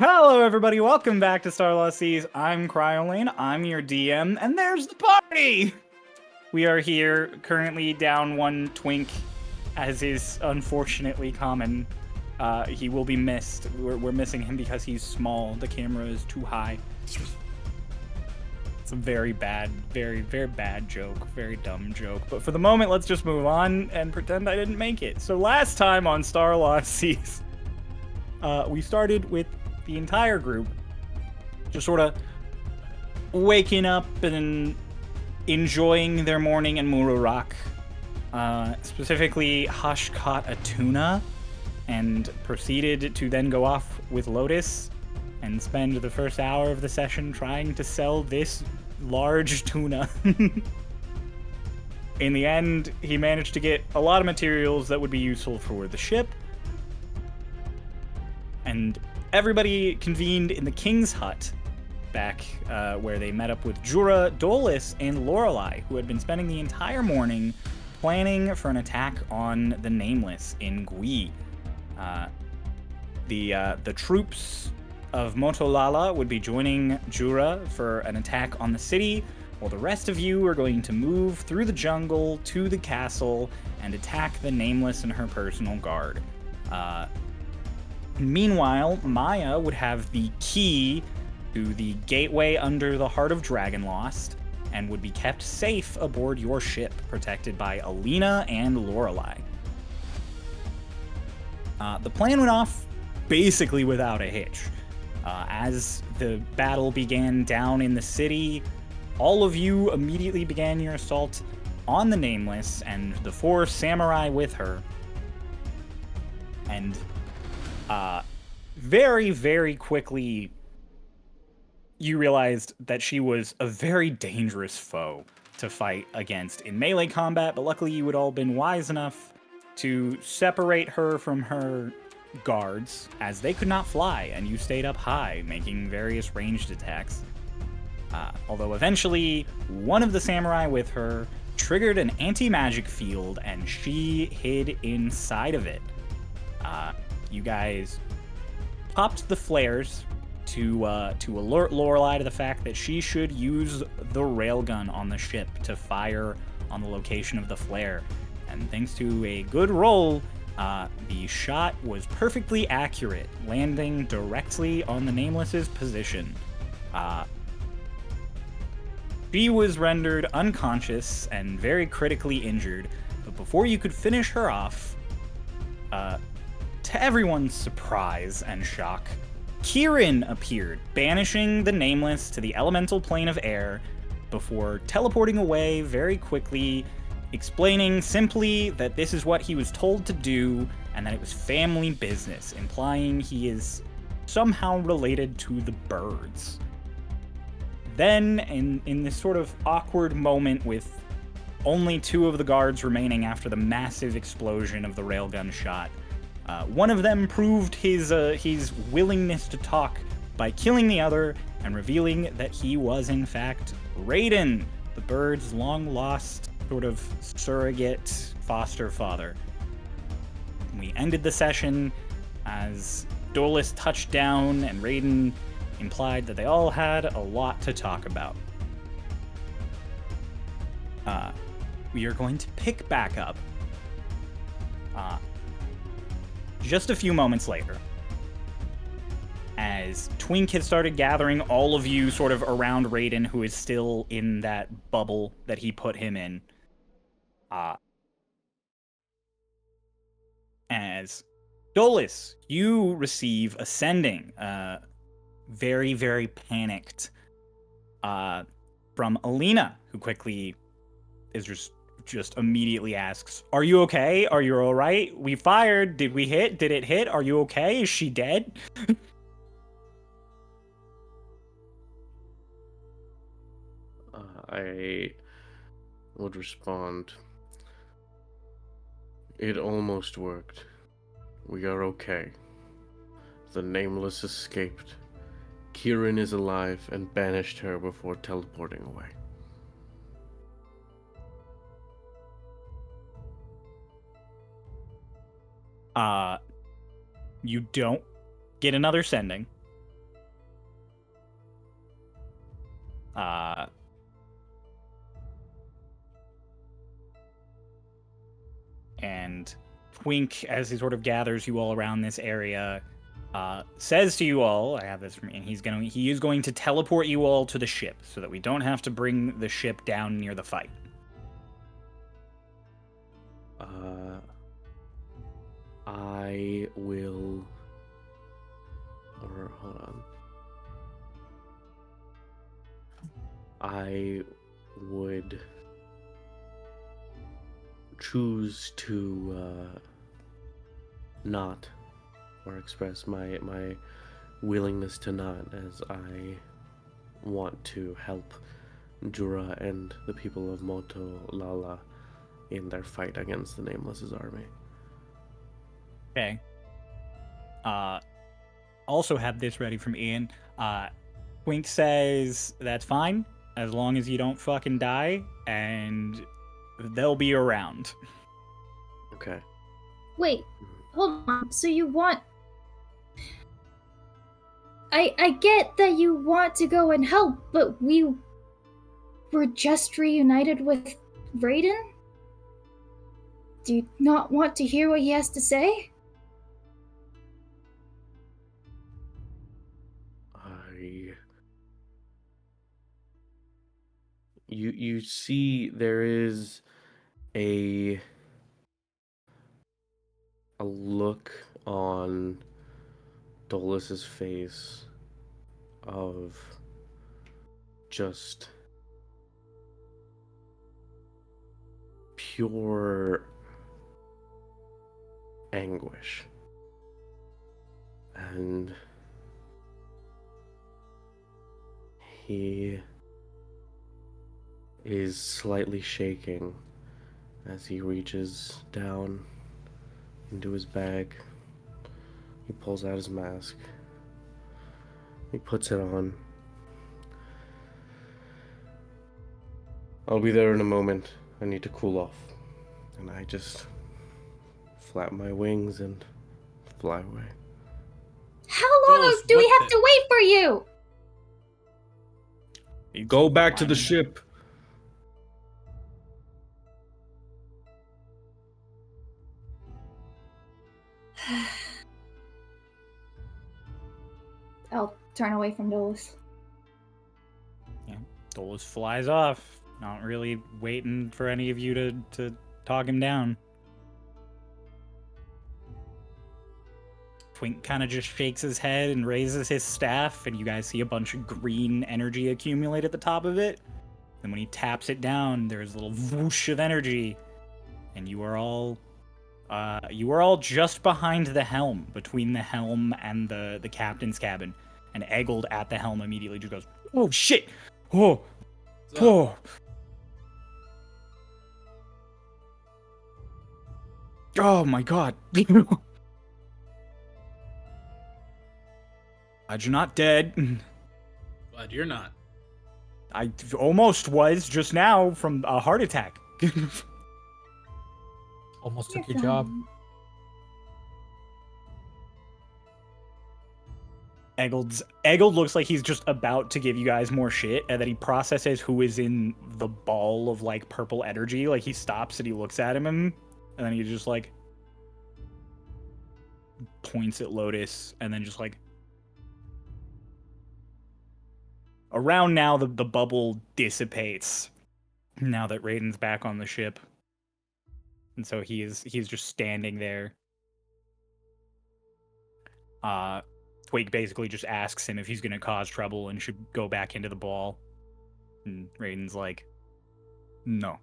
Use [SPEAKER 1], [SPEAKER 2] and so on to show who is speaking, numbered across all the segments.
[SPEAKER 1] Hello, everybody. Welcome back to Starlost Seas. I'm Cryolane. I'm your DM, and there's the party! We are here, currently down one twink, as is unfortunately common. He will be missed. We're missing him because he's small. The camera is too high. It's a very bad, very bad joke. Very dumb joke. But for the moment, let's just move on and pretend I didn't make it. So last time on Starlost Seas, we started with the entire group just sort of waking up and enjoying their morning in Mururock. Specifically, Hush caught a tuna and proceeded to then go off with Lotus and spend the first hour of the session trying to sell this large tuna. In the end, he managed to get a lot of materials that would be useful for the ship, and everybody convened in the King's Hut back where they met up with Jura, Dolus, and Lorelei, who had been spending the entire morning planning for an attack on the Nameless in Gui. The troops of Motolala would be joining Jura for an attack on the city, while the rest of you are going to move through the jungle to the castle and attack the Nameless and her personal guard. Meanwhile, Maya would have the key to the gateway under the Heart of Dragonlost and would be kept safe aboard your ship, protected by Alina and Lorelei. The plan went off basically without a hitch. As the battle began down in the city, all of you immediately began your assault on the Nameless and the 4 samurai with her. And very quickly, you realized that she was a very dangerous foe to fight against in melee combat, but luckily you had all been wise enough to separate her from her guards, as they could not fly, and you stayed up high, making various ranged attacks. Although eventually, one of the samurai with her triggered an anti-magic field, and she hid inside of it. You guys popped the flares to alert Lorelei to the fact that she should use the railgun on the ship to fire on the location of the flare. And thanks to a good roll, the shot was perfectly accurate, landing directly on the Nameless's position. She was rendered unconscious and very critically injured, but before you could finish her off, to everyone's surprise and shock, Kieran appeared, banishing the Nameless to the elemental plane of air before teleporting away very quickly, explaining simply that this is what he was told to do and that it was family business, implying he is somehow related to the birds. Then, in this sort of awkward moment with only 2 of the guards remaining after the massive explosion of the railgun shot, one of them proved his willingness to talk by killing the other and revealing that he was, in fact, Raiden, the bird's long-lost sort of surrogate foster father. We ended the session as Dolus touched down and Raiden implied that they all had a lot to talk about. We are going to pick back up just a few moments later, as Twink had started gathering all of you sort of around Raiden, who is still in that bubble that he put him in. As Dolus, you receive a sending, very panicked, from Alina, who quickly is just immediately asks, "Are you okay? Are you all right? We fired. Did we hit? Did it hit? Are you okay? Is she dead?"
[SPEAKER 2] I would respond, "It almost worked. We are okay. The Nameless escaped. Kieran is alive and banished her before teleporting away."
[SPEAKER 1] You don't get another sending. Uh, and Twink, as he sort of gathers you all around this area, says to you all, I have this from, and he is going to teleport you all to the ship so that we don't have to bring the ship down near the fight.
[SPEAKER 2] I will. Or hold on. I would choose to not, or express my willingness to not, as I want to help Jura and the people of Moto Lala in their fight against the Nameless's army.
[SPEAKER 1] Okay. Also have this ready from Ian. Twink says that's fine as long as you don't fucking die, and they'll be around.
[SPEAKER 2] Okay.
[SPEAKER 3] Wait, hold on. So you want... I get that you want to go and help, but we were just reunited with Raiden? Do you not want to hear what he has to say?
[SPEAKER 2] You see there is a look on Dolus's face of just pure anguish. And he is slightly shaking as he reaches down into his bag. He pulls out his mask. He puts it on. I'll be there in a moment. I need to cool off. And I just flap my wings and fly away.
[SPEAKER 3] How long do we have to wait for you?
[SPEAKER 2] Go back to the ship.
[SPEAKER 3] I'll turn away from Dolus.
[SPEAKER 1] Yeah, Dolus flies off, not really waiting for any of you to talk him down. Twink kind of just shakes his head and raises his staff, and you guys see a bunch of green energy accumulate at the top of it. And when he taps it down, there's a little whoosh of energy, and you are all just behind the helm, between the helm and the captain's cabin. And Eggold at the helm immediately just goes, "Oh shit! Oh, oh!" Oh my god! Glad you're not dead.
[SPEAKER 4] Glad you're not.
[SPEAKER 1] I almost was just now from a heart attack.
[SPEAKER 5] Almost took your job.
[SPEAKER 1] Eggold looks like he's just about to give you guys more shit, and then he processes who is in the ball of like purple energy. Like he stops and he looks at him, and then he just like points at Lotus, and then just like around now the bubble dissipates now that Raiden's back on the ship, and so he's just standing there. Twig basically just asks him if he's going to cause trouble and should go back into the ball. And Raiden's like, no.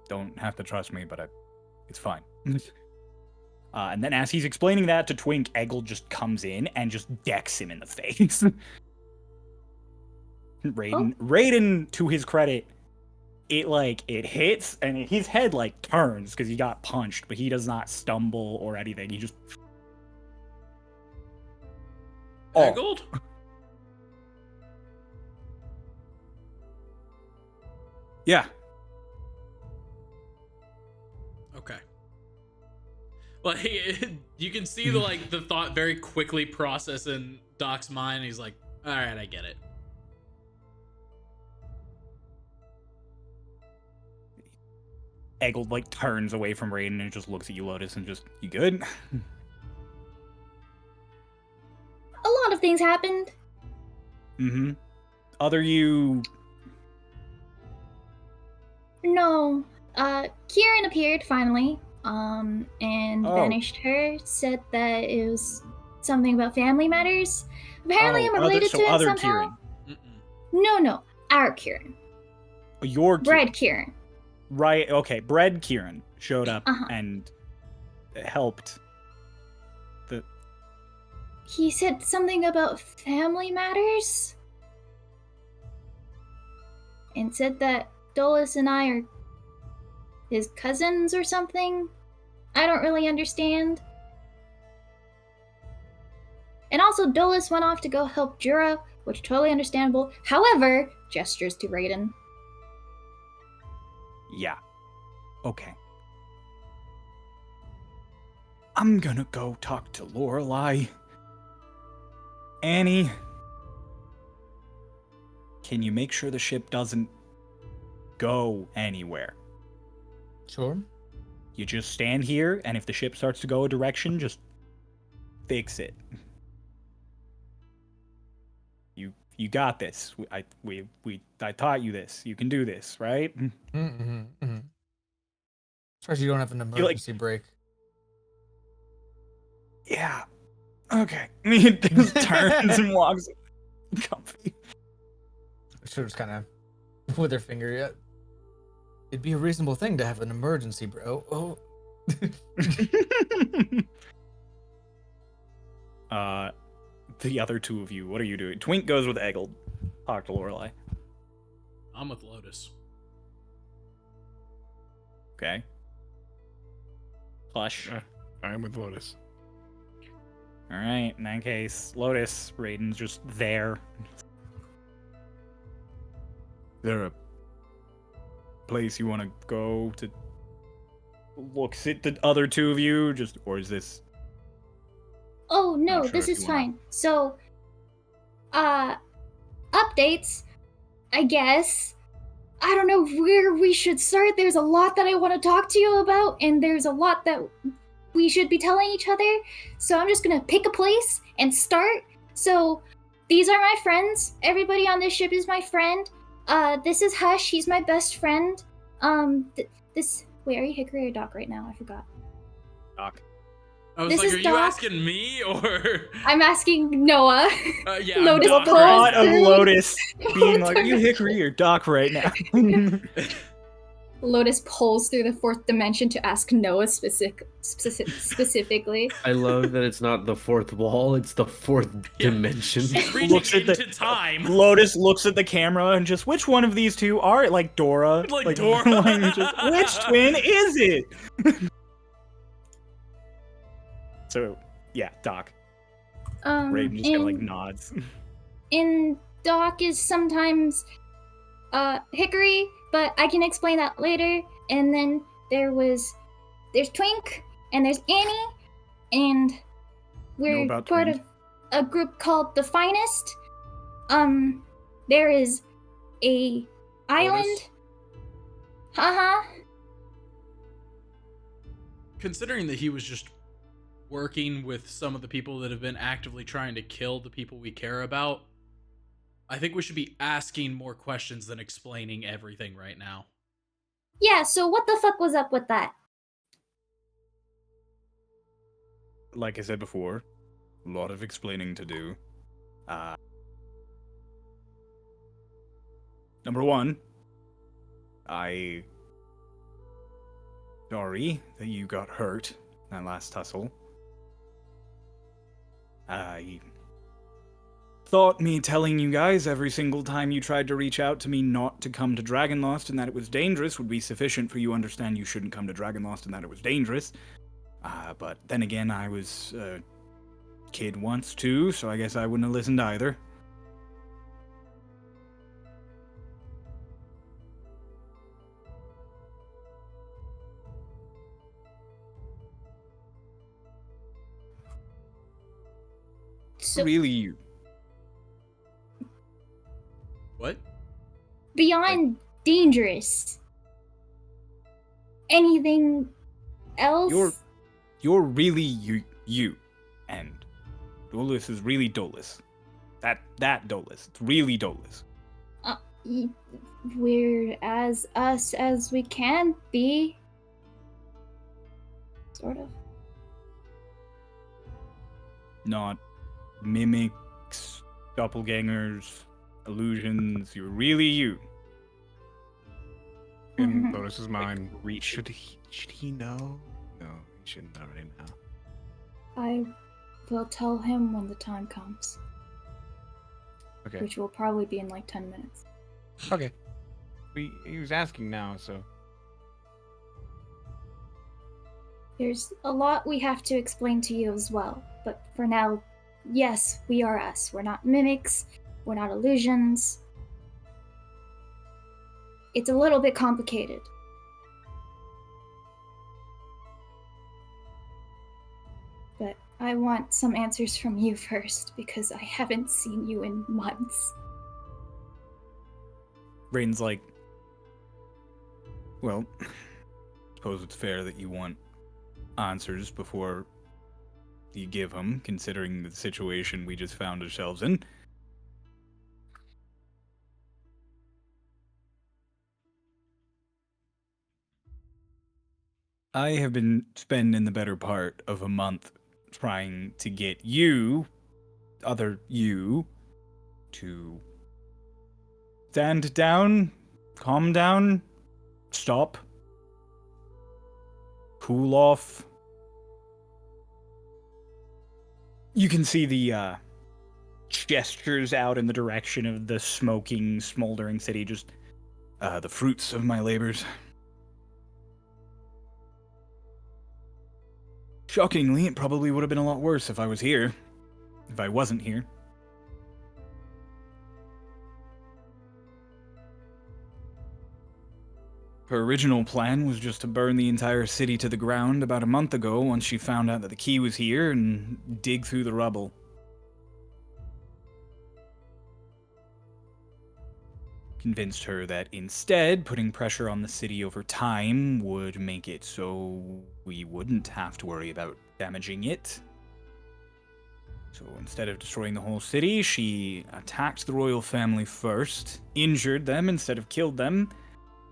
[SPEAKER 1] Don't have to trust me, but it's fine. And then as he's explaining that to Twink, Eggold just comes in and just decks him in the face. Raiden, to his credit, it hits and his head like turns because he got punched, but he does not stumble or anything. He just
[SPEAKER 4] Eggold?
[SPEAKER 1] Yeah.
[SPEAKER 4] Okay. Like you can see the thought very quickly process in Doc's mind. He's like, all right, I get it.
[SPEAKER 1] Eggle like turns away from Raiden and just looks at you, Lotus, and just, you good?
[SPEAKER 3] A lot of things happened.
[SPEAKER 1] Mm-hmm. Other you...
[SPEAKER 3] No. Kieran appeared finally, and
[SPEAKER 1] Oh.
[SPEAKER 3] banished her, said that it was something about family matters. Apparently I'm related to it somehow.
[SPEAKER 1] Kieran.
[SPEAKER 3] No, our Kieran.
[SPEAKER 1] Your Kieran.
[SPEAKER 3] Bread Kieran.
[SPEAKER 1] Right, okay. Bread Kieran showed up
[SPEAKER 3] Uh-huh.
[SPEAKER 1] and helped.
[SPEAKER 3] He said something about family matters? And said that Dolus and I are his cousins or something? I don't really understand. And also, Dolus went off to go help Jura, which totally understandable. However, gestures to Raiden.
[SPEAKER 1] Yeah. Okay. I'm gonna go talk to Lorelei. Annie, can you make sure the ship doesn't go anywhere?
[SPEAKER 5] Sure.
[SPEAKER 1] You just stand here, and if the ship starts to go a direction, just fix it. You got this. I taught you this. You can do this, right?
[SPEAKER 5] As far as you don't have an emergency brake.
[SPEAKER 1] Yeah. Okay. He just turns and walks comfy.
[SPEAKER 5] Should just kind of with their finger yet. It'd be a reasonable thing to have an emergency, bro. Oh.
[SPEAKER 1] The other two of you, what are you doing? Twink goes with Eggle. Talk to Lorelei.
[SPEAKER 4] I'm with Lotus.
[SPEAKER 1] Okay. Plush.
[SPEAKER 6] I'm with Lotus.
[SPEAKER 1] All right. In that case, Lotus, Raiden's just there. Is there a place you want to go to look at the other two of you? Just, or is this?
[SPEAKER 3] Oh no,
[SPEAKER 1] Not sure
[SPEAKER 3] this
[SPEAKER 1] if
[SPEAKER 3] is
[SPEAKER 1] you wanna-
[SPEAKER 3] fine. So, updates, I guess. I don't know where we should start. There's a lot that I want to talk to you about, and there's a lot that we should be telling each other. So I'm just gonna pick a place and start. So, these are my friends. Everybody on this ship is my friend. This is Hush. He's my best friend. Wait, are you Hickory or Doc right now? I forgot.
[SPEAKER 1] Doc.
[SPEAKER 4] I was
[SPEAKER 3] This
[SPEAKER 4] like,
[SPEAKER 3] is
[SPEAKER 4] are you
[SPEAKER 3] Doc.
[SPEAKER 4] asking me or?
[SPEAKER 3] I'm asking Noah.
[SPEAKER 4] Yeah,
[SPEAKER 3] Lotus
[SPEAKER 4] I'm Doc,
[SPEAKER 3] pulls
[SPEAKER 1] Thought of
[SPEAKER 3] through.
[SPEAKER 1] Lotus being like, are you Hickory or Doc right now?
[SPEAKER 3] Lotus pulls through the fourth dimension to ask Noah specifically.
[SPEAKER 2] I love that it's not the fourth wall, it's the fourth dimension.
[SPEAKER 4] She's
[SPEAKER 1] Looks
[SPEAKER 4] reaching
[SPEAKER 1] at
[SPEAKER 4] into time.
[SPEAKER 1] Lotus looks at the camera and just, which one of these two are it? Like Dora.
[SPEAKER 4] Like Dora.
[SPEAKER 1] like, just, which twin is it? So, yeah, Doc. Raiden just kind of like nods.
[SPEAKER 3] And Doc is sometimes Hickory, but I can explain that later. And then there's Twink, and there's Annie, and we're
[SPEAKER 1] about
[SPEAKER 3] part
[SPEAKER 1] Twink.
[SPEAKER 3] of a group called The Finest. There is a island.
[SPEAKER 4] Lotus?
[SPEAKER 3] Haha.
[SPEAKER 4] Considering that he was just working with some of the people that have been actively trying to kill the people we care about, I think we should be asking more questions than explaining everything right now.
[SPEAKER 3] Yeah, so what the fuck was up with that?
[SPEAKER 1] Like I said before, a lot of explaining to do. Number one, sorry that you got hurt that last tussle. I thought me telling you guys every single time you tried to reach out to me not to come to Dragonlost and that it was dangerous would be sufficient for you to understand you shouldn't come to Dragonlost and that it was dangerous. But then again, I was a kid once too, so I guess I wouldn't have listened either.
[SPEAKER 3] So
[SPEAKER 1] Really you.
[SPEAKER 4] What?
[SPEAKER 3] beyond dangerous. Anything else?
[SPEAKER 1] You're really you. And Dolus is really Dolus. That Dolus. It's really Dolus.
[SPEAKER 3] Y- We're as us as we can be. Sort of.
[SPEAKER 1] Not mimics, doppelgangers, illusions. You're really you.
[SPEAKER 6] And
[SPEAKER 3] Mhm.
[SPEAKER 6] Lotus is mine.
[SPEAKER 1] Reach.
[SPEAKER 6] Should he know? No, he shouldn't know right now.
[SPEAKER 3] I will tell him when the time comes,
[SPEAKER 6] Okay.
[SPEAKER 3] which will probably be in like 10 minutes.
[SPEAKER 6] Okay. He was asking now, so
[SPEAKER 3] There's a lot we have to explain to you as well, but for now, yes, we are us. We're not mimics, we're not illusions. It's a little bit complicated. But I want some answers from you first, because I haven't seen you in months.
[SPEAKER 1] Raiden's like, well, suppose it's fair that you want answers before you give them, considering the situation we just found ourselves in. I have been spending the better part of a month trying to get you, other you, to stand down, calm down, stop, cool off. You can see the gestures out in the direction of the smoking, smoldering city, just the fruits of my labors. Shockingly, it probably would have been a lot worse if I was here. If I wasn't here. Her original plan was just to burn the entire city to the ground about a month ago once she found out that the key was here and dig through the rubble. Convinced her that instead, putting pressure on the city over time would make it so we wouldn't have to worry about damaging it. So instead of destroying the whole city, she attacked the royal family first, injured them instead of killed them,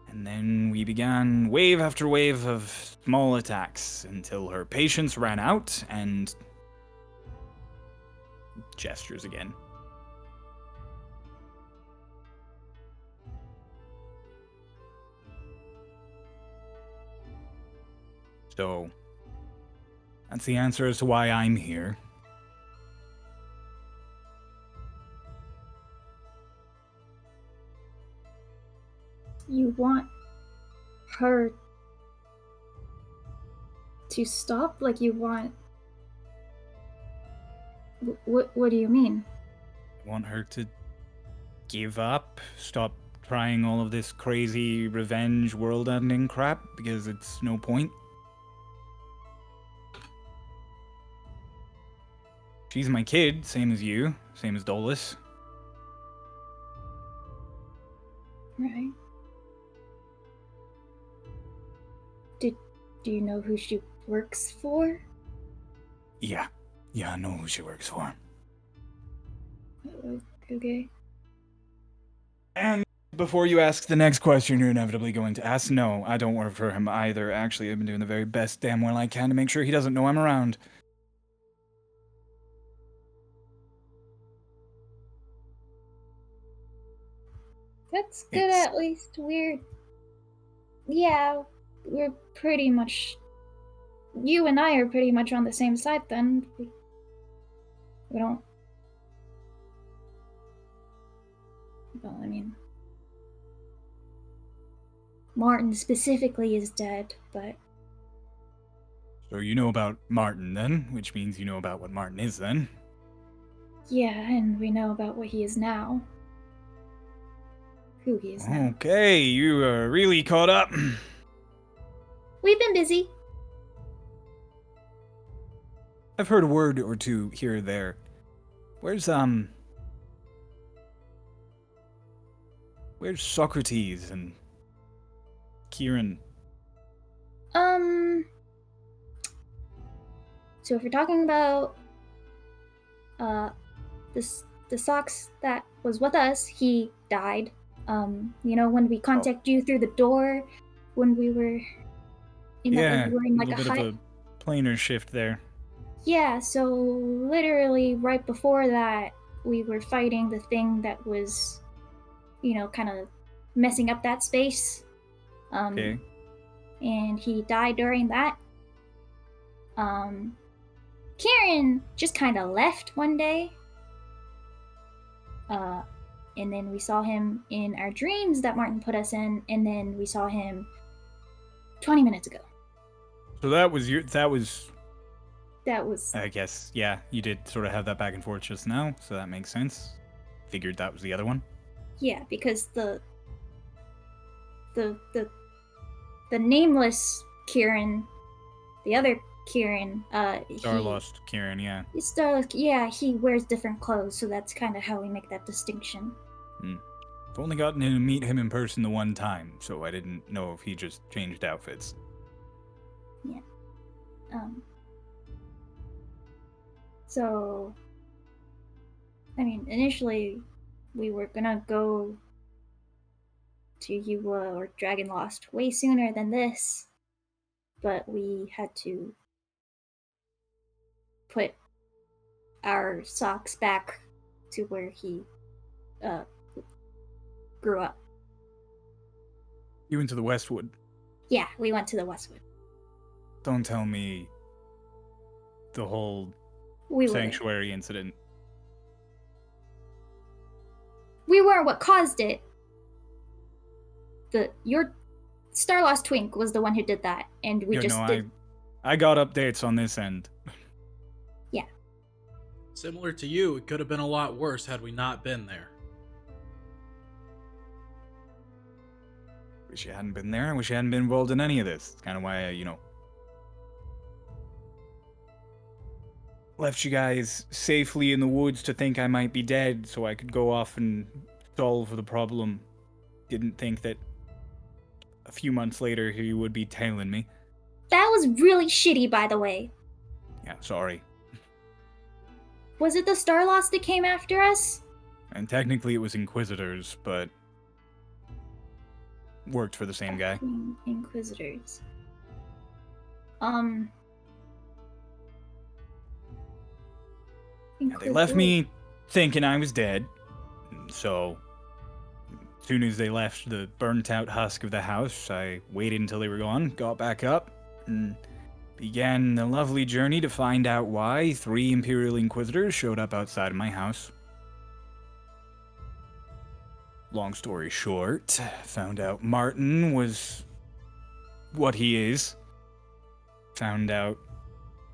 [SPEAKER 1] and then we began wave after wave of small attacks until her patience ran out and... gestures again. So, that's the answer as to why I'm here.
[SPEAKER 3] You want her to stop? Like you want... What do you mean?
[SPEAKER 1] I want her to give up, stop trying all of this crazy revenge world-ending crap, because it's no point. She's my kid, same as you, same as Dolus.
[SPEAKER 3] Right. Do you know who she works for?
[SPEAKER 1] Yeah, I know who she works for.
[SPEAKER 3] Okay.
[SPEAKER 1] And before you ask the next question you're inevitably going to ask, no, I don't work for him either. Actually, I've been doing the very best damn well I can to make sure he doesn't know I'm around.
[SPEAKER 3] That's good,
[SPEAKER 1] It's-
[SPEAKER 3] at least. We're pretty much... You and I are pretty much on the same side then. We don't... Well, I mean... Martin specifically is dead, but...
[SPEAKER 1] So you know about Martin then, which means you know about what Martin is then.
[SPEAKER 3] Yeah, and we know about what he is now. Who he is now.
[SPEAKER 1] Okay, you are really caught up.
[SPEAKER 3] We've been busy.
[SPEAKER 1] I've heard a word or two here or there. Where's Socrates and Kieran?
[SPEAKER 3] So if you're talking about this the Sox that was with us, he died. When we contacted you through the door, when we were you were in
[SPEAKER 1] A
[SPEAKER 3] like
[SPEAKER 1] little
[SPEAKER 3] a
[SPEAKER 1] bit
[SPEAKER 3] hut.
[SPEAKER 1] of a planar shift there.
[SPEAKER 3] Yeah, so literally right before that, we were fighting the thing that was, kind of messing up that space.
[SPEAKER 1] Okay.
[SPEAKER 3] And he died during that. Kieran just kind of left one day. And then we saw him in our dreams that Martin put us in, and then we saw him 20 minutes ago.
[SPEAKER 1] So that was
[SPEAKER 3] That was
[SPEAKER 1] I guess, yeah, you did sort of have that back and forth just now, so that makes sense. Figured that was the other one.
[SPEAKER 3] yeah, because the nameless Kieran, the other Kieran,
[SPEAKER 1] Starlost Kieran, yeah.
[SPEAKER 3] Starlost, yeah, he wears different clothes, so that's kind of how we make that distinction.
[SPEAKER 1] I've only gotten to meet him in person the one time, so I didn't know if he just changed outfits.
[SPEAKER 3] Yeah. So, I mean, initially, we were gonna go to Yua or Dragon Lost way sooner than this, but we had to put our socks back to where he grew up.
[SPEAKER 1] You went to the Westwood.
[SPEAKER 3] Yeah, we went to the Westwood.
[SPEAKER 1] Don't tell me the whole
[SPEAKER 3] We were.
[SPEAKER 1] sanctuary incident.
[SPEAKER 3] We weren't what caused it. Your Starlost Twink was the one who did that, and we
[SPEAKER 1] I got updates on this end.
[SPEAKER 3] Yeah.
[SPEAKER 4] Similar to you, it could have been a lot worse had we not been there.
[SPEAKER 1] Wish you hadn't been there. I wish you hadn't been involved in any of this. It's kind of why I, left you guys safely in the woods to think I might be dead so I could go off and solve the problem. Didn't think that a few months later he would be tailing me.
[SPEAKER 3] That was really shitty, by the way.
[SPEAKER 1] Yeah, sorry.
[SPEAKER 3] Was it the Starlost that came after us?
[SPEAKER 1] And technically it was Inquisitors, but worked for the same guy.
[SPEAKER 3] Inquisitors.
[SPEAKER 1] Yeah, they left me thinking I was dead. So, as soon as they left the burnt out husk of the house, I waited until they were gone, got back up, and began the lovely journey to find out why 3 Imperial Inquisitors showed up outside of my house. Long story short, found out Martin was what he is. Found out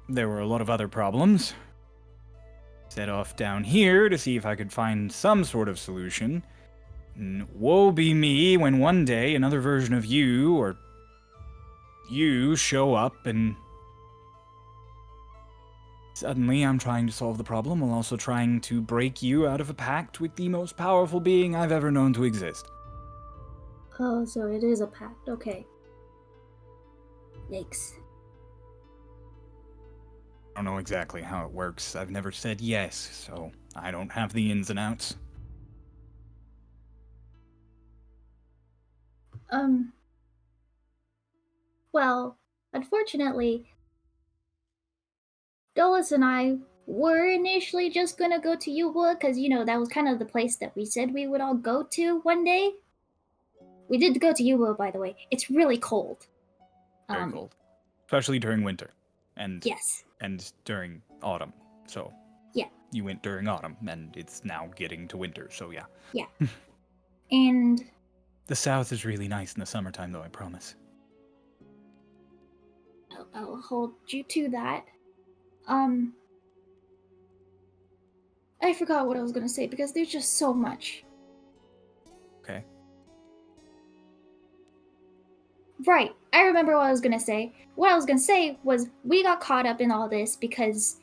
[SPEAKER 1] there were a lot of other problems. Set off down here to see if I could find some sort of solution. And woe be me when one day another version of you, or you, show up and suddenly I'm trying to solve the problem while also trying to break you out of a pact with the most powerful being I've ever known to exist.
[SPEAKER 3] Oh, so it is a pact. Okay. Yikes.
[SPEAKER 1] I don't know exactly how it works. I've never said yes, so I don't have the ins and outs.
[SPEAKER 3] Well, unfortunately, Dolus and I were initially just gonna go to Yuba, because, that was kind of the place that we said we would all go to one day. We did go to Yuba, by the way. It's really cold.
[SPEAKER 1] Very cold. Especially during winter. And
[SPEAKER 3] Yes.
[SPEAKER 1] And during autumn. So
[SPEAKER 3] Yeah.
[SPEAKER 1] You went during autumn, and it's now getting to winter, so yeah.
[SPEAKER 3] Yeah. And
[SPEAKER 1] the South is really nice in the summertime, though, I promise.
[SPEAKER 3] I'll hold you to that. I forgot what I was gonna say because there's just so much.
[SPEAKER 1] Okay.
[SPEAKER 3] Right, I remember what I was gonna say. What I was gonna say was we got caught up in all this because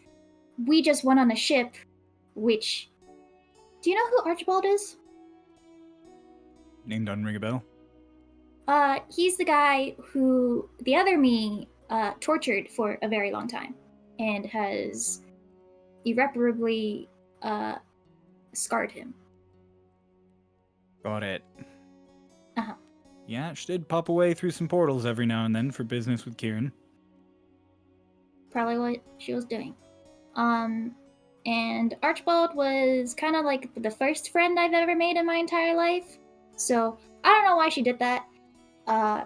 [SPEAKER 3] we just went on a ship which... Do you know who Archibald is?
[SPEAKER 1] Name doesn't ring a bell.
[SPEAKER 3] He's the guy who the other me tortured for a very long time and has irreparably scarred him.
[SPEAKER 1] Got it.
[SPEAKER 3] Uh-huh.
[SPEAKER 1] Yeah, she did pop away through some portals every now and then for business with Kieran.
[SPEAKER 3] Probably what she was doing. And Archibald was kind of like the first friend I've ever made in my entire life. So I don't know why she did that.
[SPEAKER 1] I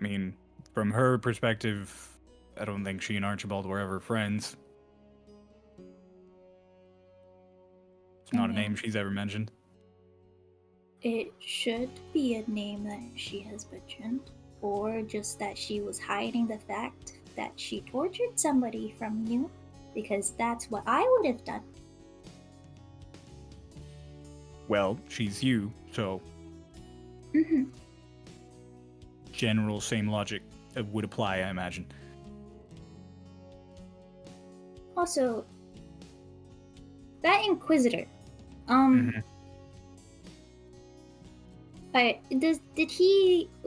[SPEAKER 1] mean, from her perspective, I don't think she and Archibald were ever friends. It's not a name she's ever mentioned.
[SPEAKER 3] It should be a name that she has mentioned, or just that she was hiding the fact that she tortured somebody from you, because that's what I would have done.
[SPEAKER 1] Well, she's you, so
[SPEAKER 3] Mm-hmm.
[SPEAKER 1] general same logic would apply, I imagine.
[SPEAKER 3] Also, that Inquisitor,
[SPEAKER 1] Mhm.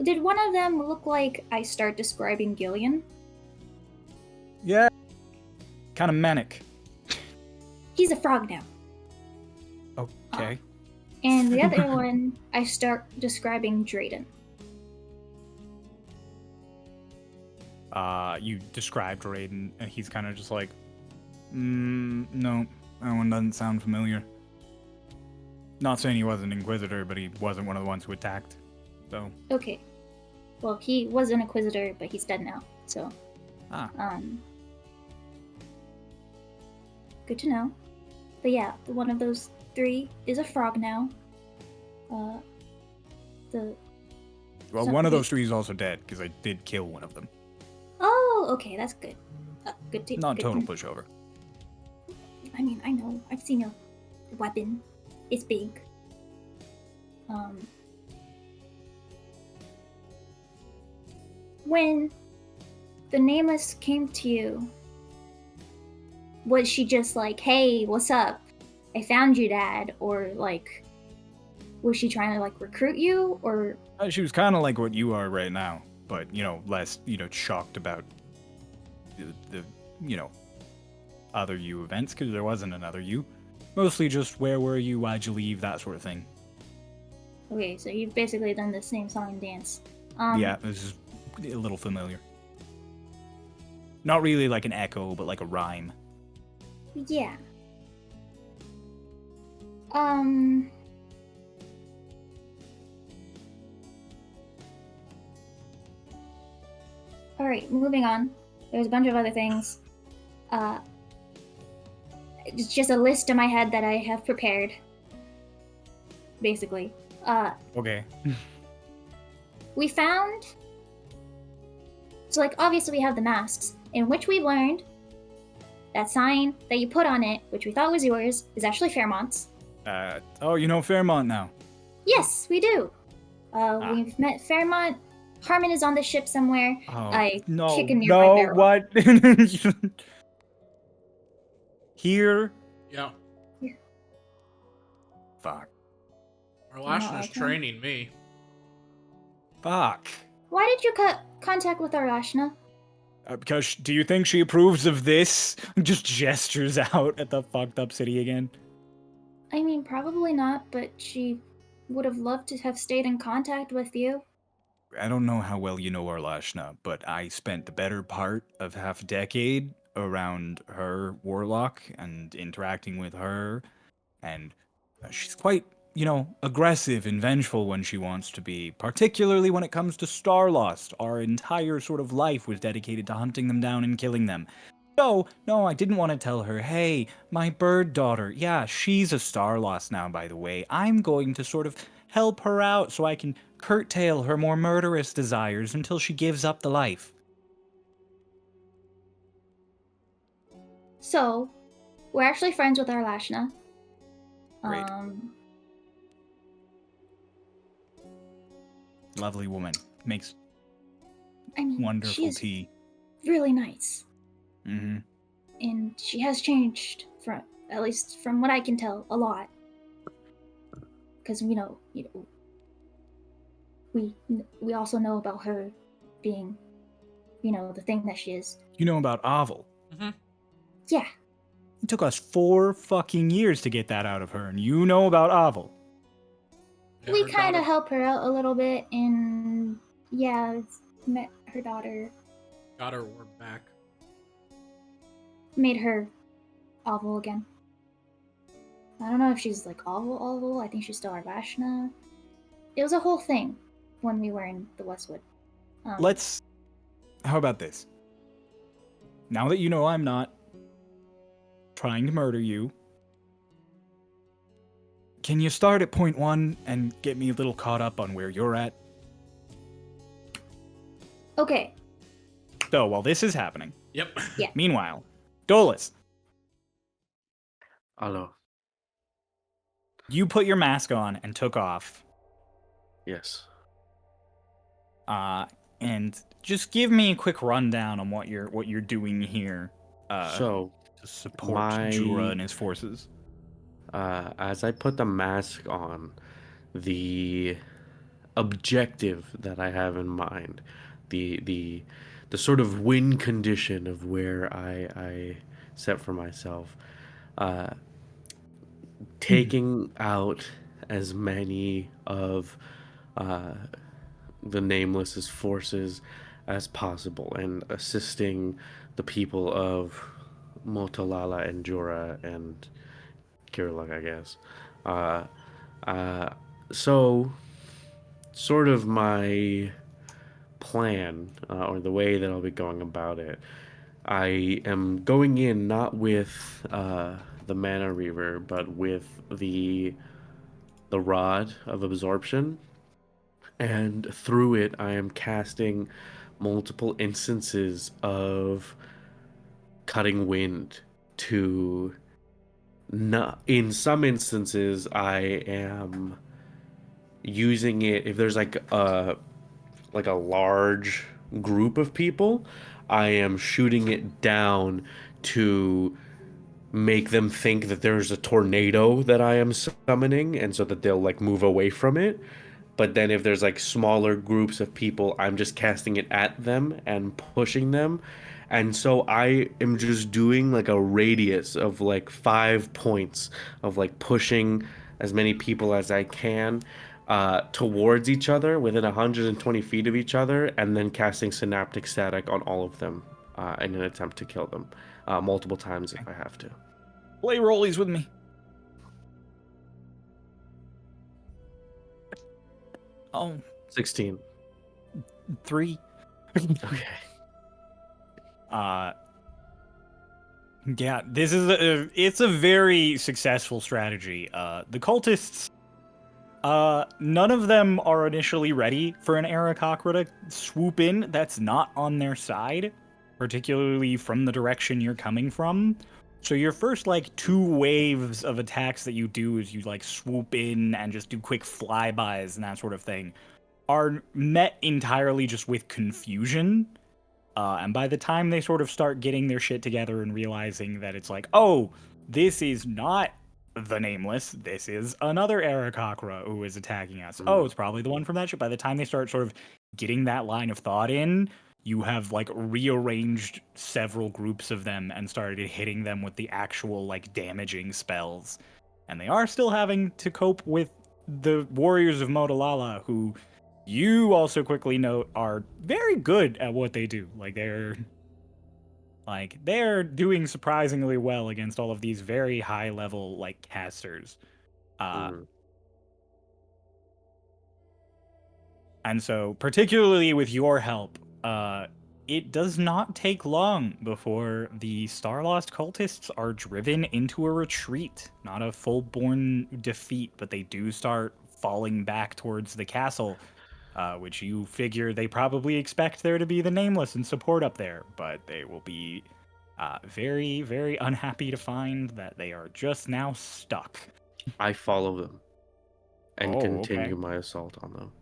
[SPEAKER 3] did one of them look like I start describing Gillian?
[SPEAKER 1] Yeah. Kind of manic.
[SPEAKER 3] He's a frog now.
[SPEAKER 1] Okay.
[SPEAKER 3] And the other one, I start describing Drayden.
[SPEAKER 1] You described Raiden, and he's kind of just like, no, that one doesn't sound familiar. Not saying he wasn't Inquisitor, but he wasn't one of the ones who attacked. So,
[SPEAKER 3] Okay. Well, he was an Inquisitor, but he's dead now, so... Good to know. But yeah, one of those three is a frog now.
[SPEAKER 1] well,
[SPEAKER 3] So
[SPEAKER 1] one of
[SPEAKER 3] he-
[SPEAKER 1] those three is also dead, because I did kill one of them.
[SPEAKER 3] Oh, okay, that's good. Good to...
[SPEAKER 1] Not
[SPEAKER 3] good
[SPEAKER 1] total
[SPEAKER 3] to-
[SPEAKER 1] pushover.
[SPEAKER 3] I mean, I know. I've seen your weapon. It's big. When the Nameless came to you, was she just like, hey, what's up? I found you, Dad? Or like, was she trying to like recruit you? Or
[SPEAKER 1] She was kind of like what you are right now, but, less, shocked about the other you events, because there wasn't another you. Mostly just where were you, why'd you leave, that sort of thing.
[SPEAKER 3] okay, so you've basically done the same song and dance.
[SPEAKER 1] Yeah, this is a little familiar. Not really like an echo, but like a rhyme.
[SPEAKER 3] Yeah. Alright, moving on. There's a bunch of other things. It's just a list in my head that I have prepared. Basically.
[SPEAKER 1] Okay.
[SPEAKER 3] We found... So, like, obviously we have the masks, in which we learned that sign that you put on it, which we thought was yours, is actually Fairmont's.
[SPEAKER 1] Oh, you know Fairmont now.
[SPEAKER 3] Yes, we do. We've met Fairmont. Harmon is on the ship somewhere.
[SPEAKER 1] Oh,
[SPEAKER 3] I
[SPEAKER 1] no,
[SPEAKER 3] kick a nearby barrel.
[SPEAKER 1] what? Here?
[SPEAKER 4] Yeah.
[SPEAKER 1] Fuck.
[SPEAKER 4] Arlashna's
[SPEAKER 3] okay.
[SPEAKER 4] training me.
[SPEAKER 1] Fuck.
[SPEAKER 3] Why did you cut contact with Arlashna?
[SPEAKER 1] Because do you think she approves of this? Just gestures out at the fucked up city again.
[SPEAKER 3] I mean, probably not, but she would have loved to have stayed in contact with you.
[SPEAKER 1] I don't know how well you know Arlashna, but I spent the better part of half a decade around her warlock and interacting with her, and she's quite, aggressive and vengeful when she wants to be, particularly when it comes to Starlost. Our entire sort of life was dedicated to hunting them down and killing them. So, no, I didn't want to tell her, hey, my bird daughter, yeah, she's a Starlost now, by the way. I'm going to sort of help her out so I can curtail her more murderous desires until she gives up the life.
[SPEAKER 3] So, we're actually friends with Arlashna.
[SPEAKER 1] Great. Lovely woman. Makes
[SPEAKER 3] I mean,
[SPEAKER 1] wonderful
[SPEAKER 3] she is
[SPEAKER 1] tea.
[SPEAKER 3] really nice.
[SPEAKER 1] Mm-hmm.
[SPEAKER 3] And and she has changed from, at least from what I can tell, a lot. Because we also know about her being, the thing that she is.
[SPEAKER 1] You know about Oval.
[SPEAKER 3] Yeah.
[SPEAKER 1] It took us 4 fucking years to get that out of her, and you know about Oval.
[SPEAKER 4] Yeah,
[SPEAKER 3] We
[SPEAKER 4] her
[SPEAKER 3] kind of
[SPEAKER 4] daughter
[SPEAKER 3] help her out a little bit, and yeah, met her daughter,
[SPEAKER 4] got her orb back.
[SPEAKER 3] made her Oval again. I don't know if she's like Oval. I think she's still Arvashna. It was a whole thing when we were in the Westwood.
[SPEAKER 1] How about this? Now that you know I'm not trying to murder you, can you start at point 1 and get me a little caught up on where you're at?
[SPEAKER 3] Okay.
[SPEAKER 1] So while this is happening,
[SPEAKER 4] Yep.
[SPEAKER 3] Yeah.
[SPEAKER 1] meanwhile, Dolus,
[SPEAKER 2] Hello.
[SPEAKER 1] you put your mask on and took off.
[SPEAKER 2] Yes.
[SPEAKER 1] And just give me a quick rundown on what you're doing here.
[SPEAKER 2] So,
[SPEAKER 1] To support Jura and his forces.
[SPEAKER 2] as I put the mask on, the objective that I have in mind, the sort of win condition of where I set for myself, taking out as many of the Nameless's forces as possible and assisting the people of Motalala and Jura and Kiriluk, I guess. So, sort of my plan, or the way that I'll be going about it, I am going in not with the Mana Reaver, but with the Rod of Absorption. And through it, I am casting multiple instances of cutting wind to not, in some instances I am using it if there's like a large group of people, I am shooting it down to make them think that there's a tornado that I am summoning, and so that they'll like move away from it. But then if there's like smaller groups of people, I'm just casting it at them and pushing them. And so I am just doing like a radius of like 5 points of like pushing as many people as I can towards each other within 120 feet of each other, and then casting synaptic static on all of them in an attempt to kill them multiple times if I have to.
[SPEAKER 1] Play rollies with me. Oh,
[SPEAKER 2] 16.
[SPEAKER 1] 3.
[SPEAKER 2] Okay.
[SPEAKER 1] Yeah, this is it's a very successful strategy. The cultists, none of them are initially ready for an Aarakocra to swoop in. That's not on their side, particularly from the direction you're coming from. So your first like 2 waves of attacks that you do is you like swoop in and just do quick flybys and that sort of thing, are met entirely just with confusion. And by the time they sort of start getting their shit together and realizing that it's like, oh, this is not the Nameless, this is another Aarakocra who is attacking us. Oh, it's probably the one from that ship. By the time they start sort of getting that line of thought in, you have like rearranged several groups of them and started hitting them with the actual like damaging spells. And they are still having to cope with the warriors of Motalala, who you also quickly note are very good at what they do. They're doing surprisingly well against all of these very high level like casters. And so particularly with your help, it does not take long before the Starlost cultists are driven into a retreat. Not a full-born defeat, but they do start falling back towards the castle. Which you figure they probably expect there to be the Nameless and support up there, but they will be very, very unhappy to find that they are just now stuck.
[SPEAKER 2] I follow them and continue
[SPEAKER 1] Okay.
[SPEAKER 2] my assault on them.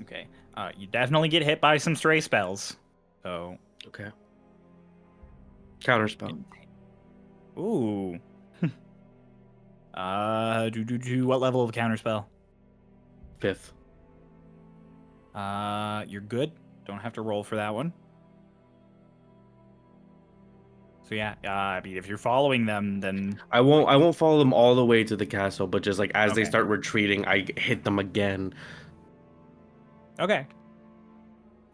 [SPEAKER 1] Okay. You definitely get hit by some stray spells. So,
[SPEAKER 2] Okay. Counterspell.
[SPEAKER 1] ooh. What level of counterspell?
[SPEAKER 2] 5th.
[SPEAKER 1] You're good. Don't have to roll for that one. So yeah, I mean, if you're following them, then
[SPEAKER 2] I won't follow them all the way to the castle, but just like as they
[SPEAKER 1] Okay.
[SPEAKER 2] start retreating, I hit them again.
[SPEAKER 1] okay.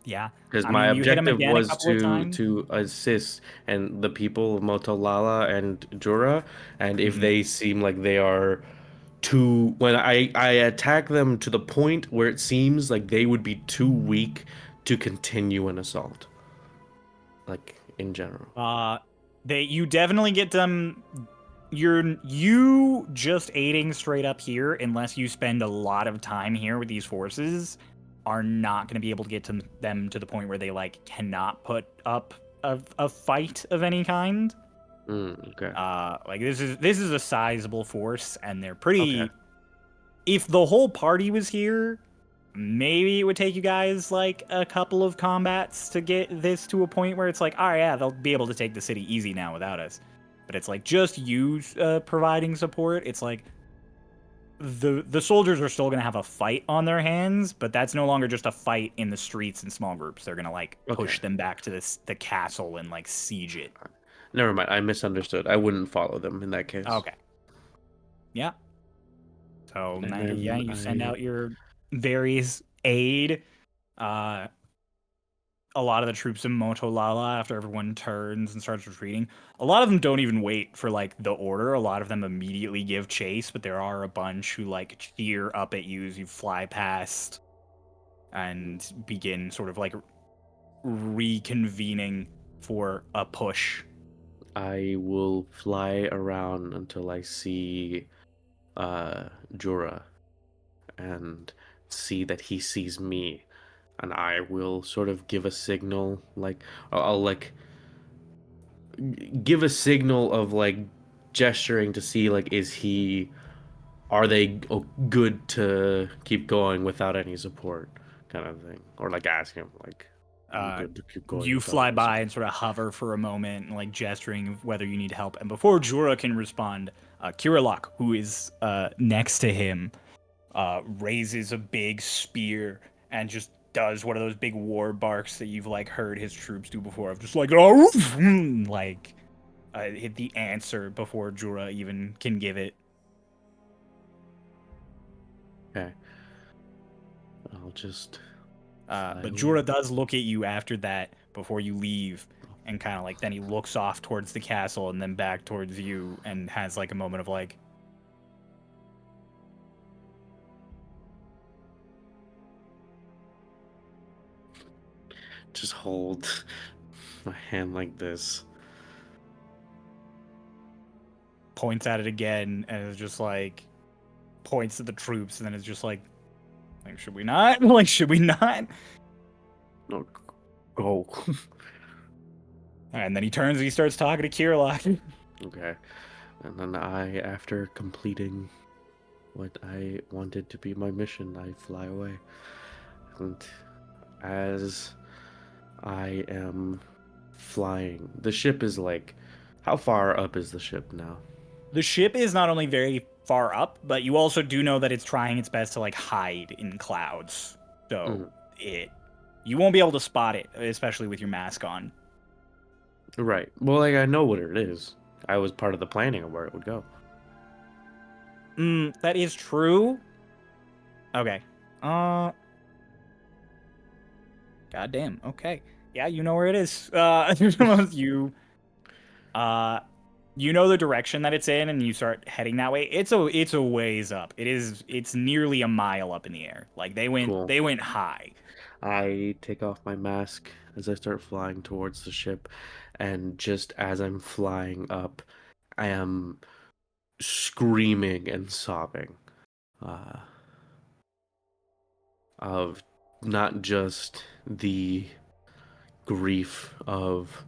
[SPEAKER 1] Yeah,
[SPEAKER 2] Because
[SPEAKER 1] I
[SPEAKER 2] my
[SPEAKER 1] mean, you hit them
[SPEAKER 2] objective
[SPEAKER 1] again a
[SPEAKER 2] was
[SPEAKER 1] couple of times.
[SPEAKER 2] to assist and the people of Motolala and Jura, and if
[SPEAKER 1] Mhm.
[SPEAKER 2] they seem like they are too, when I attack them to the point where it seems like they would be too weak to continue an assault, like in general.
[SPEAKER 1] You definitely get them. You just aiding straight up here, unless you spend a lot of time here with these forces, are not going to be able to get to them to the point where they like cannot put up a fight of any kind.
[SPEAKER 2] Okay.
[SPEAKER 1] Like this is a sizable force, and they're
[SPEAKER 2] Okay.
[SPEAKER 1] pretty. If the whole party was here, maybe it would take you guys like a couple of combats to get this to a point where it's like, all right, yeah, they'll be able to take the city easy now without us. But it's like just you providing support. It's like the soldiers are still gonna have a fight on their hands, but that's no longer just a fight in the streets in small groups. They're gonna like push
[SPEAKER 2] Okay.
[SPEAKER 1] them back to the castle and like siege it.
[SPEAKER 2] Never mind. I misunderstood. I wouldn't follow them in that case.
[SPEAKER 1] Okay. Yeah. So
[SPEAKER 2] And
[SPEAKER 1] yeah,
[SPEAKER 2] then
[SPEAKER 1] you send out your various aid. Uh, a lot of the troops in Motolala, after everyone turns and starts retreating, a lot of them don't even wait for like the order. A lot of them immediately give chase, but there are a bunch who like cheer up at you as you fly past and begin sort of like reconvening for a push.
[SPEAKER 2] I will fly around until I see Jura and see that he sees me, and I will sort of give a signal, like I'll like give a signal of like gesturing to see like are they good to keep going without any support, kind of thing, or like ask him like are you
[SPEAKER 1] Uh,
[SPEAKER 2] good to keep going
[SPEAKER 1] you
[SPEAKER 2] without
[SPEAKER 1] fly
[SPEAKER 2] any
[SPEAKER 1] by
[SPEAKER 2] support?
[SPEAKER 1] and sort of hover for a moment, and like gesturing whether you need help. And before Jura can respond, Kirilok, who is next to him, raises a big spear and just does one of those big war barks that you've like heard his troops do before, of just like oh, like hit the answer before Jura even can give it.
[SPEAKER 2] Okay, I'll just fly
[SPEAKER 1] But
[SPEAKER 2] away.
[SPEAKER 1] Jura does look at you after that before you leave, and kind of like then he looks off towards the castle and then back towards you and has like a moment of like,
[SPEAKER 2] Just hold my hand like this.
[SPEAKER 1] points at it again, and is just like points at the troops, and then it's just like should we not? Like, should we not?
[SPEAKER 2] No, go.
[SPEAKER 1] And then he turns and he starts talking to Kirilok.
[SPEAKER 2] Okay. And then after completing what I wanted to be my mission, I fly away. And as I am flying, the ship is like, how far up is the ship now?
[SPEAKER 1] The ship is not only very far up, but you also do know that it's trying its best to like hide in clouds. So you won't be able to spot it, especially with your mask on.
[SPEAKER 2] Right. Well, like, I know what it is. I was part of the planning of where it would go.
[SPEAKER 1] That is true. Okay. Goddamn. Okay. Yeah, you know where it is. You know the direction that it's in, and you start heading that way. It's a ways up. It's nearly a mile up in the air. Like
[SPEAKER 2] Cool.
[SPEAKER 1] they went high.
[SPEAKER 2] I take off my mask as I start flying towards the ship, and just as I'm flying up, I am screaming and sobbing of not just the grief of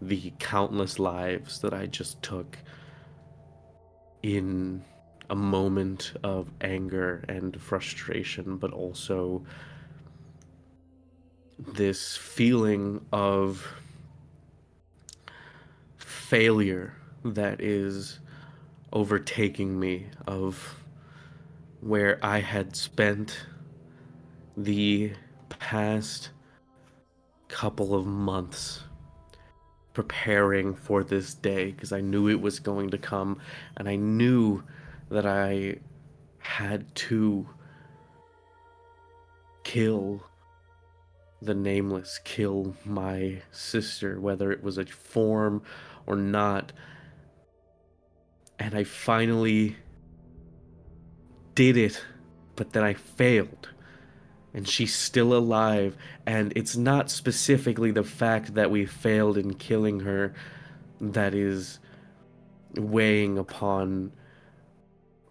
[SPEAKER 2] the countless lives that I just took in a moment of anger and frustration, but also this feeling of failure that is overtaking me, of where I had spent the past couple of months preparing for this day because I knew it was going to come, and I knew that I had to kill the Nameless, kill my sister, whether it was a form or not. And I finally did it, but then I failed. And she's still alive, and it's not specifically the fact that we failed in killing her that is weighing upon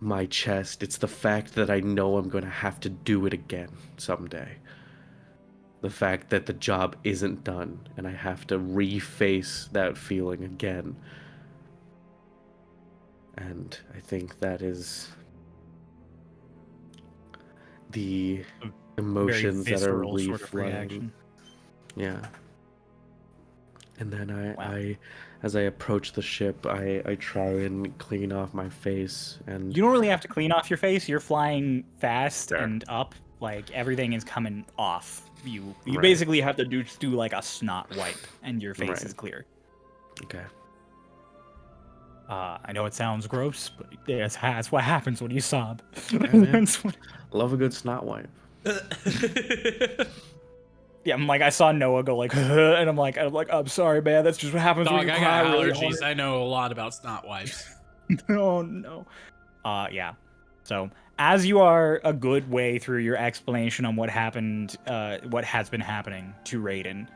[SPEAKER 2] my chest. It's the fact that I know I'm going to have to do it again someday. The fact that the job isn't done, and I have to reface that feeling again. And I think that is the emotions that are
[SPEAKER 1] visceral sort of
[SPEAKER 2] reflooding.
[SPEAKER 1] reaction.
[SPEAKER 2] Yeah. And then
[SPEAKER 1] Wow.
[SPEAKER 2] I as I approach the ship, I try and clean off my face, and
[SPEAKER 1] You don't really have to clean off your face. You're flying fast
[SPEAKER 2] Sure.
[SPEAKER 1] and up. Like everything is coming off. You
[SPEAKER 2] Right.
[SPEAKER 1] basically have to just do like a snot wipe, and your face
[SPEAKER 2] Right.
[SPEAKER 1] is clear.
[SPEAKER 2] okay.
[SPEAKER 1] I know it sounds gross, but that's what happens when you sob.
[SPEAKER 2] man.
[SPEAKER 1] That's what-
[SPEAKER 2] Love a good snot wipe.
[SPEAKER 1] yeah, I'm like I saw Noah go like, and I'm like, I'm sorry, man. That's just what happens when
[SPEAKER 4] Dog,
[SPEAKER 1] you
[SPEAKER 4] I
[SPEAKER 1] cry
[SPEAKER 4] got
[SPEAKER 1] really
[SPEAKER 4] allergies.
[SPEAKER 1] hard.
[SPEAKER 4] I know a lot about snot wipes.
[SPEAKER 1] Oh no. Yeah. So as you are a good way through your explanation on what happened, what has been happening to Raiden,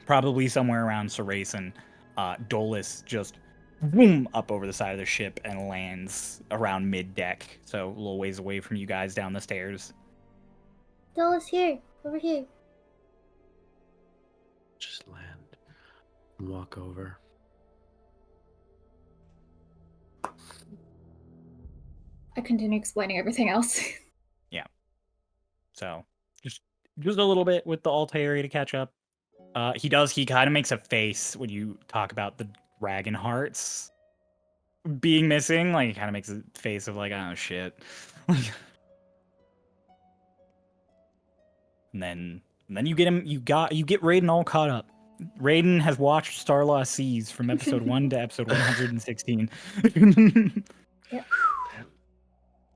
[SPEAKER 1] probably somewhere around Saraisen, Dolus just boom up over the side of the ship and lands around mid deck, so a little ways away from you guys down the stairs.
[SPEAKER 3] Dolus, here, over here.
[SPEAKER 2] Just land and walk over.
[SPEAKER 3] I continue explaining everything else.
[SPEAKER 1] So just a little bit with the Altairi to catch up. He kind of makes a face when you talk about the dragon hearts being missing. Like he kind of makes a face of like, oh shit. and then you get him. You get Raiden all caught up. Raiden has watched Starlost Seas from episode 1 to episode 116.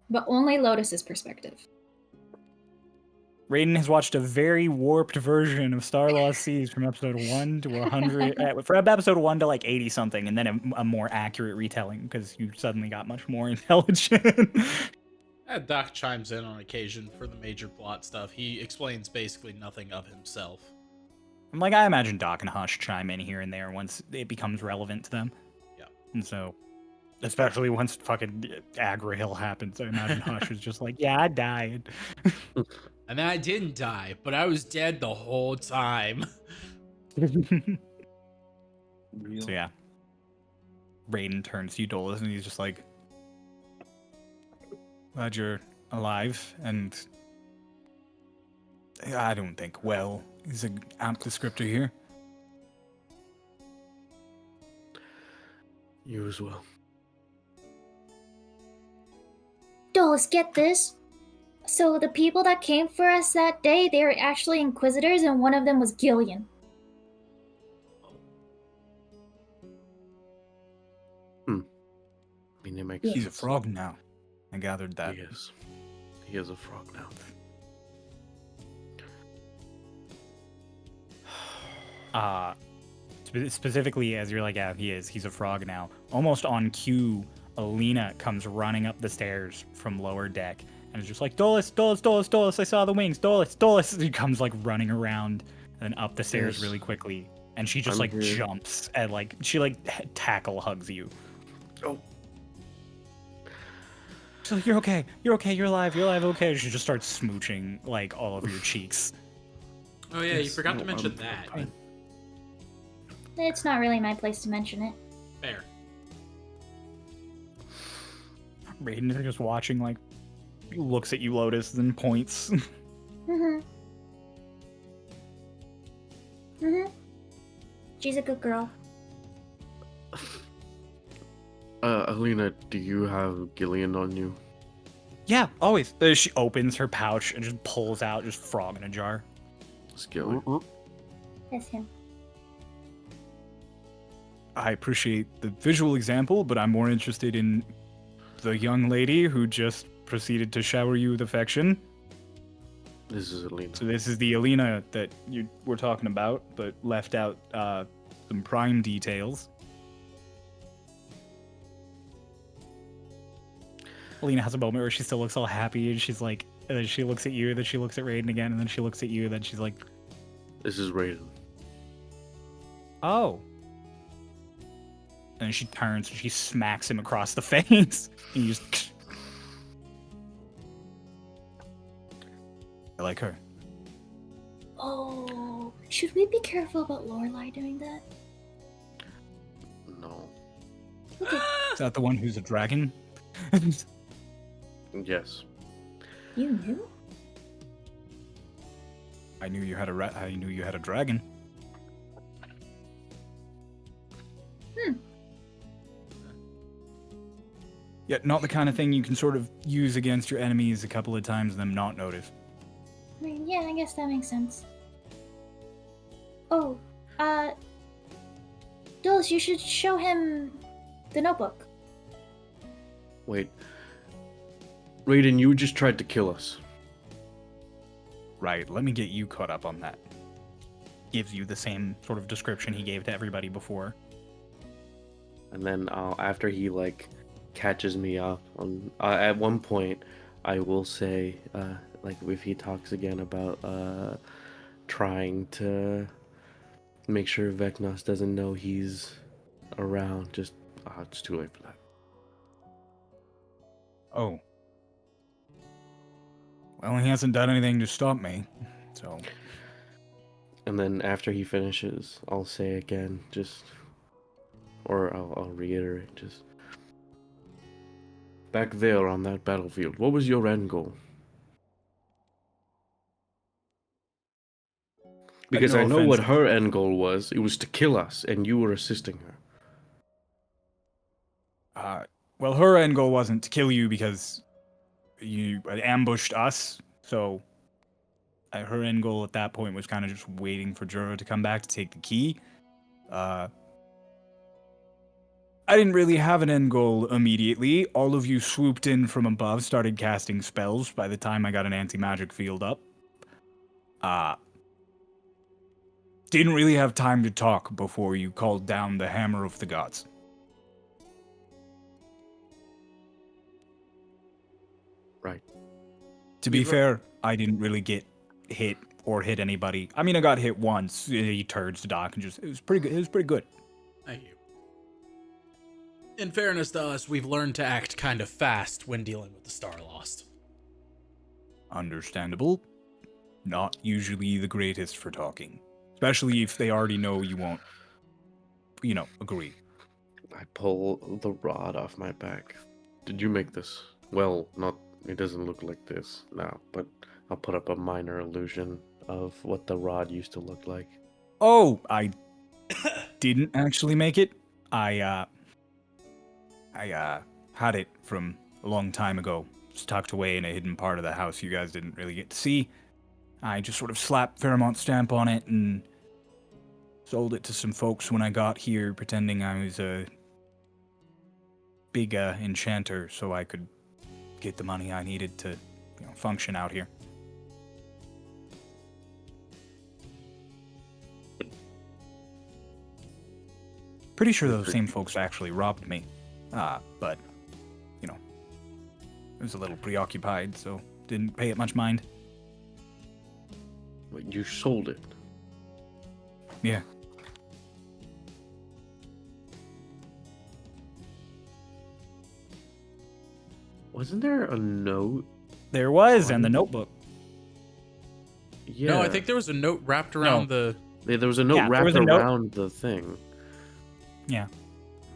[SPEAKER 3] But only Lotus's perspective.
[SPEAKER 1] Raiden has watched a very warped version of Starlost Seas from episode 1 to 100, from episode 1 to like 80 something, and then a more accurate retelling because you suddenly got much more intelligent.
[SPEAKER 4] Doc chimes in on occasion for the major plot stuff. He explains basically nothing of himself.
[SPEAKER 1] I'm like, I imagine Doc and Hush chime in here and there once it becomes relevant to them.
[SPEAKER 4] Yeah.
[SPEAKER 1] And so, especially once fucking Agra Hill happens, I imagine Hush is just like, yeah, I died.
[SPEAKER 4] And then I didn't die, but I was dead the whole time.
[SPEAKER 1] So yeah. Raiden turns to you, Dolus, and he's just like, glad you're alive, and I don't think well is an apt descriptor here.
[SPEAKER 2] You as well.
[SPEAKER 3] Dolus, get this. So the people that came for us that day, they were actually Inquisitors, and one of them was Gillian.
[SPEAKER 2] I mean, it makes
[SPEAKER 3] Yeah.
[SPEAKER 1] He's a
[SPEAKER 2] sense.
[SPEAKER 1] frog now. I gathered that.
[SPEAKER 2] He is. He is a frog now.
[SPEAKER 1] Specifically, as you're like, yeah, he's a frog now. Almost on cue, Alina comes running up the stairs from lower deck and is just like, Dolus, Dolus, Dolus, Dolus, I saw the wings, Dolus, Dolus. He comes like running around and up the stairs
[SPEAKER 2] Yes.
[SPEAKER 1] really quickly, and she just
[SPEAKER 2] I'm
[SPEAKER 1] like
[SPEAKER 2] here.
[SPEAKER 1] jumps and like she like tackle hugs you.
[SPEAKER 2] Oh.
[SPEAKER 1] She's like, you're okay, you're alive, okay. She just starts smooching like all over your cheeks.
[SPEAKER 4] Oh yeah, you
[SPEAKER 2] Yes,
[SPEAKER 4] forgot
[SPEAKER 2] no,
[SPEAKER 4] to mention
[SPEAKER 2] I'm
[SPEAKER 4] that.
[SPEAKER 2] fine.
[SPEAKER 3] It's not really my place to mention it.
[SPEAKER 4] Fair.
[SPEAKER 1] Raiden is just watching, like, looks at you, Lotus, then points.
[SPEAKER 3] Mhm. Mm-hmm. She's a good girl.
[SPEAKER 2] Alina, do you have Gillian on you?
[SPEAKER 1] Yeah, always. She opens her pouch and just pulls out just frog in a jar.
[SPEAKER 2] It's Gillian.
[SPEAKER 3] That's him.
[SPEAKER 1] I appreciate the visual example, but I'm more interested in the young lady who just proceeded to shower you with affection.
[SPEAKER 2] This is Alina.
[SPEAKER 1] So this is the Alina that you were talking about, but left out some prime details. Alina has a moment where she still looks all happy, and she's like, and then she looks at you, then she looks at Raiden again, and then she looks at you, and then she's like,
[SPEAKER 2] This is Raiden.
[SPEAKER 1] oh. And she turns and she smacks him across the face. And you just... I like her.
[SPEAKER 3] Oh, should we be careful about Lorelai doing that?
[SPEAKER 2] No.
[SPEAKER 3] Okay.
[SPEAKER 1] Is that the one who's a dragon?
[SPEAKER 2] Yes.
[SPEAKER 3] You knew?
[SPEAKER 1] I knew you had a dragon. Yet not the kind of thing you can sort of use against your enemies a couple of times and them not notice.
[SPEAKER 3] I mean, yeah, I guess that makes sense. Oh, Dulce, you should show him the notebook.
[SPEAKER 2] Wait. Raiden, you just tried to kill us.
[SPEAKER 1] Right, let me get you caught up on that. Gives you the same sort of description he gave to everybody before.
[SPEAKER 2] And then after he, like, catches me up, on, at one point, I will say, like, if he talks again about trying to make sure Vecnos doesn't know he's around, just, it's too late for that.
[SPEAKER 1] Oh. Well, he hasn't done anything to stop me, so...
[SPEAKER 2] And then after he finishes, I'll say again, just, or I'll reiterate, just, back there on that battlefield, what was your end goal? Because
[SPEAKER 1] No
[SPEAKER 2] I know what
[SPEAKER 1] offense.
[SPEAKER 2] her end goal was. It was to kill us, and you were assisting her.
[SPEAKER 1] Well, her end goal wasn't to kill you because you ambushed us, so her end goal at that point was kind of just waiting for Juro to come back to take the key. I didn't really have an end goal immediately. All of you swooped in from above, started casting spells by the time I got an anti-magic field up. Didn't really have time to talk before you called down the hammer of the gods.
[SPEAKER 2] Right.
[SPEAKER 1] To be fair, I didn't really get hit or hit anybody. I mean, I got hit once. He turns to Doc and just, it was pretty good. It was pretty good.
[SPEAKER 4] Thank you. In fairness to us, we've learned to act kind of fast when dealing with the Starlost.
[SPEAKER 1] Understandable. Not usually the greatest for talking. Especially if they already know you won't, agree.
[SPEAKER 2] I pull the rod off my back. Did you make this? Well, it doesn't look like this now, but I'll put up a minor illusion of what the rod used to look like.
[SPEAKER 1] Oh, I didn't actually make it. I had it from a long time ago. It's tucked away in a hidden part of the house you guys didn't really get to see. I just sort of slapped Fairmont's stamp on it and sold it to some folks when I got here, pretending I was a big enchanter so I could get the money I needed to function out here. Pretty sure those same folks actually robbed me. But, I was a little preoccupied, so didn't pay it much mind.
[SPEAKER 2] But you sold it.
[SPEAKER 1] Yeah.
[SPEAKER 2] Wasn't there a note?
[SPEAKER 1] There was, and the notebook.
[SPEAKER 2] Yeah.
[SPEAKER 4] No, I think there was a note wrapped around the...
[SPEAKER 2] There was a note
[SPEAKER 1] Yeah, there
[SPEAKER 2] wrapped
[SPEAKER 1] was a note.
[SPEAKER 2] around the thing.
[SPEAKER 1] Yeah.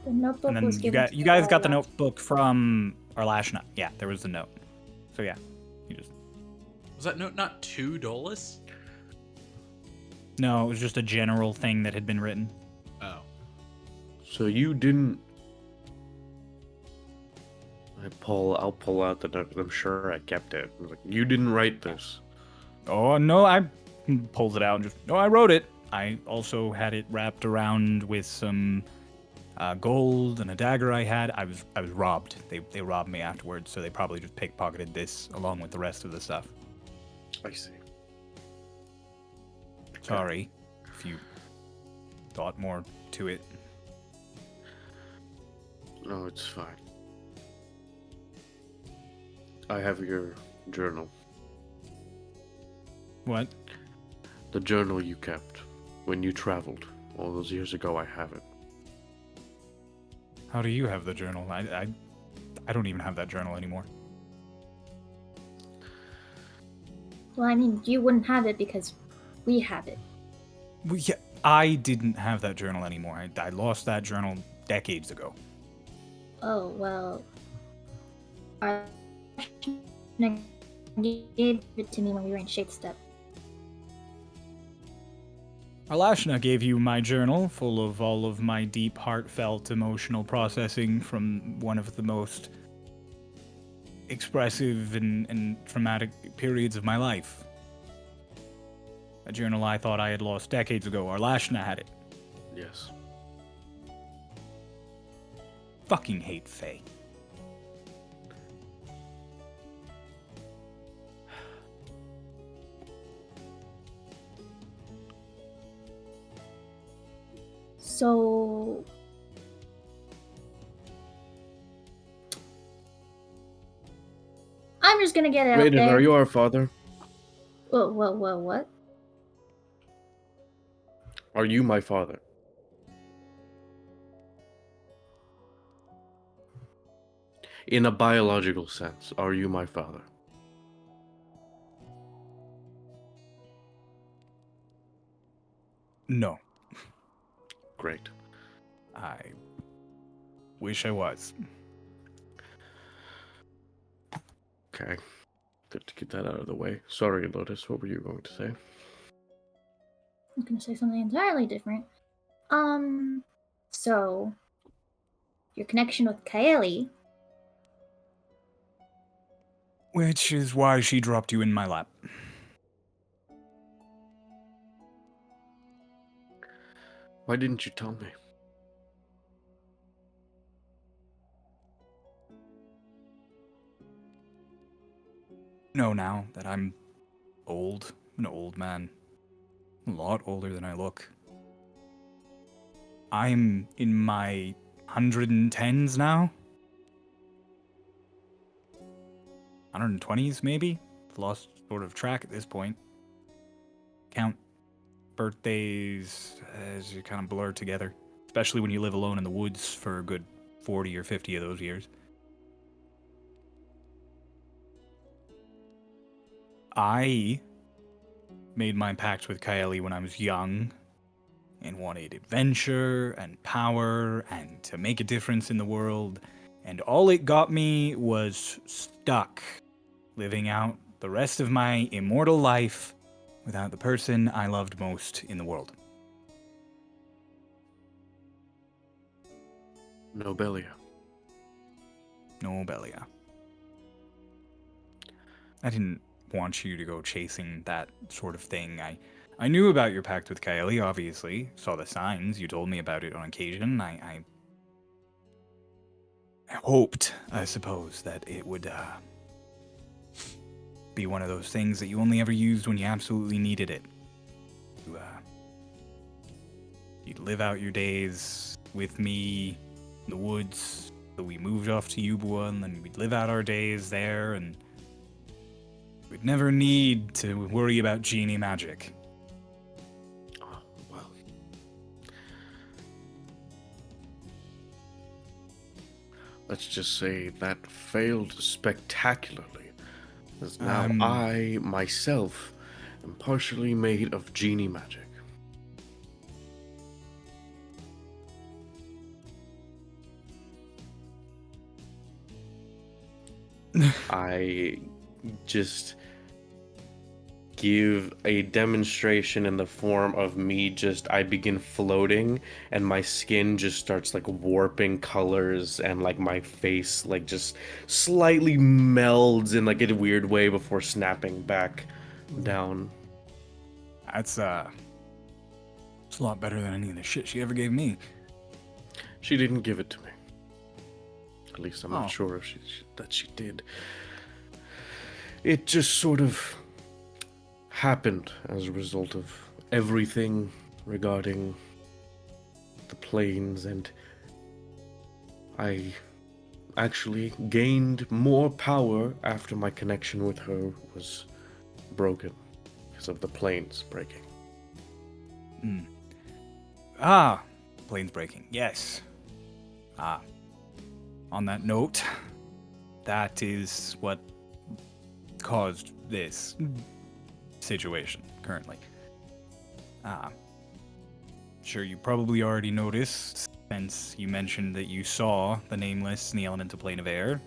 [SPEAKER 3] The notebook
[SPEAKER 1] And then
[SPEAKER 3] was given to
[SPEAKER 1] you guys got the
[SPEAKER 3] Starlost.
[SPEAKER 1] notebook from Arlashna. Yeah, there was the note. So yeah, you just...
[SPEAKER 4] Was that note not $2?
[SPEAKER 1] No, it was just a general thing that had been written.
[SPEAKER 4] Oh.
[SPEAKER 2] So you didn't. I'll pull out the note. I'm sure I kept it. I'm like, you didn't write this.
[SPEAKER 1] Oh, no, I pulls it out and just, no, I wrote it. I also had it wrapped around with some gold and a dagger I had. I was robbed. They robbed me afterwards, so they probably just pickpocketed this along with the rest of the stuff.
[SPEAKER 2] I see.
[SPEAKER 1] Sorry if you thought more to it.
[SPEAKER 2] No, it's fine. I have your journal.
[SPEAKER 1] What?
[SPEAKER 2] The journal you kept when you traveled all those years ago. I have it.
[SPEAKER 1] How do you have the journal? I don't even have that journal anymore.
[SPEAKER 3] Well, I mean, you wouldn't have it because we have it.
[SPEAKER 1] Well, yeah, I didn't have that journal anymore. I lost that journal decades ago.
[SPEAKER 3] Oh, well. Our gave it to me when we were in Shadestep.
[SPEAKER 1] Alashna gave you my journal full of all of my deep, heartfelt, emotional processing from one of the most expressive and traumatic periods of my life. A journal I thought I had lost decades ago. Arlashna had it.
[SPEAKER 2] Yes.
[SPEAKER 1] Fucking hate Faye.
[SPEAKER 3] So... I'm just gonna get it out
[SPEAKER 2] Raiden,
[SPEAKER 3] there.
[SPEAKER 2] are you our father?
[SPEAKER 3] What?
[SPEAKER 2] Are you my father? In a biological sense, are you my father?
[SPEAKER 1] No.
[SPEAKER 2] Great.
[SPEAKER 1] I wish I was.
[SPEAKER 2] Okay. Good to get that out of the way. Sorry, Lotus, what were you going to say?
[SPEAKER 3] I'm gonna say something entirely different. So... Your connection with Kaeli...
[SPEAKER 1] Which is why she dropped you in my lap.
[SPEAKER 2] Why didn't you tell me?
[SPEAKER 1] Know now that I'm old, an old man. A lot older than I look. I'm in my 110s now? 120s, maybe? Lost sort of track at this point. Count birthdays as you kind of blur together. Especially when you live alone in the woods for a good 40 or 50 of those years. I made my pact with Kaeli when I was young and wanted adventure and power and to make a difference in the world, and all it got me was stuck living out the rest of my immortal life without the person I loved most in the world.
[SPEAKER 2] Nobelia.
[SPEAKER 1] Nobelia. I didn't want you to go chasing that sort of thing. I knew about your pact with Kaeli, obviously. Saw the signs. You told me about it on occasion. I hoped, I suppose, that it would be one of those things that you only ever used when you absolutely needed it. You'd live out your days with me in the woods. So we moved off to Yubua, and then we'd live out our days there, and we'd never need to worry about genie magic.
[SPEAKER 2] Oh, well. Let's just say that failed spectacularly, as now I, myself, am partially made of genie magic. I just give a demonstration in the form of me I begin floating and my skin just starts like warping colors and like my face like just slightly melds in like a weird way before snapping back down.
[SPEAKER 1] It's a lot better than any of the shit she ever gave me.
[SPEAKER 2] She didn't give it to me. At least I'm
[SPEAKER 1] Oh.
[SPEAKER 2] not sure if that she did. It just sort of happened as a result of everything regarding the planes, and I actually gained more power after my connection with her was broken because of the planes breaking.
[SPEAKER 1] Ah, planes breaking. Yes. On that note, that is what caused this situation currently. Sure, you probably already noticed, since you mentioned that you saw the Nameless in the elemental plane of air.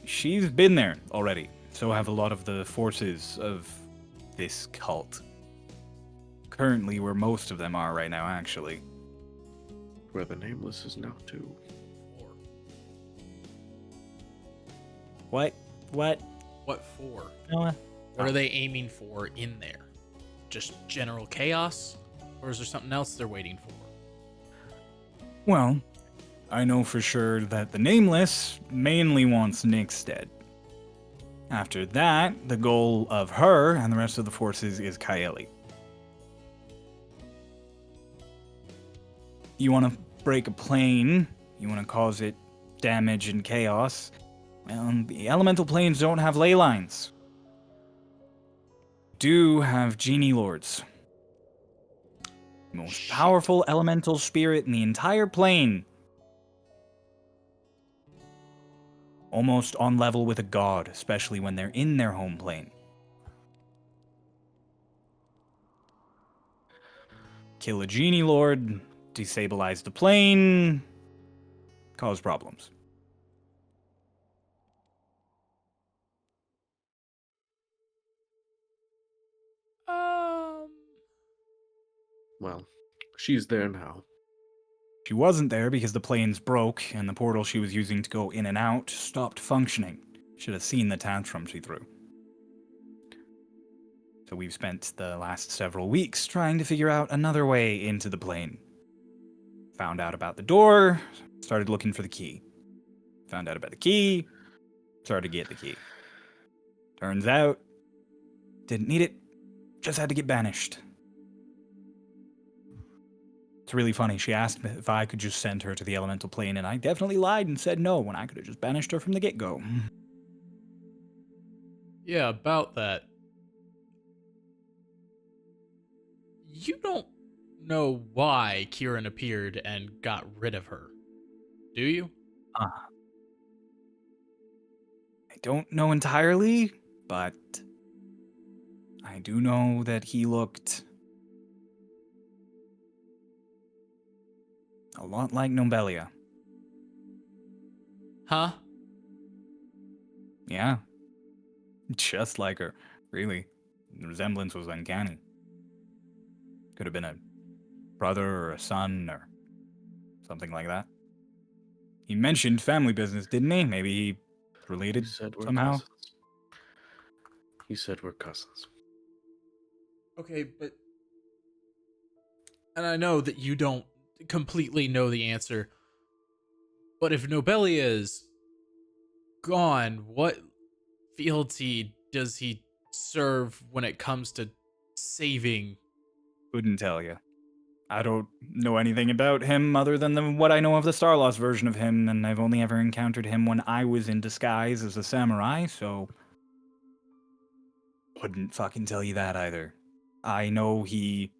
[SPEAKER 1] She's been there already, so have a lot of the forces of this cult. Currently, where most of them are right now, actually.
[SPEAKER 2] Where the Nameless is now too.
[SPEAKER 1] What? What?
[SPEAKER 4] What for?
[SPEAKER 1] Noah?
[SPEAKER 4] What are they aiming for in there? Just general chaos? Or is there something else they're waiting for?
[SPEAKER 1] Well, I know for sure that the Nameless mainly wants Nyx dead. After that, the goal of her and the rest of the forces is Kaeli. You want to break a plane, you want to cause it damage and chaos. Well, the elemental planes don't have ley lines. Do have genie lords. Most powerful elemental spirit in the entire plane. Almost on level with a god, especially when they're in their home plane. Kill a genie lord, destabilize the plane, cause problems.
[SPEAKER 2] Well, she's there now.
[SPEAKER 1] She wasn't there because the planes broke and the portal she was using to go in and out stopped functioning. Should have seen the tantrum she threw. So we've spent the last several weeks trying to figure out another way into the plane. Found out about the door, started looking for the key. Found out about the key, started to get the key. Turns out, didn't need it, just had to get banished. It's really funny. She asked me if I could just send her to the elemental plane, and I definitely lied and said no when I could have just banished her from the get-go.
[SPEAKER 4] Yeah, about that. You don't know why Kieran appeared and got rid of her, do you?
[SPEAKER 1] I don't know entirely, but I do know that he looked a lot like Nobelia.
[SPEAKER 4] Huh?
[SPEAKER 1] Yeah. Just like her, really. The resemblance was uncanny. Could have been a brother or a son or something like that. He mentioned family business, didn't he? Maybe he
[SPEAKER 2] He
[SPEAKER 1] related
[SPEAKER 2] said we're
[SPEAKER 1] somehow.
[SPEAKER 2] cousins. He said we're cousins.
[SPEAKER 4] Okay, but... And I know that you don't completely know the answer, but if Nobelia is gone, what fealty does he serve when it comes to saving?
[SPEAKER 1] Couldn't tell you. I don't know anything about him other than what I know of the Starlost version of him, and I've only ever encountered him when I was in disguise as a samurai, so couldn't fucking tell you that either. I know he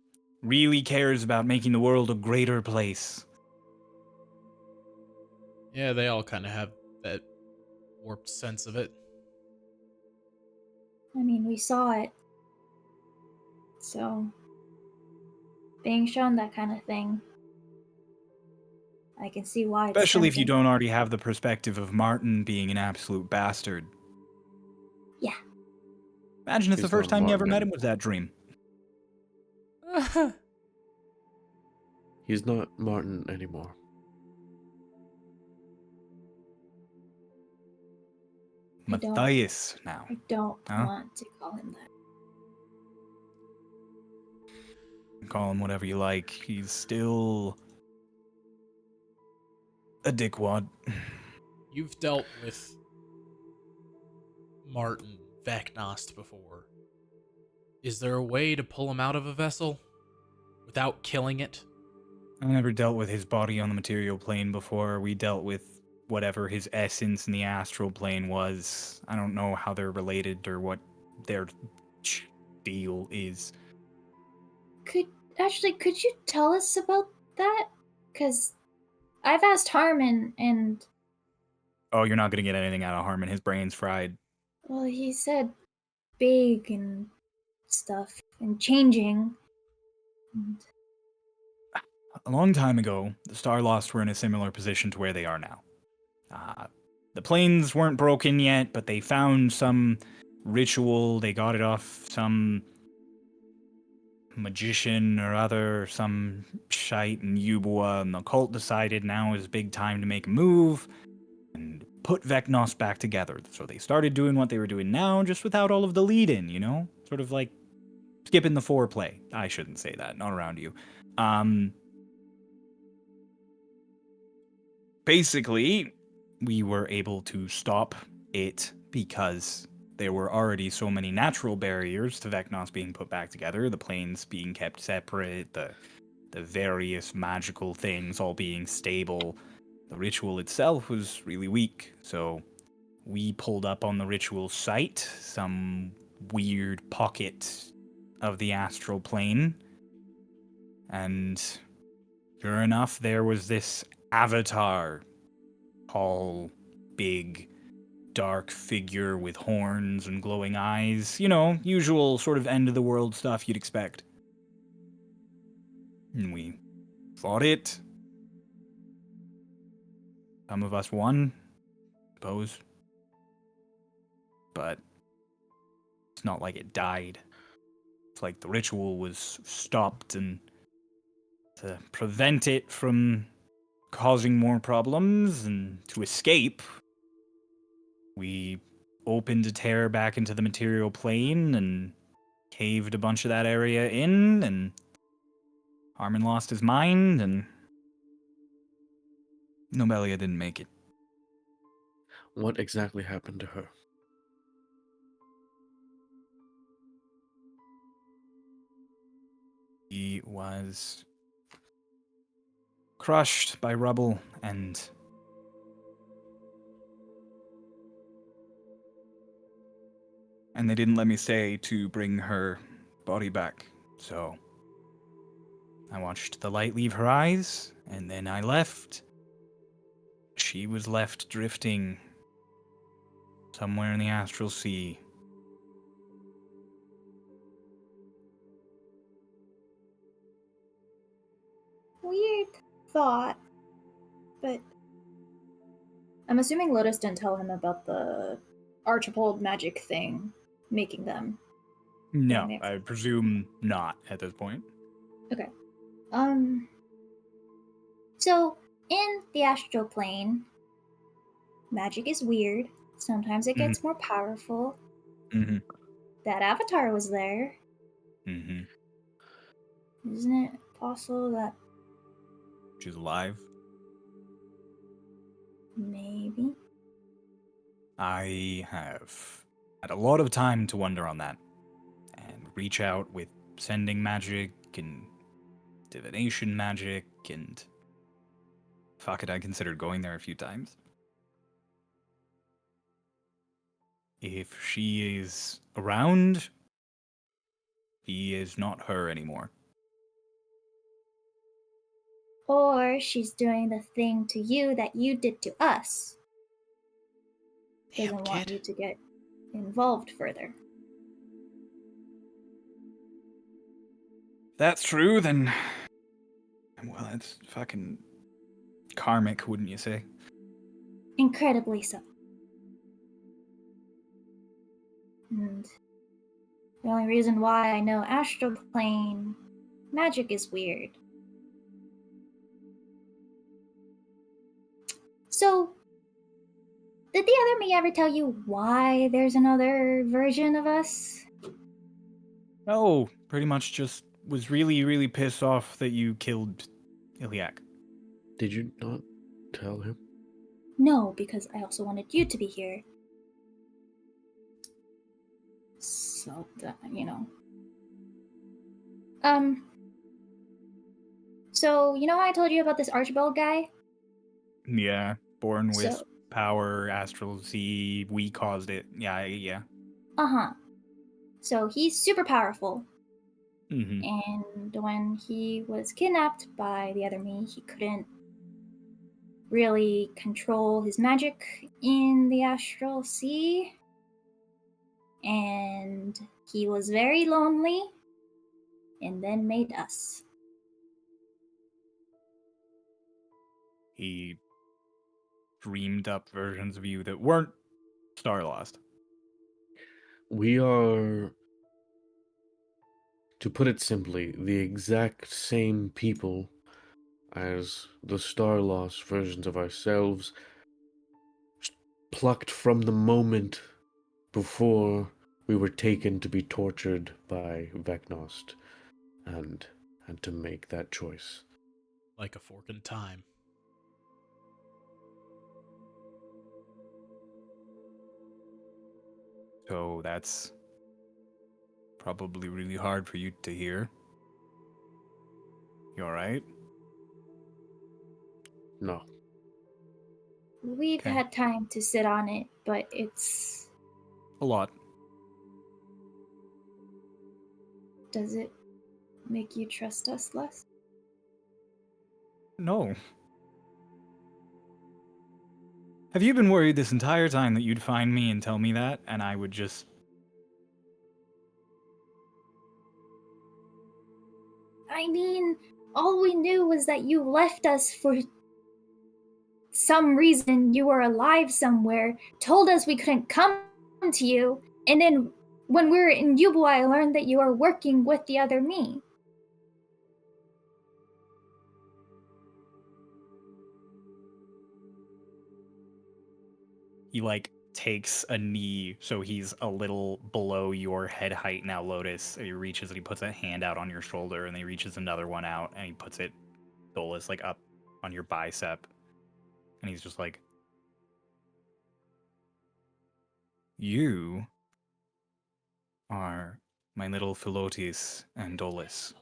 [SPEAKER 1] really cares about making the world a greater place.
[SPEAKER 4] Yeah, they all kind of have that warped sense of it.
[SPEAKER 3] I mean, we saw it. So, being shown that kind of thing, I can see why it's
[SPEAKER 1] Especially if you
[SPEAKER 3] tempting.
[SPEAKER 1] don't already have the perspective of Martin being an absolute bastard.
[SPEAKER 3] Yeah.
[SPEAKER 1] Imagine it's the
[SPEAKER 2] He's
[SPEAKER 1] first
[SPEAKER 2] not
[SPEAKER 1] time you ever
[SPEAKER 2] Martin
[SPEAKER 1] met him was that dream.
[SPEAKER 2] He's not Martin anymore.
[SPEAKER 3] I don't-
[SPEAKER 1] Matthias now.
[SPEAKER 3] I don't
[SPEAKER 1] Huh?
[SPEAKER 3] want to call him that.
[SPEAKER 1] Call him whatever you like. He's still a dickwad.
[SPEAKER 4] You've dealt with Martin Vecnost before. Is there a way to pull him out of a vessel without killing it?
[SPEAKER 1] I never dealt with his body on the material plane before. We dealt with whatever his essence in the astral plane was. I don't know how they're related or what their deal is.
[SPEAKER 3] Could you tell us about that? Because I've asked Harmon, and
[SPEAKER 1] Oh, you're not going to get anything out of Harmon. His brain's fried.
[SPEAKER 3] well, he said big and stuff and changing. And
[SPEAKER 1] A long time ago, the Starlost were in a similar position to where they are now. The planes weren't broken yet, but they found some ritual. They got it off some magician or other, some shite in Ubua, and the cult decided now is a big time to make a move and put Vecnos back together. So they started doing what they were doing now, just without all of the lead-in, you know? Sort of like skipping the foreplay. I shouldn't say that, not around you. Basically, we were able to stop it because there were already so many natural barriers to Vecnos being put back together, the planes being kept separate, the various magical things all being stable. The ritual itself was really weak, so we pulled up on the ritual site, some weird pocket of the astral plane, and sure enough, there was this avatar, tall, big, dark figure with horns and glowing eyes. You know, usual sort of end-of-the-world stuff you'd expect. And we fought it. Some of us won, suppose. But it's not like it died. It's like the ritual was stopped, and to prevent it from causing more problems and to escape, we opened a tear back into the material plane and caved a bunch of that area in, and Harmon lost his mind, and Nobelia didn't make it.
[SPEAKER 2] What exactly happened to her?
[SPEAKER 1] He was crushed by rubble, and they didn't let me stay to bring her body back, so I watched the light leave her eyes, and then I left. She was left drifting somewhere in the astral sea.
[SPEAKER 3] weird thought, but I'm assuming Lotus didn't tell him about the Archibald magic thing making them.
[SPEAKER 1] No,
[SPEAKER 3] mix.
[SPEAKER 1] I presume not at this point.
[SPEAKER 3] Okay. So in the astral plane, magic is weird. Sometimes it gets more powerful.
[SPEAKER 1] Mm-hmm.
[SPEAKER 3] That avatar was there.
[SPEAKER 1] Mm-hmm.
[SPEAKER 3] Isn't it possible that
[SPEAKER 1] She's alive.
[SPEAKER 3] maybe?
[SPEAKER 1] I have had a lot of time to wonder on that and reach out with sending magic and divination magic and fuck it, I considered going there a few times. If she is around, he is not her anymore.
[SPEAKER 3] Or she's doing the thing to you that you did to us. Doesn't want you to get involved further.
[SPEAKER 1] If that's true, then well, that's fucking karmic, wouldn't you say?
[SPEAKER 3] Incredibly so. And The only reason why I know astral plane magic is weird. So, did the other me ever tell you why there's another version of us?
[SPEAKER 1] No, pretty much just was really, really pissed off that you killed Iliak.
[SPEAKER 2] Did you not tell him?
[SPEAKER 3] No, because I also wanted you to be here. So, you know. So, you know how I told you about this Archibald guy?
[SPEAKER 1] Yeah, born with
[SPEAKER 3] So,
[SPEAKER 1] power, astral sea, we caused it. Yeah.
[SPEAKER 3] uh-huh. So, he's super powerful.
[SPEAKER 1] Mm-hmm.
[SPEAKER 3] And when he was kidnapped by the other me, he couldn't really control his magic in the astral sea. And he was very lonely and then made us.
[SPEAKER 1] He dreamed up versions of you that weren't Starlost.
[SPEAKER 2] We are, to put it simply, the exact same people as the Starlost versions of ourselves, plucked from the moment before we were taken to be tortured by Vecnost, and had to make that choice.
[SPEAKER 4] Like a fork in time.
[SPEAKER 1] So that's probably really hard for you to hear. You alright?
[SPEAKER 2] No.
[SPEAKER 3] We've
[SPEAKER 1] Okay.
[SPEAKER 3] had time to sit on it, but it's.
[SPEAKER 1] A lot.
[SPEAKER 3] Does it make you trust us less?
[SPEAKER 1] No. Have you been worried this entire time that you'd find me and tell me that, and I would just...
[SPEAKER 3] I mean, all we knew was that you left us for some reason. You were alive somewhere, told us we couldn't come to you, and then when we were in Yubu, I learned that you are working with the other me.
[SPEAKER 1] He, like, takes a knee, so he's a little below your head height now, Lotus. And he reaches and he puts a hand out on your shoulder, and he reaches another one out, and he puts it, Dolus, like, up on your bicep. And he's just like, you are my little Philotis and Dolus.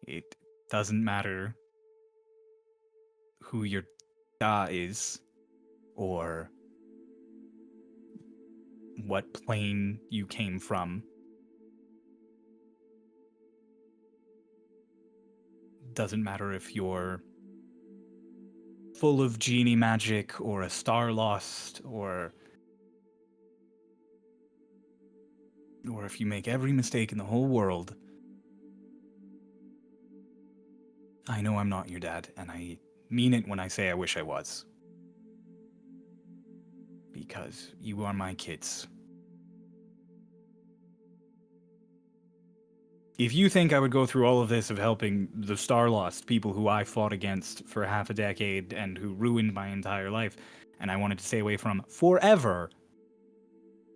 [SPEAKER 1] It doesn't matter who your da is, or what plane you came from. Doesn't matter if you're full of genie magic or a star lost, or if you make every mistake in the whole world. I know I'm not your dad, and I mean it when I say I wish I was. Because you are my kids. If you think I would go through all of this of helping the Starlost, people who I fought against for half a decade and who ruined my entire life, and I wanted to stay away from forever,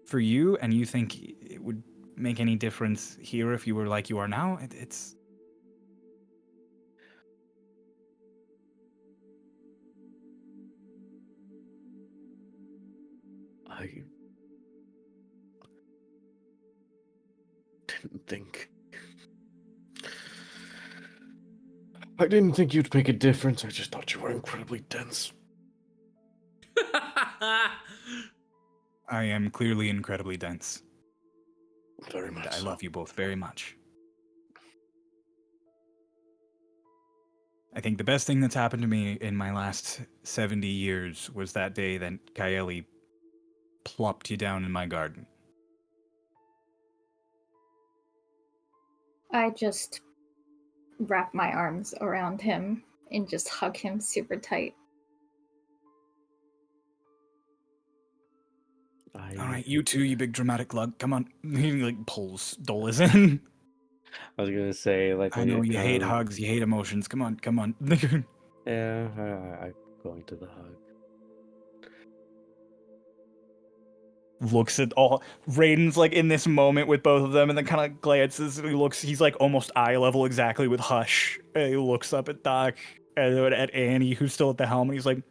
[SPEAKER 1] for you, and you think it would make any difference here if you were like you are now, it's...
[SPEAKER 2] I didn't think. I didn't think you'd make a difference. I just thought you were incredibly dense.
[SPEAKER 1] I am clearly incredibly dense.
[SPEAKER 2] Very much
[SPEAKER 1] I
[SPEAKER 2] so.
[SPEAKER 1] love you both very much. I think the best thing that's happened to me in my last 70 years was that day that Kaeli plopped you down in my garden.
[SPEAKER 3] I just wrap my arms around him and just hug him super tight.
[SPEAKER 1] All right, you two, you big dramatic lug. Come on. He like pulls Dolus in.
[SPEAKER 2] I was gonna say, like,
[SPEAKER 1] I know you hate
[SPEAKER 2] um,
[SPEAKER 1] hugs, you hate emotions. Come on, come on.
[SPEAKER 2] Yeah, I'm going to the hug.
[SPEAKER 1] Looks at all. Raiden's like in this moment with both of them, and then kind of glances. He looks. He's like almost eye level exactly with Hush. And he looks up at Doc and then at Annie, who's still at the helm. And he's like,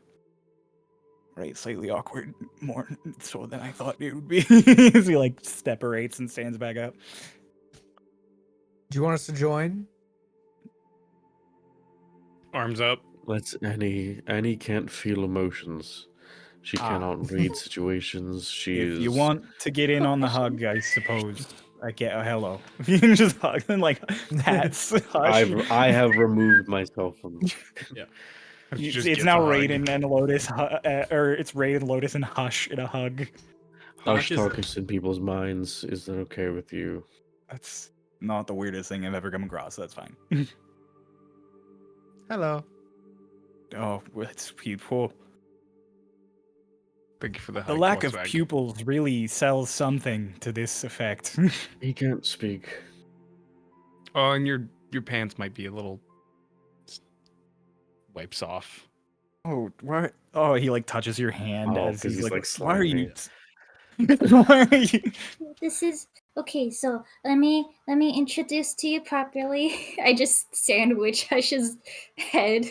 [SPEAKER 1] "Right, slightly awkward, more so than I thought it would be." As he like separates and stands back up.
[SPEAKER 5] Do you want us to join?
[SPEAKER 6] Arms up.
[SPEAKER 2] Annie can't feel emotions. She cannot read situations. She
[SPEAKER 1] If
[SPEAKER 2] is.
[SPEAKER 1] you want to get in on the hug, I suppose. I get a hello. If you can just hug and like pats Hush.
[SPEAKER 2] I have removed myself from.
[SPEAKER 4] Yeah.
[SPEAKER 1] It's now Raiden and Lotus, or it's Raiden, Lotus, and Hush in a hug.
[SPEAKER 2] Hush
[SPEAKER 4] is-
[SPEAKER 2] talk is in people's minds. Is that okay with you?
[SPEAKER 1] That's not the weirdest thing I've ever come across. That's fine.
[SPEAKER 6] Hello.
[SPEAKER 1] Oh, it's beautiful.
[SPEAKER 6] Thank you for the
[SPEAKER 1] The
[SPEAKER 6] hug,
[SPEAKER 1] lack of
[SPEAKER 6] Volkswagen.
[SPEAKER 1] pupils really sells something to this effect.
[SPEAKER 2] He can't speak.
[SPEAKER 6] Oh, and your pants might be a little wipes off.
[SPEAKER 1] Oh, what? Oh, he like touches your hand
[SPEAKER 2] Oh,
[SPEAKER 1] as
[SPEAKER 2] 'cause
[SPEAKER 1] he's
[SPEAKER 2] he's,
[SPEAKER 1] like,
[SPEAKER 2] like,
[SPEAKER 1] "Why are
[SPEAKER 2] sliding
[SPEAKER 1] you?" Why are you?
[SPEAKER 3] This is okay. So let me introduce to you properly. I just sandwich Hush's head.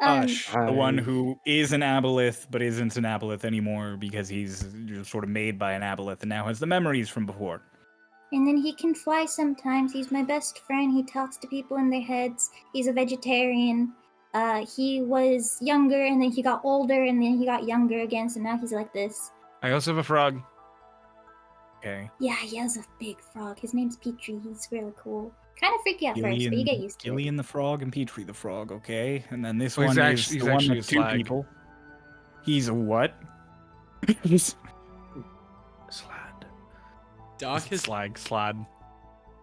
[SPEAKER 1] Hush, the one
[SPEAKER 2] Hi.
[SPEAKER 1] who is an aboleth but isn't an aboleth anymore because he's just sort of made by an aboleth and now has the memories from before.
[SPEAKER 3] And then he can fly sometimes. He's my best friend. He talks to people in their heads. He's a vegetarian. He was younger and then he got older and then he got younger again. So now he's like this.
[SPEAKER 6] I also have a frog.
[SPEAKER 1] Okay.
[SPEAKER 3] Yeah, he has a big frog. His name's Petrie. He's really cool. Kind of freaky at first, but you get used to it.
[SPEAKER 1] Gillian the frog and Petrie the frog, okay? And then this
[SPEAKER 6] Well,
[SPEAKER 1] one
[SPEAKER 6] he's
[SPEAKER 1] is
[SPEAKER 6] he's
[SPEAKER 1] the one
[SPEAKER 6] actually
[SPEAKER 1] that's
[SPEAKER 6] a
[SPEAKER 1] two
[SPEAKER 6] slag.
[SPEAKER 1] people. He's a what? He's
[SPEAKER 2] Slad.
[SPEAKER 4] Doc has
[SPEAKER 6] Slad.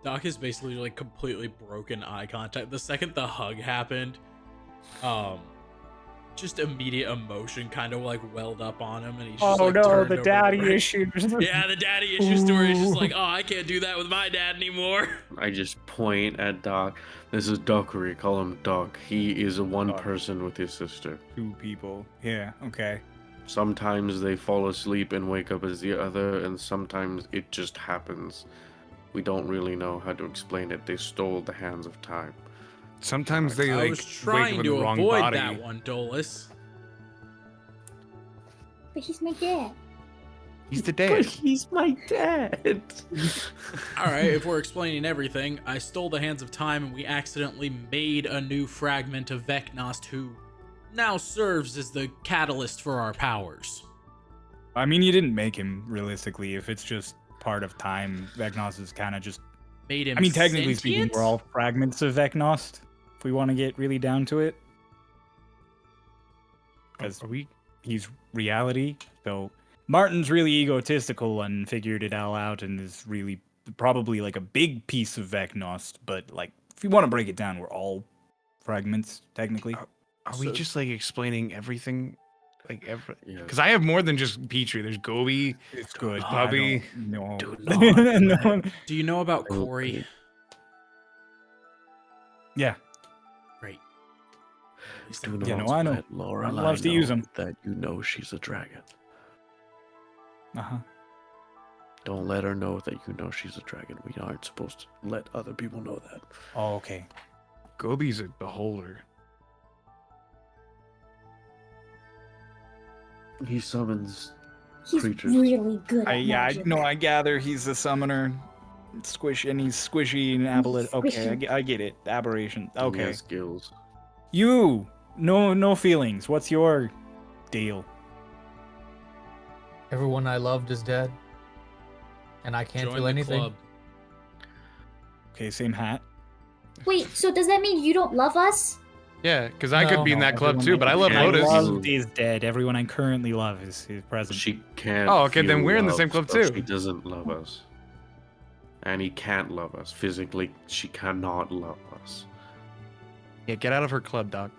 [SPEAKER 4] Doc has basically like completely broken eye contact. The second the hug happened, just immediate emotion kind of like welled up on him, and he's just
[SPEAKER 1] oh
[SPEAKER 4] like
[SPEAKER 1] no,
[SPEAKER 4] turned
[SPEAKER 1] the
[SPEAKER 4] over
[SPEAKER 1] daddy
[SPEAKER 4] right-
[SPEAKER 1] issues.
[SPEAKER 4] Yeah, the daddy issue story is just
[SPEAKER 1] Ooh.
[SPEAKER 4] like, oh, I can't do that with my dad anymore.
[SPEAKER 2] I just point at Doc. This is Dockery. Call him Doc. He is a one
[SPEAKER 1] Doc.
[SPEAKER 2] person with his sister.
[SPEAKER 1] Two people. Yeah, okay.
[SPEAKER 2] Sometimes they fall asleep and wake up as the other, and sometimes it just happens. We don't really know how to explain it. They stole the hands of time.
[SPEAKER 6] Sometimes they
[SPEAKER 4] I
[SPEAKER 6] like
[SPEAKER 4] was
[SPEAKER 6] wake up
[SPEAKER 4] trying
[SPEAKER 6] in
[SPEAKER 4] to
[SPEAKER 6] the wrong
[SPEAKER 4] avoid
[SPEAKER 6] body.
[SPEAKER 4] that one, Dolus.
[SPEAKER 3] But he's my dad.
[SPEAKER 6] He's the
[SPEAKER 2] But
[SPEAKER 6] dad.
[SPEAKER 2] he's my dad.
[SPEAKER 4] All right, if we're explaining everything, I stole the hands of time and we accidentally made a new fragment of Vecnost who now serves as the catalyst for our powers.
[SPEAKER 1] I mean, you didn't make him realistically. If it's just part of time, Vecnost is kind of just.
[SPEAKER 4] Made him
[SPEAKER 1] I mean, technically speaking,
[SPEAKER 4] sentient?
[SPEAKER 1] we're all fragments of Vecnost. If we want to get really down to it, because
[SPEAKER 6] Are we?
[SPEAKER 1] he's reality. So Martin's really egotistical and figured it all out, and is really probably like a big piece of Vecnost. But like, if you want to break it down, we're all fragments technically.
[SPEAKER 6] Are we
[SPEAKER 2] So-
[SPEAKER 6] just like explaining everything? Like every?
[SPEAKER 2] Yeah.
[SPEAKER 6] Because I have more than just Petrie. There's Gobi.
[SPEAKER 1] It's good.
[SPEAKER 6] Bobby,
[SPEAKER 1] No.
[SPEAKER 2] do not
[SPEAKER 1] No.
[SPEAKER 4] Do you know about
[SPEAKER 2] I will
[SPEAKER 4] Corey?
[SPEAKER 2] pay.
[SPEAKER 1] Yeah.
[SPEAKER 4] Great. At least
[SPEAKER 2] Do
[SPEAKER 4] I'm-
[SPEAKER 2] not
[SPEAKER 1] Yeah, no, I know.
[SPEAKER 2] let Laura
[SPEAKER 1] Loves to use them.
[SPEAKER 2] that you know she's a dragon.
[SPEAKER 1] Uh huh.
[SPEAKER 2] Don't let her know that you know she's a dragon. We aren't supposed to let other people know that.
[SPEAKER 1] Oh, okay.
[SPEAKER 6] Gobi's a beholder.
[SPEAKER 2] He summons.
[SPEAKER 3] He's
[SPEAKER 2] Creatures.
[SPEAKER 3] really good at magic.
[SPEAKER 1] I gather he's a summoner. Squish, and he's squishy and aberrant. Okay,
[SPEAKER 3] Squishy.
[SPEAKER 1] I get it. Aberration.
[SPEAKER 2] and he
[SPEAKER 1] Okay.
[SPEAKER 2] has skills.
[SPEAKER 1] You, no feelings. What's your deal?
[SPEAKER 5] Everyone I loved is dead, and I can't
[SPEAKER 4] Join
[SPEAKER 5] feel
[SPEAKER 4] the
[SPEAKER 5] anything.
[SPEAKER 4] club.
[SPEAKER 1] Okay, same hat.
[SPEAKER 3] Wait, so does that mean you don't love us?
[SPEAKER 6] Yeah, because I could be in
[SPEAKER 1] No,
[SPEAKER 6] that club
[SPEAKER 1] everyone
[SPEAKER 6] too, but I love
[SPEAKER 2] Yeah,
[SPEAKER 6] Lotus.
[SPEAKER 1] Loved is dead. Everyone I currently love is present.
[SPEAKER 2] She can't.
[SPEAKER 6] Oh, okay, then
[SPEAKER 2] feel
[SPEAKER 6] we're in the
[SPEAKER 2] love,
[SPEAKER 6] same club
[SPEAKER 2] so
[SPEAKER 6] too.
[SPEAKER 2] She doesn't love us. And he can't love us. Physically, she cannot love us.
[SPEAKER 6] Yeah, get out of her club, Doc.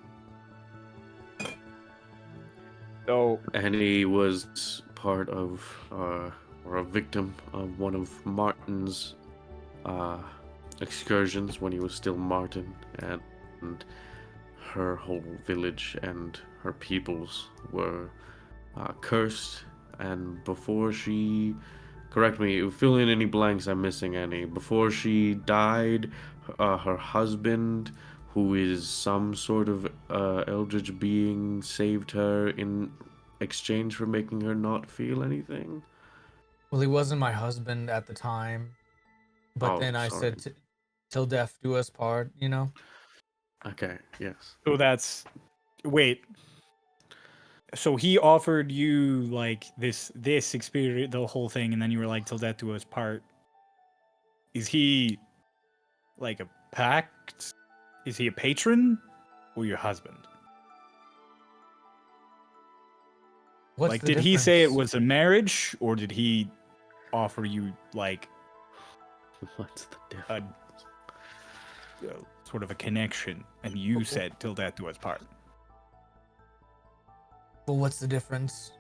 [SPEAKER 1] So
[SPEAKER 2] And he was part of, or a victim of one of Martin's excursions when he was still Martin, and her whole village and her peoples were cursed. And before she, correct me, fill in any blanks I'm missing any. Before she died, her husband, who is some sort of eldritch being, saved her in exchange for making her not feel anything.
[SPEAKER 5] Well, he wasn't my husband at the time, but
[SPEAKER 2] Oh,
[SPEAKER 5] then I
[SPEAKER 2] sorry.
[SPEAKER 5] said, "Till death do us part." You know.
[SPEAKER 2] Okay, yes.
[SPEAKER 1] So that's wait. So he offered you like this experience, the whole thing, and then you were like, "Till death do us part." Is he like a pact? Is he a patron or your husband?
[SPEAKER 5] What's
[SPEAKER 1] Like,
[SPEAKER 5] the
[SPEAKER 1] did he
[SPEAKER 5] difference?
[SPEAKER 1] say it was a marriage, or did he offer you like
[SPEAKER 2] What's the
[SPEAKER 1] a
[SPEAKER 2] difference?
[SPEAKER 1] sort of a connection, and you said "till death do us part"?
[SPEAKER 5] Well, what's the difference?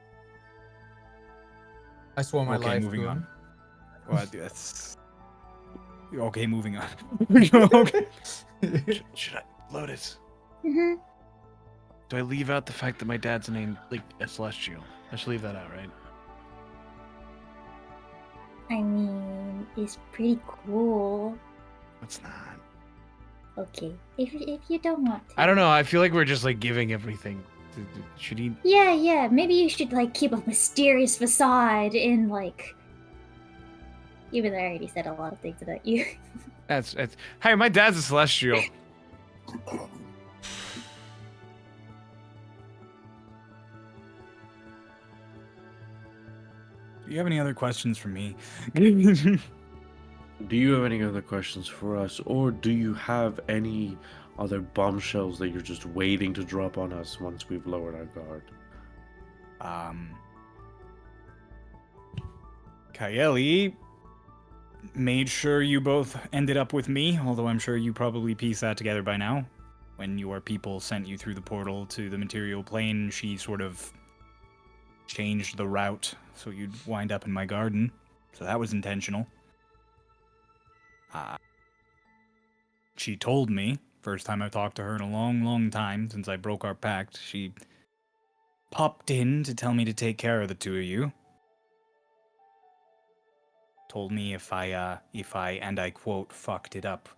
[SPEAKER 5] I swore my
[SPEAKER 1] Okay,
[SPEAKER 5] life
[SPEAKER 1] moving
[SPEAKER 5] to
[SPEAKER 1] on.
[SPEAKER 5] him.
[SPEAKER 1] Well, that's okay. Moving on. Okay.
[SPEAKER 6] Should I, Lotus?
[SPEAKER 3] Mm-hmm.
[SPEAKER 6] Do I leave out the fact that my dad's named like a celestial? I should leave that out, right?
[SPEAKER 3] I mean, it's pretty cool.
[SPEAKER 6] It's not.
[SPEAKER 3] Okay, if you don't want to.
[SPEAKER 6] I don't know. I feel like we're just like giving everything. Should he?
[SPEAKER 3] Yeah. Maybe you should like keep a mysterious facade in like. Even though I already said a lot of things about you.
[SPEAKER 6] That's. Hey, my dad's a celestial.
[SPEAKER 1] Do you have any other questions for me?
[SPEAKER 2] Do you have any other questions for us, or do you have any other bombshells that you're just waiting to drop on us once we've lowered our guard?
[SPEAKER 1] Kaeli made sure you both ended up with me, although I'm sure you probably pieced that together by now. When your people sent you through the portal to the material plane, she sort of changed the route so you'd wind up in my garden. So that was intentional. She told me, first time I've talked to her in a long time since I broke our pact, she popped in to tell me to take care of the two of you. Told me if I, and I quote, fucked it up,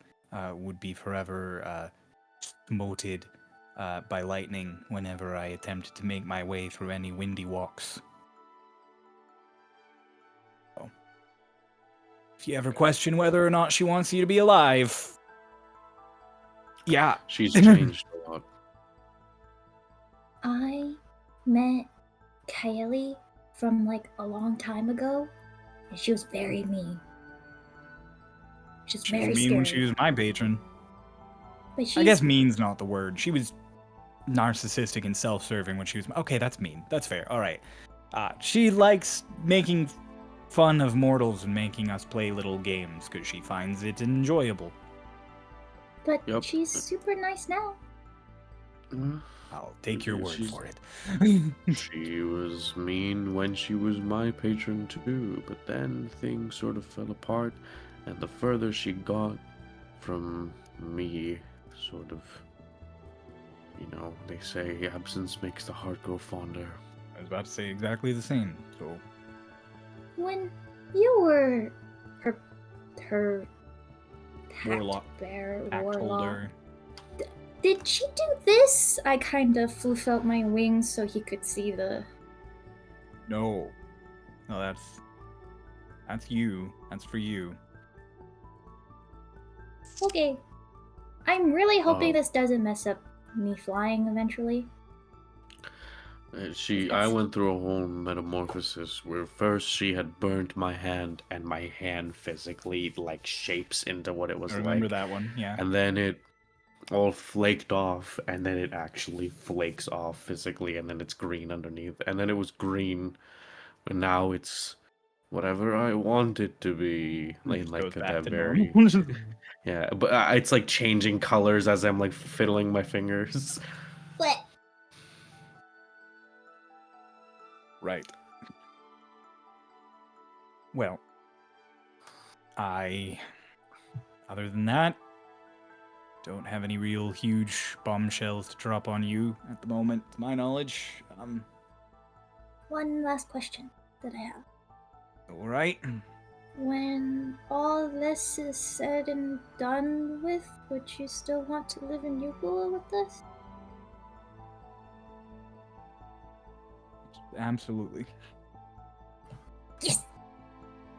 [SPEAKER 1] would be forever smoted by lightning whenever I attempted to make my way through any windy walks. So, if you ever question whether or not she wants you to be alive, yeah.
[SPEAKER 2] She's changed a lot.
[SPEAKER 3] I met Kylie from like a long time ago, and she was very mean. Just
[SPEAKER 1] She was
[SPEAKER 3] very
[SPEAKER 1] mean
[SPEAKER 3] scary.
[SPEAKER 1] when she was my patron.
[SPEAKER 3] But she's,
[SPEAKER 1] I guess mean's not the word. She was narcissistic and self-serving when she was... Okay, that's mean. That's fair. All right. She likes making fun of mortals and making us play little games because she finds it enjoyable.
[SPEAKER 3] But
[SPEAKER 2] Yep.
[SPEAKER 3] she's super nice now.
[SPEAKER 1] I'll take your word
[SPEAKER 2] She's-
[SPEAKER 1] for it.
[SPEAKER 2] She was mean when she was my patron too, but then things sort of fell apart, and the further she got from me, sort of, you know, they say absence makes the heart grow fonder.
[SPEAKER 1] I was about to say exactly the same. So
[SPEAKER 3] When you were her pact
[SPEAKER 1] Warlock.
[SPEAKER 3] bearer,
[SPEAKER 1] act
[SPEAKER 3] warlock,
[SPEAKER 1] holder.
[SPEAKER 3] did she do this? I kind of flew out my wings so he could see the.
[SPEAKER 1] No, that's you. That's for you.
[SPEAKER 3] Okay. I'm really hoping
[SPEAKER 2] Oh.
[SPEAKER 3] this doesn't mess up me flying eventually.
[SPEAKER 2] I went through a whole metamorphosis where first she had burnt my hand, and my hand physically like shapes into what it was
[SPEAKER 1] I remember
[SPEAKER 2] like.
[SPEAKER 1] that one. Yeah.
[SPEAKER 2] And then it all flaked off, and then it actually flakes off physically, and then it's green underneath, and then it was green, and now it's whatever I want it to be. Like
[SPEAKER 1] Goes back
[SPEAKER 2] that
[SPEAKER 1] to
[SPEAKER 2] very
[SPEAKER 1] normal.
[SPEAKER 2] yeah, but it's like changing colors as I'm like fiddling my fingers.
[SPEAKER 3] What?
[SPEAKER 1] Right. Well, other than that, don't have any real huge bombshells to drop on you at the moment, to my knowledge.
[SPEAKER 3] One last question that I have.
[SPEAKER 1] All right.
[SPEAKER 3] When all this is said and done with, would you still want to live in Euclid with us?
[SPEAKER 1] Absolutely.
[SPEAKER 3] Yes!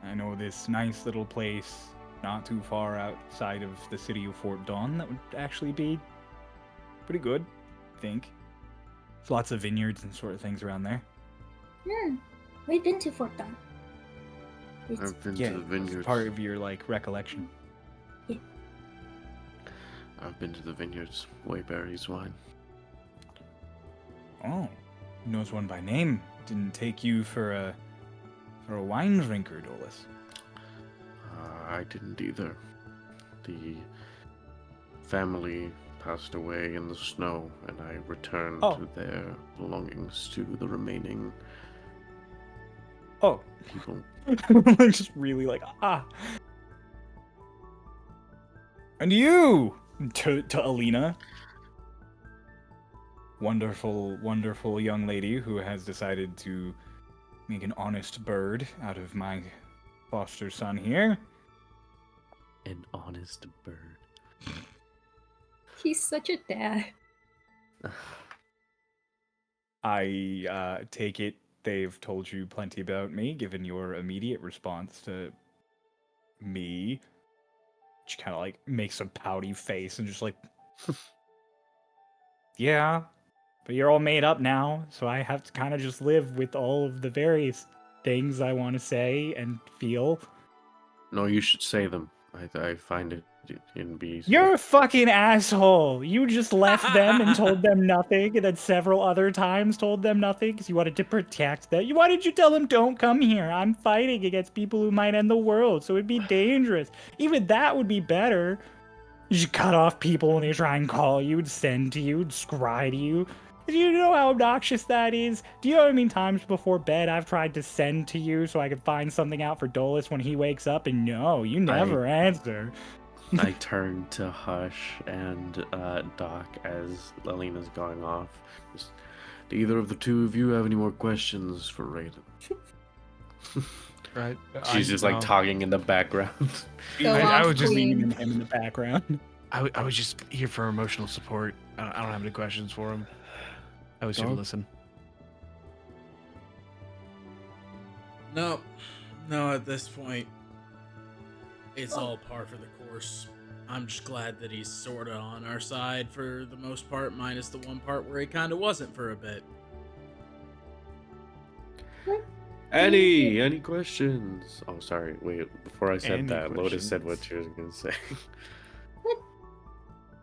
[SPEAKER 1] I know this nice little place not too far outside of the city of Fort Dawn that would actually be pretty good, I think. There's lots of vineyards and sort of things around there.
[SPEAKER 3] We've been to Fort Dawn.
[SPEAKER 2] I've been
[SPEAKER 1] Yeah,
[SPEAKER 2] to the
[SPEAKER 1] it's
[SPEAKER 2] vineyards.
[SPEAKER 1] part of your, like, recollection.
[SPEAKER 2] I've been to the vineyards. Wayberry's wine.
[SPEAKER 1] Oh, he knows one by name. Didn't take you for a wine drinker, Dolus.
[SPEAKER 2] I didn't either. The family passed away in the snow, and I returned their belongings to the remaining
[SPEAKER 1] Oh.
[SPEAKER 2] people.
[SPEAKER 1] Just really like, And you, to Alina. Wonderful, wonderful young lady who has decided to make an honest bird out of my foster son here.
[SPEAKER 2] An honest bird.
[SPEAKER 3] He's such a dad.
[SPEAKER 1] I take it they've told you plenty about me, given your immediate response to me. She kind of like makes a pouty face and just like, yeah, but you're all made up now, so I have to kind of just live with all of the various things I want to say and feel.
[SPEAKER 2] No, you should say them. I find it in bees.
[SPEAKER 1] You're a fucking asshole. You just left them and told them nothing, and then several other times told them nothing because you wanted to protect them. Why did you tell them don't come here? I'm fighting against people who might end the world, so it'd be dangerous. Even that would be better. You should cut off people when they try and call you and send to you and scry to you. Do you know how obnoxious that is? Do you know how many times before bed I've tried to send to you so I could find something out for Dolus when he wakes up, and no, you never answer.
[SPEAKER 2] I turn to Hush and Doc as Alina's going off. Do either of the two of you have any more questions for Raiden?
[SPEAKER 6] Right.
[SPEAKER 2] She's just like talking in the background.
[SPEAKER 6] I was just
[SPEAKER 1] leaning him in the background.
[SPEAKER 6] I was just here for emotional support. I don't have any questions for him. I was here to listen.
[SPEAKER 4] No, at this point, it's all par for the course. I'm just glad that he's sort of on our side for the most part, minus the one part where he kind of wasn't for a bit.
[SPEAKER 2] Any questions? Oh, sorry. Wait, before I said
[SPEAKER 6] Any
[SPEAKER 2] that, Lotus
[SPEAKER 6] questions?
[SPEAKER 2] said what she was going to say.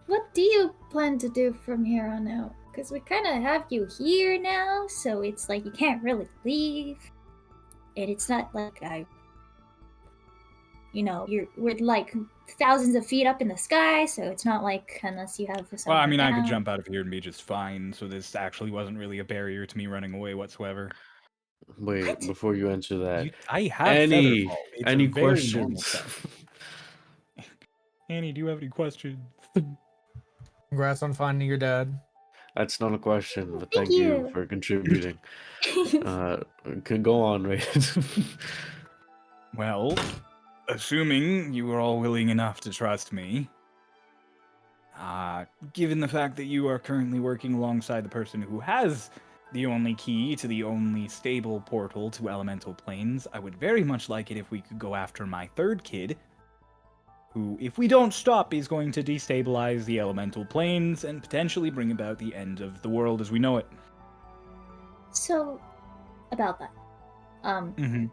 [SPEAKER 3] What do you plan to do from here on out? Because we kind of have you here now, so it's like you can't really leave. And it's not like we're like thousands of feet up in the sky, so it's not like unless you have
[SPEAKER 1] Well, I mean, I could
[SPEAKER 3] down.
[SPEAKER 1] jump out of here and be just fine, so this actually wasn't really a barrier to me running away whatsoever.
[SPEAKER 2] Wait,
[SPEAKER 3] What?
[SPEAKER 2] before you answer that,
[SPEAKER 1] I have
[SPEAKER 2] any
[SPEAKER 1] Featherfall. It's
[SPEAKER 2] any
[SPEAKER 1] a very normal
[SPEAKER 2] questions?
[SPEAKER 1] stuff. Annie, do you have any questions?
[SPEAKER 5] Congrats on finding your dad.
[SPEAKER 2] That's not a question, but
[SPEAKER 3] Thank
[SPEAKER 2] thank you
[SPEAKER 3] you.
[SPEAKER 2] for contributing. Can go on, Raiden.
[SPEAKER 1] Well, assuming you are all willing enough to trust me, given the fact that you are currently working alongside the person who has the only key to the only stable portal to elemental planes, I would very much like it if we could go after my third kid, who, if we don't stop, is going to destabilize the elemental planes and potentially bring about the end of the world as we know it.
[SPEAKER 3] So, about that,
[SPEAKER 1] Mm-hmm.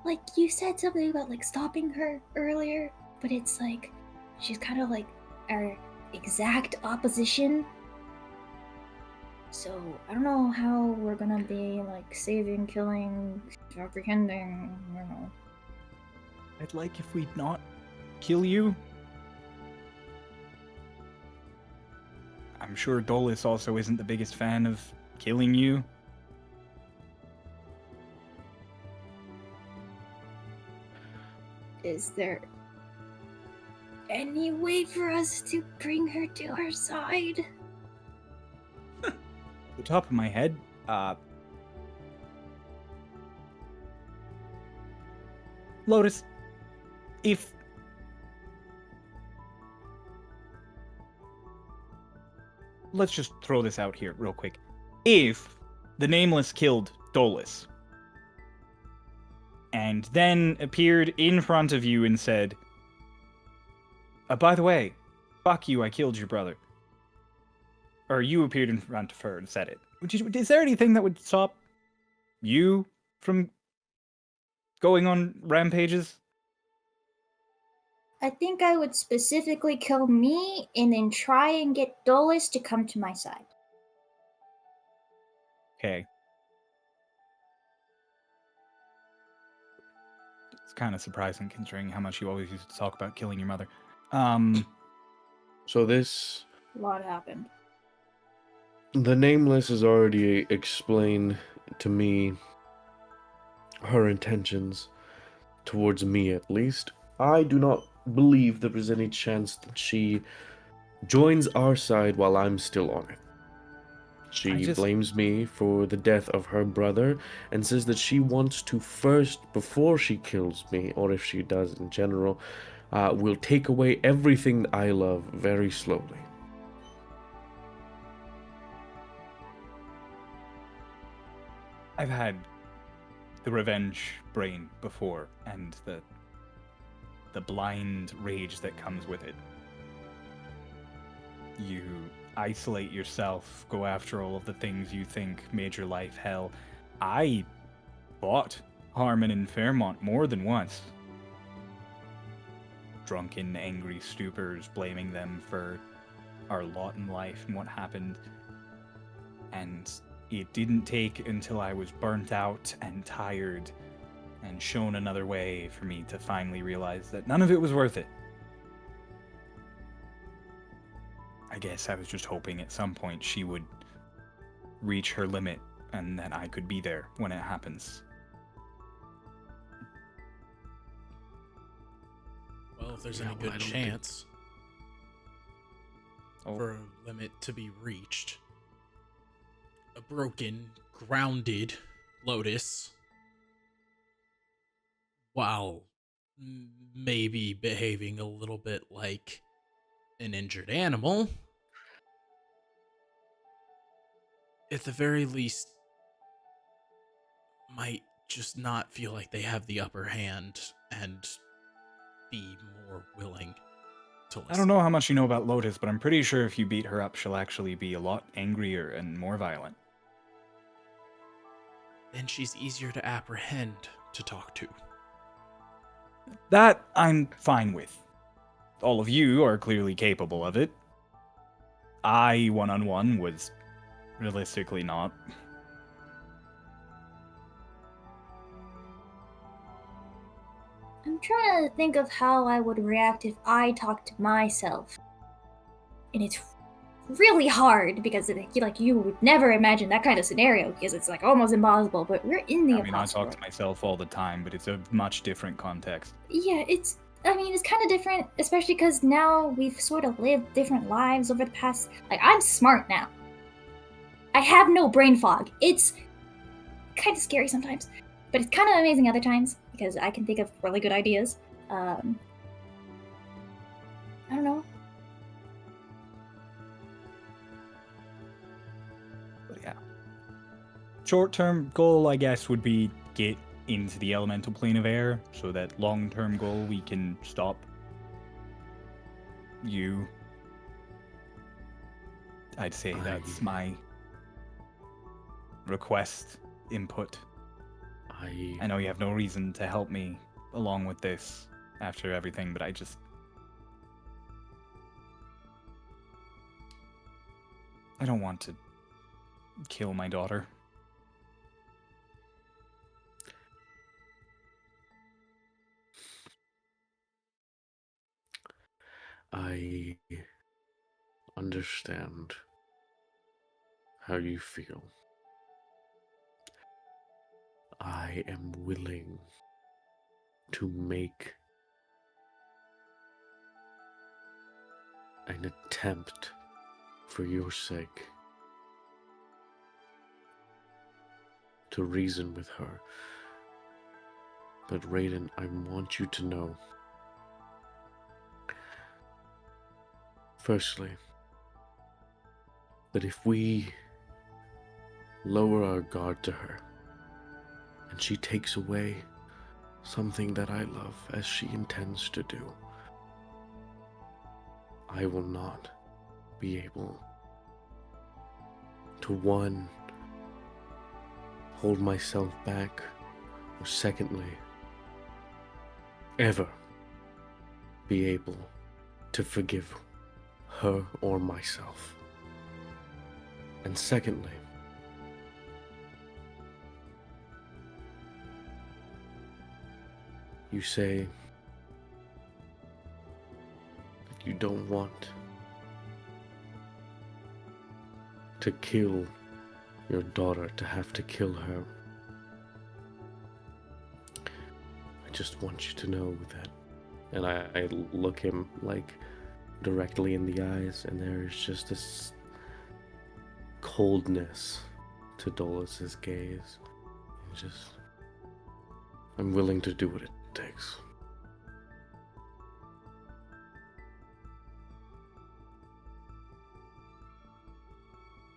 [SPEAKER 3] like you said something about like stopping her earlier, but it's like she's kind of like our exact opposition. So I don't know how we're gonna be like saving, killing, apprehending. I don't know.
[SPEAKER 1] I'd like if we'd not kill you. I'm sure Dolus also isn't the biggest fan of killing you.
[SPEAKER 3] Is there any way for us to bring her to our side?
[SPEAKER 1] The top of my head, Lotus, if let's just throw this out here real quick. If the Nameless killed Dolus and then appeared in front of you and said, by the way, fuck you, I killed your brother. Or you appeared in front of her and said it. Is there anything that would stop you from going on rampages?
[SPEAKER 3] I think I would specifically kill me and then try and get Dolus to come to my side.
[SPEAKER 1] Okay. It's kind of surprising considering how much you always used to talk about killing your mother.
[SPEAKER 2] So this,
[SPEAKER 3] A lot happened.
[SPEAKER 2] the Nameless has already explained to me her intentions towards me, at least. I do not believe there is any chance that she joins our side while I'm still on it. She blames me for the death of her brother and says that she wants to first, before she kills me, or if she does in general, will take away everything that I love very slowly.
[SPEAKER 1] I've had the revenge brain before, and the blind rage that comes with it. You isolate yourself, go after all of the things you think made your life hell. I fought Harmon and Fairmont more than once. Drunken, angry stupors, blaming them for our lot in life and what happened. And it didn't take until I was burnt out and tired and shown another way for me to finally realize that none of it was worth it. I guess I was just hoping at some point she would reach her limit and that I could be there when it happens.
[SPEAKER 4] Well, if there's
[SPEAKER 2] Yeah,
[SPEAKER 4] any
[SPEAKER 2] well, I
[SPEAKER 4] good
[SPEAKER 2] don't
[SPEAKER 4] chance
[SPEAKER 1] Oh,
[SPEAKER 4] for a limit to be reached, a broken, grounded Lotus, while maybe behaving a little bit like an injured animal, at the very least, might just not feel like they have the upper hand and be more willing to listen.
[SPEAKER 1] I don't know how much you know about Lotus, but I'm pretty sure if you beat her up, she'll actually be a lot angrier and more violent.
[SPEAKER 4] Then she's easier to apprehend to talk to.
[SPEAKER 1] That I'm fine with. All of you are clearly capable of it. I, one-on-one, was realistically not.
[SPEAKER 3] I'm trying to think of how I would react if I talked to myself. And it's really hard because you would never imagine that kind of scenario because it's like almost impossible, but we're in the
[SPEAKER 1] I
[SPEAKER 3] impossible.
[SPEAKER 1] talk to myself all the time, but it's a much different context.
[SPEAKER 3] Yeah, it's kind of different, especially because now we've sort of lived different lives over the past. Like, I'm smart now. I have no brain fog. It's kind of scary sometimes, but it's kind of amazing other times because I can think of really good ideas. I don't know.
[SPEAKER 1] But yeah. Short-term goal, I guess, would be get into the elemental plane of air, so that long-term goal we can stop you. I'd say that's my request input. I know you have no reason to help me along with this after everything, but I don't want to kill my daughter.
[SPEAKER 2] I understand how you feel. I am willing to make an attempt for your sake to reason with her. But Raiden, I want you to know, firstly, that if we lower our guard to her, and she takes away something that I love, as she intends to do, I will not be able to, one, hold myself back, or secondly, ever be able to forgive her or myself. And secondly, you say that you don't want to kill your daughter, to have to kill her. I just want you to know that. And I look him like directly in the eyes, and there is just this coldness to Dolus's gaze. Just, I'm willing to do what it takes.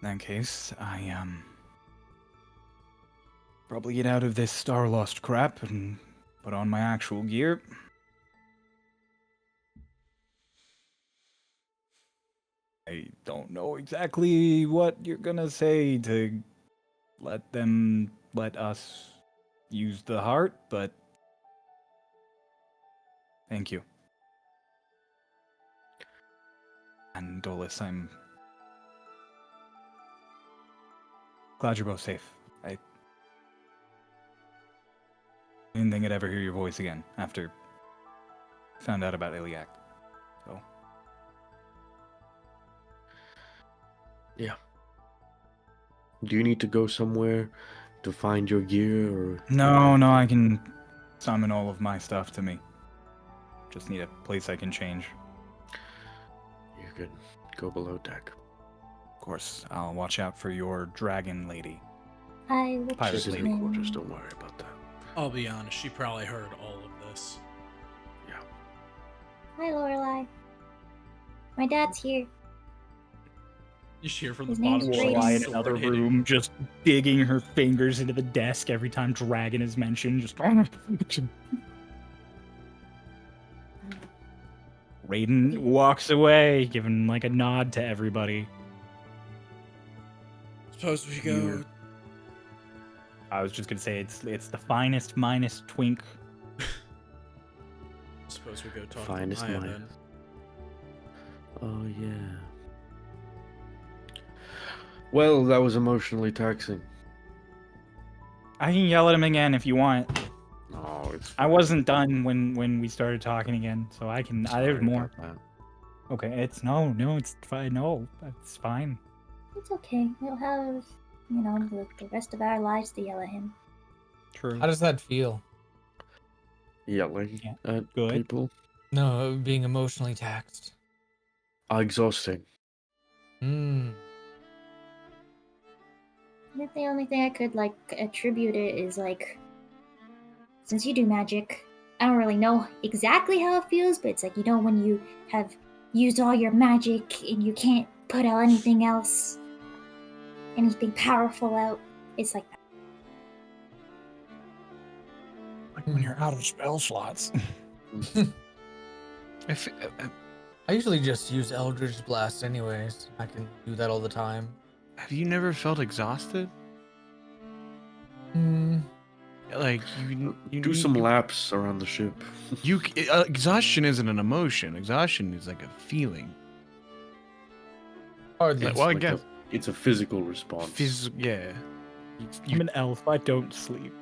[SPEAKER 1] In that case, I probably get out of this Starlost crap and put on my actual gear. I don't know exactly what you're gonna say to let us use the heart, but thank you. And Dolus, I'm glad you're both safe. I didn't think I'd ever hear your voice again after I found out about Iliac. So
[SPEAKER 2] Yeah. Do you need to go somewhere to find your gear, or?
[SPEAKER 1] no, I can summon all of my stuff to me. Just need a place I can change.
[SPEAKER 2] You could go below deck.
[SPEAKER 1] Of course, I'll watch out for your dragon lady.
[SPEAKER 3] I will
[SPEAKER 1] Pirate
[SPEAKER 2] She's in
[SPEAKER 1] lady
[SPEAKER 2] her quarters, don't worry about that.
[SPEAKER 4] I'll be honest, she probably heard all of this.
[SPEAKER 2] Yeah.
[SPEAKER 3] Hi, Lorelai. My dad's here.
[SPEAKER 4] You just hear from
[SPEAKER 3] His
[SPEAKER 4] the
[SPEAKER 3] name's
[SPEAKER 4] bottom.
[SPEAKER 3] Brayden.
[SPEAKER 1] Lorelai in
[SPEAKER 4] sword
[SPEAKER 1] another
[SPEAKER 4] hitting.
[SPEAKER 1] room, just digging her fingers into the desk every time dragon is mentioned. Just Raiden walks away, giving like a nod to everybody.
[SPEAKER 4] Suppose we go.
[SPEAKER 1] You're- I was just gonna say it's the finest minus twink.
[SPEAKER 4] Suppose we go talk
[SPEAKER 2] Finest
[SPEAKER 4] to Maya
[SPEAKER 2] Maya.
[SPEAKER 4] then.
[SPEAKER 2] Oh, yeah. Well, that was emotionally taxing.
[SPEAKER 1] I can yell at him again if you want.
[SPEAKER 2] No, it's
[SPEAKER 1] I
[SPEAKER 2] fine.
[SPEAKER 1] wasn't done when we started talking again, so I can.
[SPEAKER 2] Sorry
[SPEAKER 1] There's more.
[SPEAKER 2] about that.
[SPEAKER 1] Okay, it's no, it's fine. No, it's fine.
[SPEAKER 3] It's okay. We'll have, the rest of our lives to yell at him.
[SPEAKER 1] True.
[SPEAKER 5] How does that feel?
[SPEAKER 2] Yelling
[SPEAKER 1] Yeah,
[SPEAKER 2] at
[SPEAKER 1] good.
[SPEAKER 2] people.
[SPEAKER 5] No, being emotionally taxed.
[SPEAKER 2] Exhausting.
[SPEAKER 5] Hmm.
[SPEAKER 3] I think the only thing I could, attribute it is, since you do magic, I don't really know exactly how it feels, but it's when you have used all your magic and you can't put out anything else, anything powerful out. It's like that.
[SPEAKER 1] Like when you're out of spell slots.
[SPEAKER 5] I usually just use Eldritch Blast anyways. I can do that all the time.
[SPEAKER 6] Have you never felt exhausted?
[SPEAKER 5] Hmm.
[SPEAKER 6] Like you
[SPEAKER 2] Do
[SPEAKER 6] need-
[SPEAKER 2] some laps around the ship.
[SPEAKER 6] exhaustion isn't an emotion. Exhaustion is like a feeling.
[SPEAKER 5] Hardly.
[SPEAKER 6] Well, I
[SPEAKER 2] Like
[SPEAKER 6] guess
[SPEAKER 2] it's a physical response.
[SPEAKER 6] yeah.
[SPEAKER 1] I'm an elf. I don't sleep.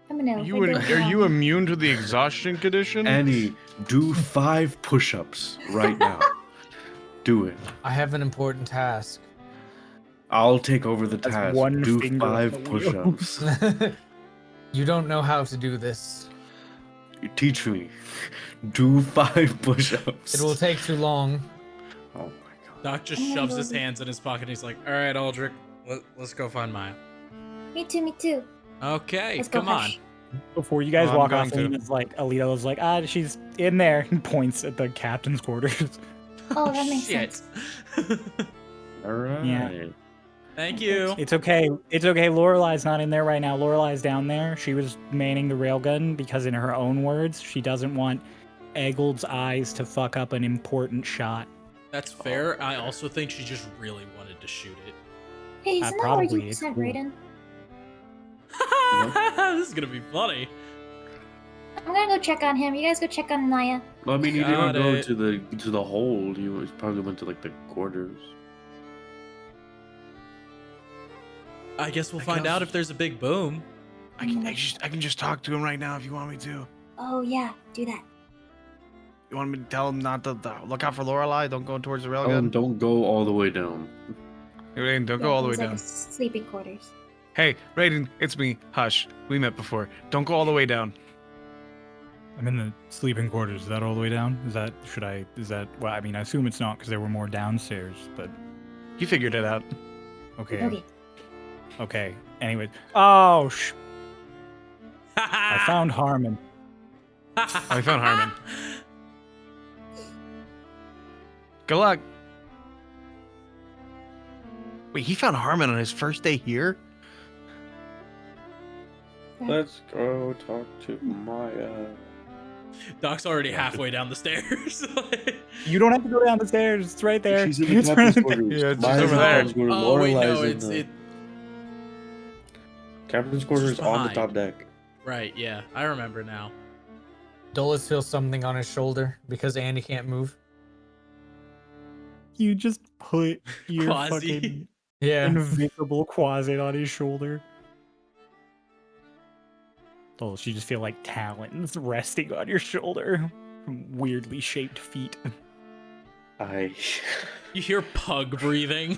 [SPEAKER 3] I'm an elf.
[SPEAKER 6] You are you immune to the exhaustion condition?
[SPEAKER 2] Annie, do 5 push-ups right now. Do it.
[SPEAKER 5] I have an important task.
[SPEAKER 2] I'll take over the
[SPEAKER 1] That's
[SPEAKER 2] task.
[SPEAKER 1] one
[SPEAKER 2] Do
[SPEAKER 1] finger on
[SPEAKER 2] 5
[SPEAKER 1] the wheel.
[SPEAKER 2] push-ups.
[SPEAKER 5] You don't know how to do this.
[SPEAKER 2] Teach me. Do 5 push-ups.
[SPEAKER 5] It will take too long.
[SPEAKER 2] Oh my god.
[SPEAKER 4] Doc just
[SPEAKER 3] I'm gonna
[SPEAKER 4] shoves
[SPEAKER 3] go
[SPEAKER 4] his
[SPEAKER 3] do-
[SPEAKER 4] hands in his pocket. And he's like, "All right, Aldrich, let's go find Maya."
[SPEAKER 3] Me too, me too.
[SPEAKER 4] Okay,
[SPEAKER 3] Let's go,
[SPEAKER 4] come on.
[SPEAKER 3] Hush.
[SPEAKER 1] Before you guys
[SPEAKER 6] Oh, I'm
[SPEAKER 1] walk
[SPEAKER 6] going
[SPEAKER 1] off,
[SPEAKER 6] to.
[SPEAKER 1] Alito's like, she's in there, and points at the captain's quarters.
[SPEAKER 3] Oh, that makes
[SPEAKER 4] Shit.
[SPEAKER 3] sense.
[SPEAKER 2] All right.
[SPEAKER 1] Yeah.
[SPEAKER 4] Thank you.
[SPEAKER 1] It's okay. It's okay. Lorelai's not in there right now. Lorelai's down there. She was manning the railgun because, in her own words, she doesn't want Eggold's eyes to fuck up an important shot.
[SPEAKER 4] That's fair. I also think she just really wanted to shoot it.
[SPEAKER 3] Hey, isn't that where
[SPEAKER 1] probably,
[SPEAKER 3] you
[SPEAKER 1] it's
[SPEAKER 3] sent
[SPEAKER 1] cool.
[SPEAKER 3] Raiden?
[SPEAKER 4] This is gonna be funny.
[SPEAKER 3] I'm gonna go check on him. You guys go check on Naya.
[SPEAKER 2] Well, I mean, he
[SPEAKER 4] Got
[SPEAKER 2] didn't go
[SPEAKER 4] it.
[SPEAKER 2] to the hold. He probably went to like the quarters.
[SPEAKER 4] I guess we'll
[SPEAKER 6] I
[SPEAKER 4] find
[SPEAKER 6] guess-
[SPEAKER 4] out if there's a big boom.
[SPEAKER 6] I can just talk to him right now if you want me to.
[SPEAKER 3] Oh yeah, do that.
[SPEAKER 6] You want me to tell him not to look out for Lorelei? Don't go towards the
[SPEAKER 2] Tell him
[SPEAKER 6] railgun.
[SPEAKER 2] don't go all the way down.
[SPEAKER 6] Raiden, don't
[SPEAKER 3] Yeah,
[SPEAKER 6] go all the way
[SPEAKER 3] he's like
[SPEAKER 6] down.
[SPEAKER 3] sleeping quarters.
[SPEAKER 6] Hey, Raiden, it's me. Hush. We met before. Don't go all the way down.
[SPEAKER 1] I'm in the sleeping quarters. Is that all the way down? Well, I mean, I assume it's not because there were more downstairs, but
[SPEAKER 6] You figured it out.
[SPEAKER 1] okay.
[SPEAKER 3] Okay.
[SPEAKER 1] Okay. Anyways. Oh, I
[SPEAKER 4] I
[SPEAKER 1] found Harmon.
[SPEAKER 6] I found Harmon. Good luck. Wait, he found Harmon on his first day here?
[SPEAKER 2] Let's go talk to Maya.
[SPEAKER 4] Doc's already halfway down the stairs.
[SPEAKER 1] You don't have to go down the stairs. It's right there.
[SPEAKER 2] She's in the
[SPEAKER 1] It's
[SPEAKER 2] captain's
[SPEAKER 1] right
[SPEAKER 2] quarters.
[SPEAKER 6] Yeah, it's
[SPEAKER 2] Maya's
[SPEAKER 6] over
[SPEAKER 2] in the
[SPEAKER 6] there.
[SPEAKER 2] captain's quarters.
[SPEAKER 4] Oh wait, no,
[SPEAKER 2] Lorelai's in
[SPEAKER 4] it's
[SPEAKER 2] the captain's quarters on the
[SPEAKER 4] behind.
[SPEAKER 2] top deck.
[SPEAKER 4] right. Yeah, I remember now.
[SPEAKER 5] Dulles feels something on his shoulder because Andy can't move.
[SPEAKER 1] You just put your
[SPEAKER 4] Quasi.
[SPEAKER 1] fucking
[SPEAKER 5] Yeah.
[SPEAKER 1] invisible quasit on his shoulder. Oh, you just feel like talons resting on your shoulder from weirdly shaped feet.
[SPEAKER 2] I
[SPEAKER 4] You hear pug breathing.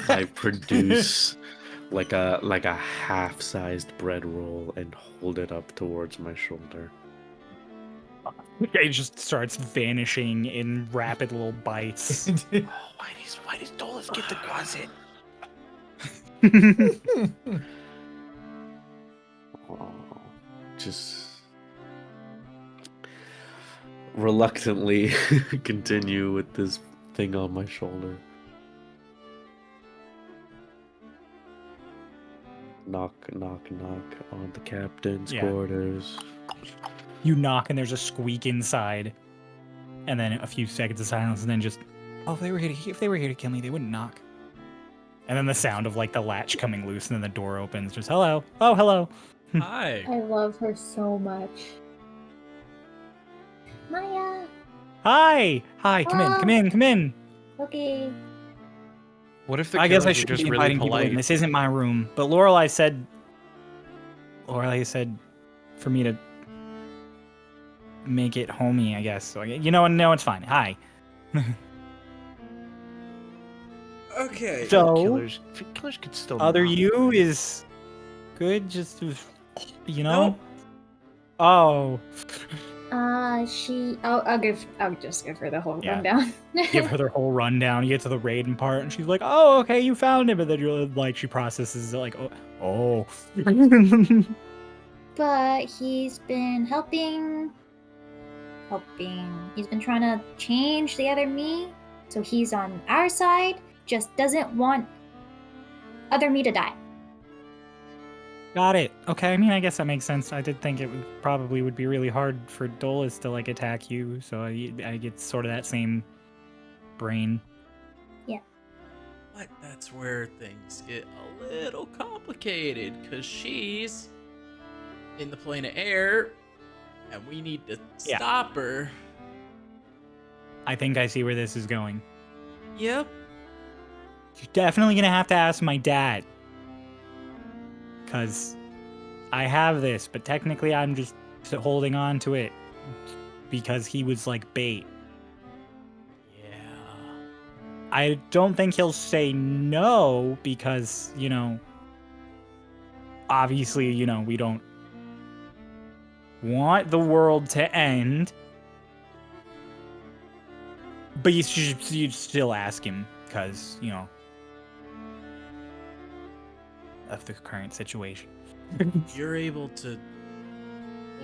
[SPEAKER 2] I produce like a half-sized bread roll and hold it up towards my shoulder.
[SPEAKER 1] It just starts vanishing in rapid little bites.
[SPEAKER 6] Why does Dulles get the quasit?
[SPEAKER 2] Oh, just reluctantly continue with this thing on my shoulder. Knock, knock, knock on the captain's
[SPEAKER 1] Yeah.
[SPEAKER 2] quarters.
[SPEAKER 1] You knock and there's a squeak inside, and then a few seconds of silence, and then just, if they were here to kill me, they wouldn't knock. And then the sound of like the latch coming loose, and then the door opens. Just hello, oh hello.
[SPEAKER 4] Hi.
[SPEAKER 3] I love her so much. Maya.
[SPEAKER 1] Hi, come in,
[SPEAKER 3] Hello.
[SPEAKER 1] come in, come in.
[SPEAKER 3] Okay.
[SPEAKER 6] What if the
[SPEAKER 1] I guess I
[SPEAKER 6] killers
[SPEAKER 1] should
[SPEAKER 6] were
[SPEAKER 1] be
[SPEAKER 6] just really
[SPEAKER 1] inviting people in.
[SPEAKER 6] polite?
[SPEAKER 1] This isn't my room, but Lorelai said for me to make it homey, I guess. So no, it's fine. Hi.
[SPEAKER 4] Okay.
[SPEAKER 1] So
[SPEAKER 6] Killers could still.
[SPEAKER 1] other
[SPEAKER 6] knock.
[SPEAKER 1] you is good. Just
[SPEAKER 4] Nope.
[SPEAKER 1] Oh,
[SPEAKER 3] I'll just give her the whole
[SPEAKER 1] Yeah.
[SPEAKER 3] rundown.
[SPEAKER 1] give her the whole rundown. You get to the Raiden part, and she's like, "Oh, okay, you found him." And then you're like, she processes it like, "Oh."
[SPEAKER 3] But he's been helping. He's been trying to change the other me, so he's on our side. Just doesn't want other me to die.
[SPEAKER 1] Got it. Okay, I mean, I guess that makes sense. I did think it would be really hard for Dulles to like attack you, so I get sort of that same brain.
[SPEAKER 4] But that's where things get a little complicated, because she's in the plane of air, and we need to
[SPEAKER 1] Yeah.
[SPEAKER 4] stop her.
[SPEAKER 1] I think I see where this is going.
[SPEAKER 4] Yep.
[SPEAKER 1] You're definitely gonna have to ask my dad, cause I have this, but technically I'm just holding on to it because he was like bait.
[SPEAKER 4] Yeah.
[SPEAKER 1] I don't think he'll say no because, obviously, we don't want the world to end, but you'd still ask him because, you know, of the current situation.
[SPEAKER 4] You're able to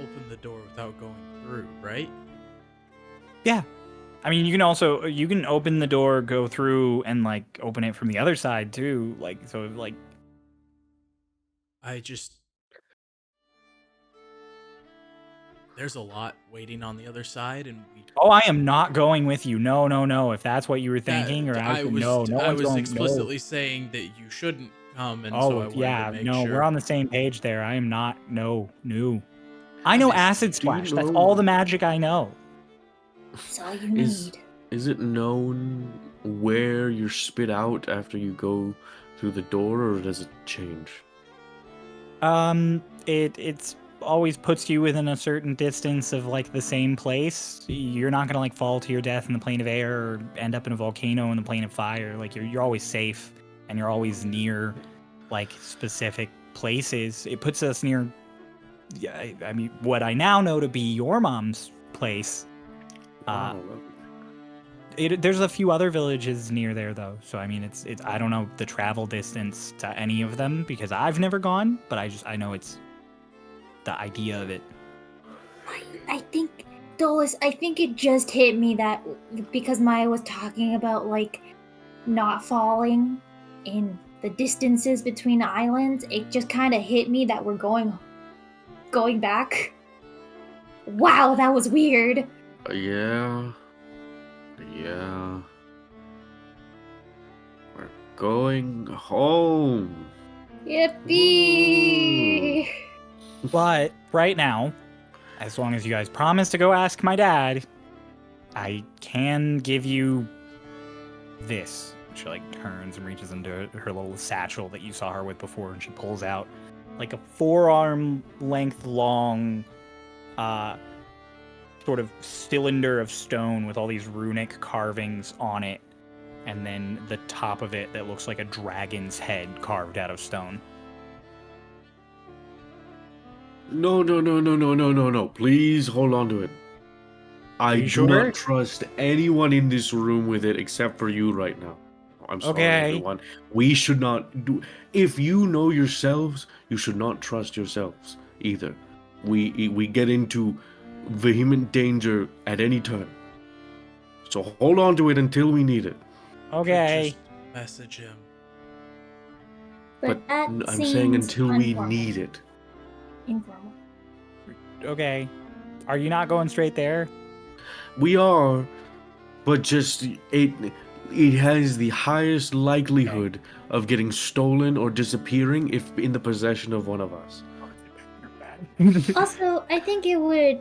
[SPEAKER 4] open the door without going through, right?
[SPEAKER 1] Yeah. I mean, you can open the door, go through, and like open it from the other side too. Like, so like,
[SPEAKER 4] I just there's a lot waiting on the other side, and we
[SPEAKER 1] oh, I am not going with you. No, no, no. If that's what you were thinking, or
[SPEAKER 4] I was
[SPEAKER 1] no, no
[SPEAKER 4] I
[SPEAKER 1] one's
[SPEAKER 4] was
[SPEAKER 1] going.
[SPEAKER 4] explicitly
[SPEAKER 1] No.
[SPEAKER 4] saying that you shouldn't come, and so
[SPEAKER 1] Oh
[SPEAKER 4] I wanted to
[SPEAKER 1] yeah,
[SPEAKER 4] make
[SPEAKER 1] no,
[SPEAKER 4] sure.
[SPEAKER 1] we're on the same page there. I am not. No, no. I
[SPEAKER 4] I
[SPEAKER 1] know
[SPEAKER 4] missed
[SPEAKER 1] acid
[SPEAKER 4] you.
[SPEAKER 2] Do you
[SPEAKER 1] splash. That's
[SPEAKER 2] know-
[SPEAKER 1] all the magic I know.
[SPEAKER 3] That's all you
[SPEAKER 2] Is
[SPEAKER 3] need.
[SPEAKER 2] is it known where you're spit out after you go through the door, or does it change?
[SPEAKER 1] It's always puts you within a certain distance of like the same place. You're not gonna like fall to your death in the plane of air or end up in a volcano in the plane of fire. Like you're always safe and you're always near like specific places. It puts us near. Yeah, I mean, what I now know to be your mom's place.
[SPEAKER 2] Wow,
[SPEAKER 1] There's a few other villages near there though, so I mean, it's I don't know the travel distance to any of them because I've never gone, but I know it's the idea of it.
[SPEAKER 3] I think, Dolus, I think it just hit me that because Maya was talking about like not falling in the distances between the islands, it just kind of hit me that we're going back. Wow, that was weird.
[SPEAKER 2] yeah. Yeah. We're going home.
[SPEAKER 3] Yippee!
[SPEAKER 1] But right now, as long as you guys promise to go ask my dad, I can give you this. She like turns and reaches into her little satchel that you saw her with before, and she pulls out like a forearm length long sort of cylinder of stone with all these runic carvings on it, and then the top of it that looks like a dragon's head carved out of stone.
[SPEAKER 2] No. Please hold on to it. I
[SPEAKER 1] you
[SPEAKER 2] do
[SPEAKER 1] sure?
[SPEAKER 2] not trust anyone in this room with it except for you right now. I'm sorry,
[SPEAKER 1] Okay.
[SPEAKER 2] everyone. We should not do. If you know yourselves, you should not trust yourselves either. We get into vehement danger at any time. So hold on to it until we need it.
[SPEAKER 1] Okay.
[SPEAKER 4] Just message him.
[SPEAKER 3] But that
[SPEAKER 2] I'm
[SPEAKER 3] seems
[SPEAKER 2] saying until we
[SPEAKER 3] informal.
[SPEAKER 2] need it.
[SPEAKER 3] Informal.
[SPEAKER 1] Okay. Are you not going straight there?
[SPEAKER 2] We are, but just it has the highest likelihood of getting stolen or disappearing if in the possession of one of us.
[SPEAKER 3] Also, I think it would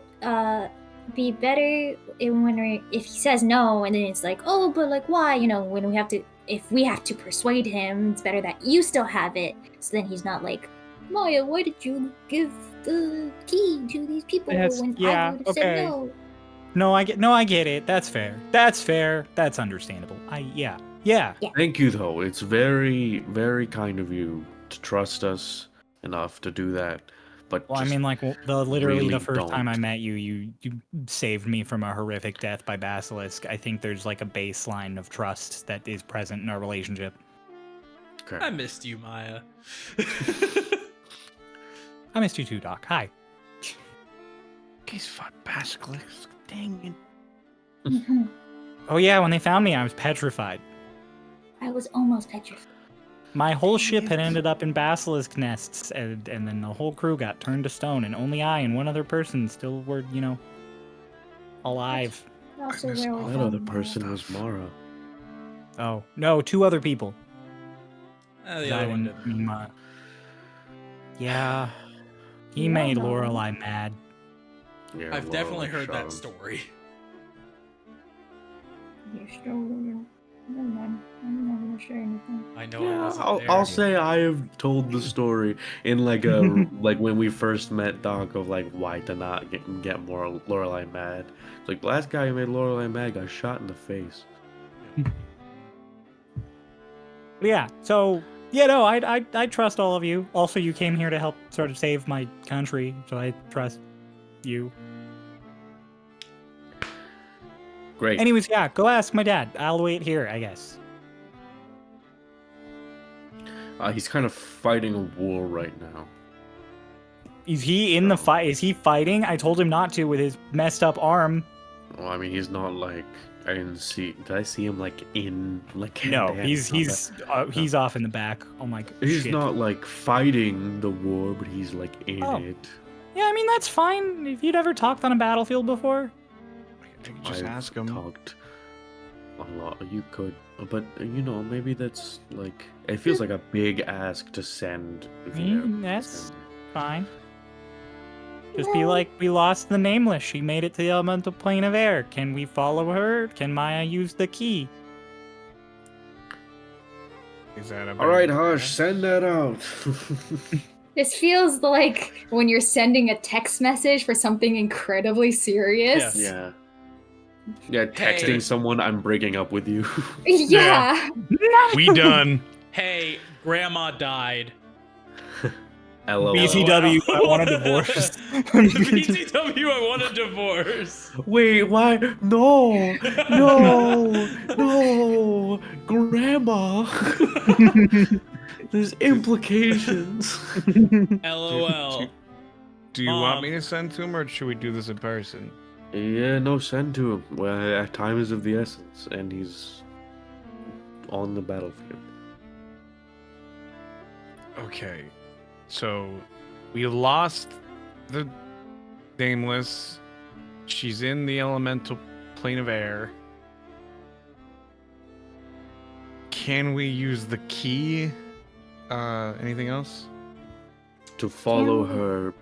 [SPEAKER 3] be better if he says no, and then it's like, oh, but like why? You know, when if we have to persuade him, it's better that you still have it. So then he's not like, Maya, why did you give the key to these people
[SPEAKER 1] Yes,
[SPEAKER 3] when
[SPEAKER 1] yeah,
[SPEAKER 3] I would have said
[SPEAKER 1] okay.
[SPEAKER 3] no?
[SPEAKER 1] I get it. That's fair. That's understandable. Yeah.
[SPEAKER 2] Thank you, though. It's very, very kind of you to trust us enough to do that. But
[SPEAKER 1] Well, I
[SPEAKER 2] just
[SPEAKER 1] mean, like literally
[SPEAKER 2] really
[SPEAKER 1] the first time I
[SPEAKER 2] don't.
[SPEAKER 1] met you, you saved me from a horrific death by basilisk. I think there's like a baseline of trust that is present in our relationship.
[SPEAKER 2] Okay.
[SPEAKER 4] I missed you, Maya.
[SPEAKER 1] I missed you too, Doc. Hi.
[SPEAKER 6] Case fought basilisk. Dang it.
[SPEAKER 3] Mhm.
[SPEAKER 1] Oh yeah, when they found me, I was petrified.
[SPEAKER 3] I was almost petrified.
[SPEAKER 1] My whole
[SPEAKER 6] Dang
[SPEAKER 1] ship
[SPEAKER 6] it.
[SPEAKER 1] had ended up in basilisk nests, and then the whole crew got turned to stone, and only I and one other person still were, alive.
[SPEAKER 3] Also,
[SPEAKER 6] miss
[SPEAKER 3] where
[SPEAKER 6] all
[SPEAKER 3] we
[SPEAKER 2] That
[SPEAKER 6] Oh,
[SPEAKER 2] other
[SPEAKER 3] found
[SPEAKER 2] person was Mara.
[SPEAKER 1] Oh no, 2 other people.
[SPEAKER 4] The
[SPEAKER 1] I
[SPEAKER 4] other one
[SPEAKER 1] didn't
[SPEAKER 4] didn't.
[SPEAKER 1] mean yeah, he
[SPEAKER 3] You
[SPEAKER 1] made
[SPEAKER 3] don't know.
[SPEAKER 1] Lorelai mad.
[SPEAKER 2] Yeah,
[SPEAKER 4] I've definitely
[SPEAKER 2] Lorelai
[SPEAKER 4] heard
[SPEAKER 2] shot
[SPEAKER 4] that
[SPEAKER 2] him.
[SPEAKER 4] story.
[SPEAKER 3] You're still never mind. I'm not gonna share anything.
[SPEAKER 4] I know I
[SPEAKER 2] Yeah,
[SPEAKER 4] wasn't there.
[SPEAKER 2] I'll say I have told the story in like a like when we first met Doc of like why to not get more Lorelai mad. It's like the last guy who made Lorelai mad got shot in the face.
[SPEAKER 1] Yeah, so no, I trust all of you. Also, you came here to help sort of save my country, so I trust. you.
[SPEAKER 2] Great.
[SPEAKER 1] Anyways, yeah, go ask my dad. I'll wait here, I guess.
[SPEAKER 2] He's kind of fighting a war right now.
[SPEAKER 1] Is he in the fight? Is he fighting? I told him not to with his messed up arm.
[SPEAKER 2] Well, I mean, he's not like I didn't see. Did I see him like in like?
[SPEAKER 1] No,
[SPEAKER 2] hand-to-hand?
[SPEAKER 1] he's off in the back. Oh my god.
[SPEAKER 2] He's
[SPEAKER 1] shit.
[SPEAKER 2] not like fighting the war, but he's like in
[SPEAKER 1] Oh.
[SPEAKER 2] it.
[SPEAKER 1] Yeah, I mean that's fine. If you'd ever talked on a battlefield before.
[SPEAKER 6] I think just
[SPEAKER 2] I've
[SPEAKER 6] ask him.
[SPEAKER 2] Talked a lot. You could, but maybe that's like it feels like a big ask to send.
[SPEAKER 1] That's fine. Just be like, we lost the Nameless. She made it to the elemental plane of air. Can we follow her? Can Maya use the key?
[SPEAKER 6] Is that a
[SPEAKER 2] All right, Hush, send that out.
[SPEAKER 3] This feels like when you're sending a text message for something incredibly serious.
[SPEAKER 2] Yeah. Yeah, texting
[SPEAKER 4] Hey.
[SPEAKER 2] someone, I'm breaking up with you.
[SPEAKER 3] Yeah.
[SPEAKER 6] We done.
[SPEAKER 4] Hey, grandma died.
[SPEAKER 2] LOL.
[SPEAKER 1] BCW, I want a divorce.
[SPEAKER 4] BCW, I want a divorce.
[SPEAKER 2] Wait, why? No, no, Grandma. There's implications.
[SPEAKER 4] LOL.
[SPEAKER 6] Do you want me to send to him, or should we do this in person?
[SPEAKER 2] Yeah, no, send to him. Well, time is of the essence, and he's on the battlefield.
[SPEAKER 6] Okay, so we lost the Nameless. She's in the elemental plane of air. Can we use the key? Anything else?
[SPEAKER 2] To follow
[SPEAKER 3] Yeah.
[SPEAKER 2] her,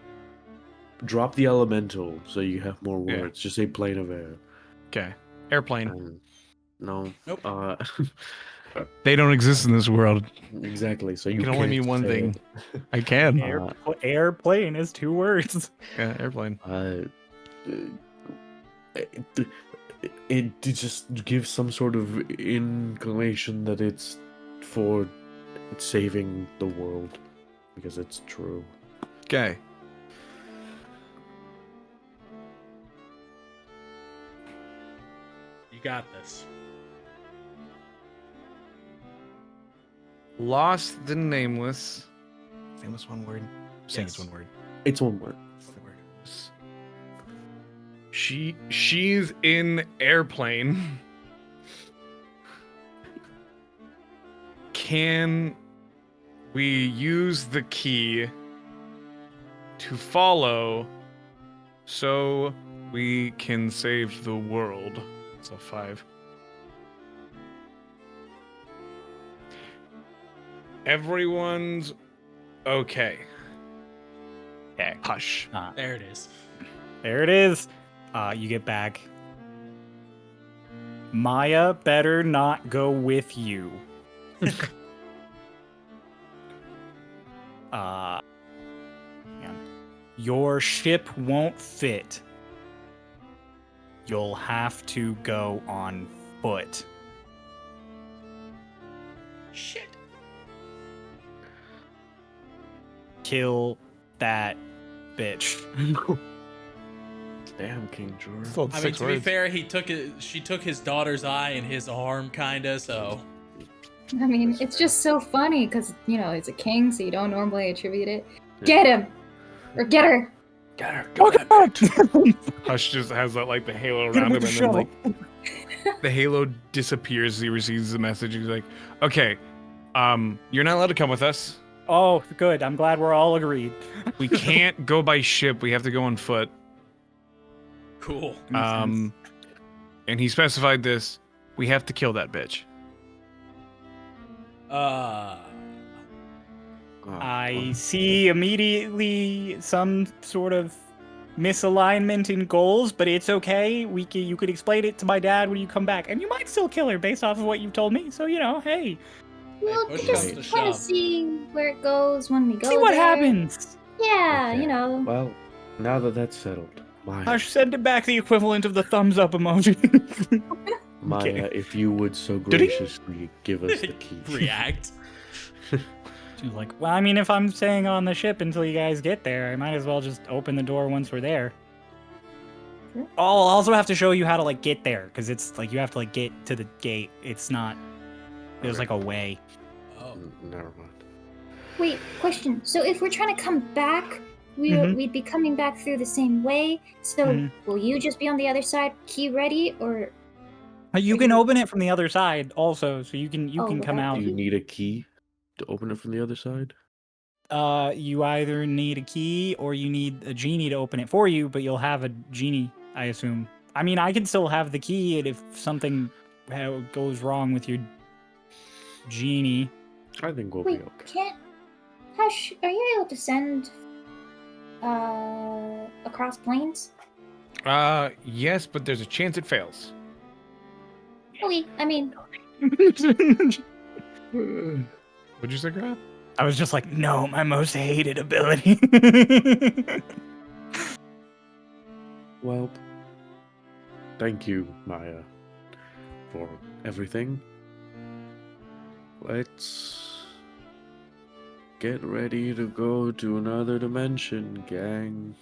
[SPEAKER 2] drop the elemental so you have more
[SPEAKER 6] Yeah.
[SPEAKER 2] words. Just say plane of air.
[SPEAKER 6] Okay, airplane.
[SPEAKER 2] No.
[SPEAKER 4] Nope.
[SPEAKER 6] They don't exist in this world.
[SPEAKER 2] Exactly. So
[SPEAKER 6] You
[SPEAKER 2] you
[SPEAKER 6] can only
[SPEAKER 2] can't
[SPEAKER 6] mean one
[SPEAKER 2] say
[SPEAKER 6] thing.
[SPEAKER 2] it.
[SPEAKER 6] I can.
[SPEAKER 1] Airplane is 2 words.
[SPEAKER 6] Yeah, airplane.
[SPEAKER 2] It just gives some sort of inclination that it's for saving the world because it's true.
[SPEAKER 6] Okay.
[SPEAKER 4] You got this.
[SPEAKER 6] Lost the Nameless. Nameless one word. I'm saying it's
[SPEAKER 4] Yes.
[SPEAKER 6] one word.
[SPEAKER 2] It's one word.
[SPEAKER 6] What's the word? She's in airplane. Can we use the key to follow so we can save the world? It's a 5. Everyone's okay.
[SPEAKER 1] Okay.
[SPEAKER 6] Hush.
[SPEAKER 4] There it is.
[SPEAKER 1] There it is. You get back. Maya better not go with you. Man. Your ship won't fit. You'll have to go on foot.
[SPEAKER 4] Shit.
[SPEAKER 1] Kill that bitch.
[SPEAKER 2] Damn, King Jorah.
[SPEAKER 4] I mean, to be fair, she took his daughter's eye and his arm, kinda. So
[SPEAKER 3] I mean, it's just so funny because, it's a king, so you don't normally attribute it. Get him! Or get her!
[SPEAKER 2] Get her.
[SPEAKER 6] Hush just has that like the halo around him, and then like the halo disappears as he receives the message. He's like, "Okay, you're not allowed to come with us.
[SPEAKER 1] Oh, good. I'm glad we're all agreed.
[SPEAKER 6] We can't go by ship. We have to go on foot."
[SPEAKER 4] cool.
[SPEAKER 6] And he specified this: we have to kill that bitch.
[SPEAKER 1] I see immediately some sort of misalignment in goals, but it's okay. You could explain it to my dad when you come back, and you might still kill her based off of what you've told me. So
[SPEAKER 3] We'll
[SPEAKER 4] Hey,
[SPEAKER 1] hey,
[SPEAKER 4] push
[SPEAKER 3] just
[SPEAKER 4] comes to
[SPEAKER 3] kind of
[SPEAKER 4] shove.
[SPEAKER 3] see where it goes when we go
[SPEAKER 1] see what
[SPEAKER 3] there.
[SPEAKER 1] happens.
[SPEAKER 3] Yeah,
[SPEAKER 2] Okay.
[SPEAKER 3] you know.
[SPEAKER 2] Well, now that that's settled, Maya,
[SPEAKER 1] Hush, send it back the equivalent of the thumbs up emoji.
[SPEAKER 2] Maya,
[SPEAKER 1] kidding.
[SPEAKER 2] if you would so
[SPEAKER 6] Did he?
[SPEAKER 2] graciously give us the key.
[SPEAKER 4] React.
[SPEAKER 1] She's like, well, I mean, if I'm staying on the ship until you guys get there, I might as well just open the door once we're there. I'll also have to show you how to like get there, because it's like you have to like get to the gate. It's not. There's like a way.
[SPEAKER 4] Oh.
[SPEAKER 2] Never mind.
[SPEAKER 3] Wait, question. So if we're trying to come back, we'd be coming back through the same way. So will you just be on the other side, key ready, or?
[SPEAKER 1] You can open it from the other side also, so you can come
[SPEAKER 3] without
[SPEAKER 1] out.
[SPEAKER 2] Do you need a key to open it from the other side?
[SPEAKER 1] You either need a key or you need a genie to open it for you, but you'll have a genie, I assume. I mean, I can still have the key, and if something goes wrong with your genie.
[SPEAKER 2] I think we'll
[SPEAKER 3] Wait,
[SPEAKER 2] be okay.
[SPEAKER 3] can't Hush? Are you able to send across planes?
[SPEAKER 6] Yes, but there's a chance it fails.
[SPEAKER 3] Okay, I mean,
[SPEAKER 6] What'd you say, Grant?
[SPEAKER 1] I was just like, no, my most hated ability.
[SPEAKER 2] Well, thank you, Maya, for everything. Let's get ready to go to another dimension, gang.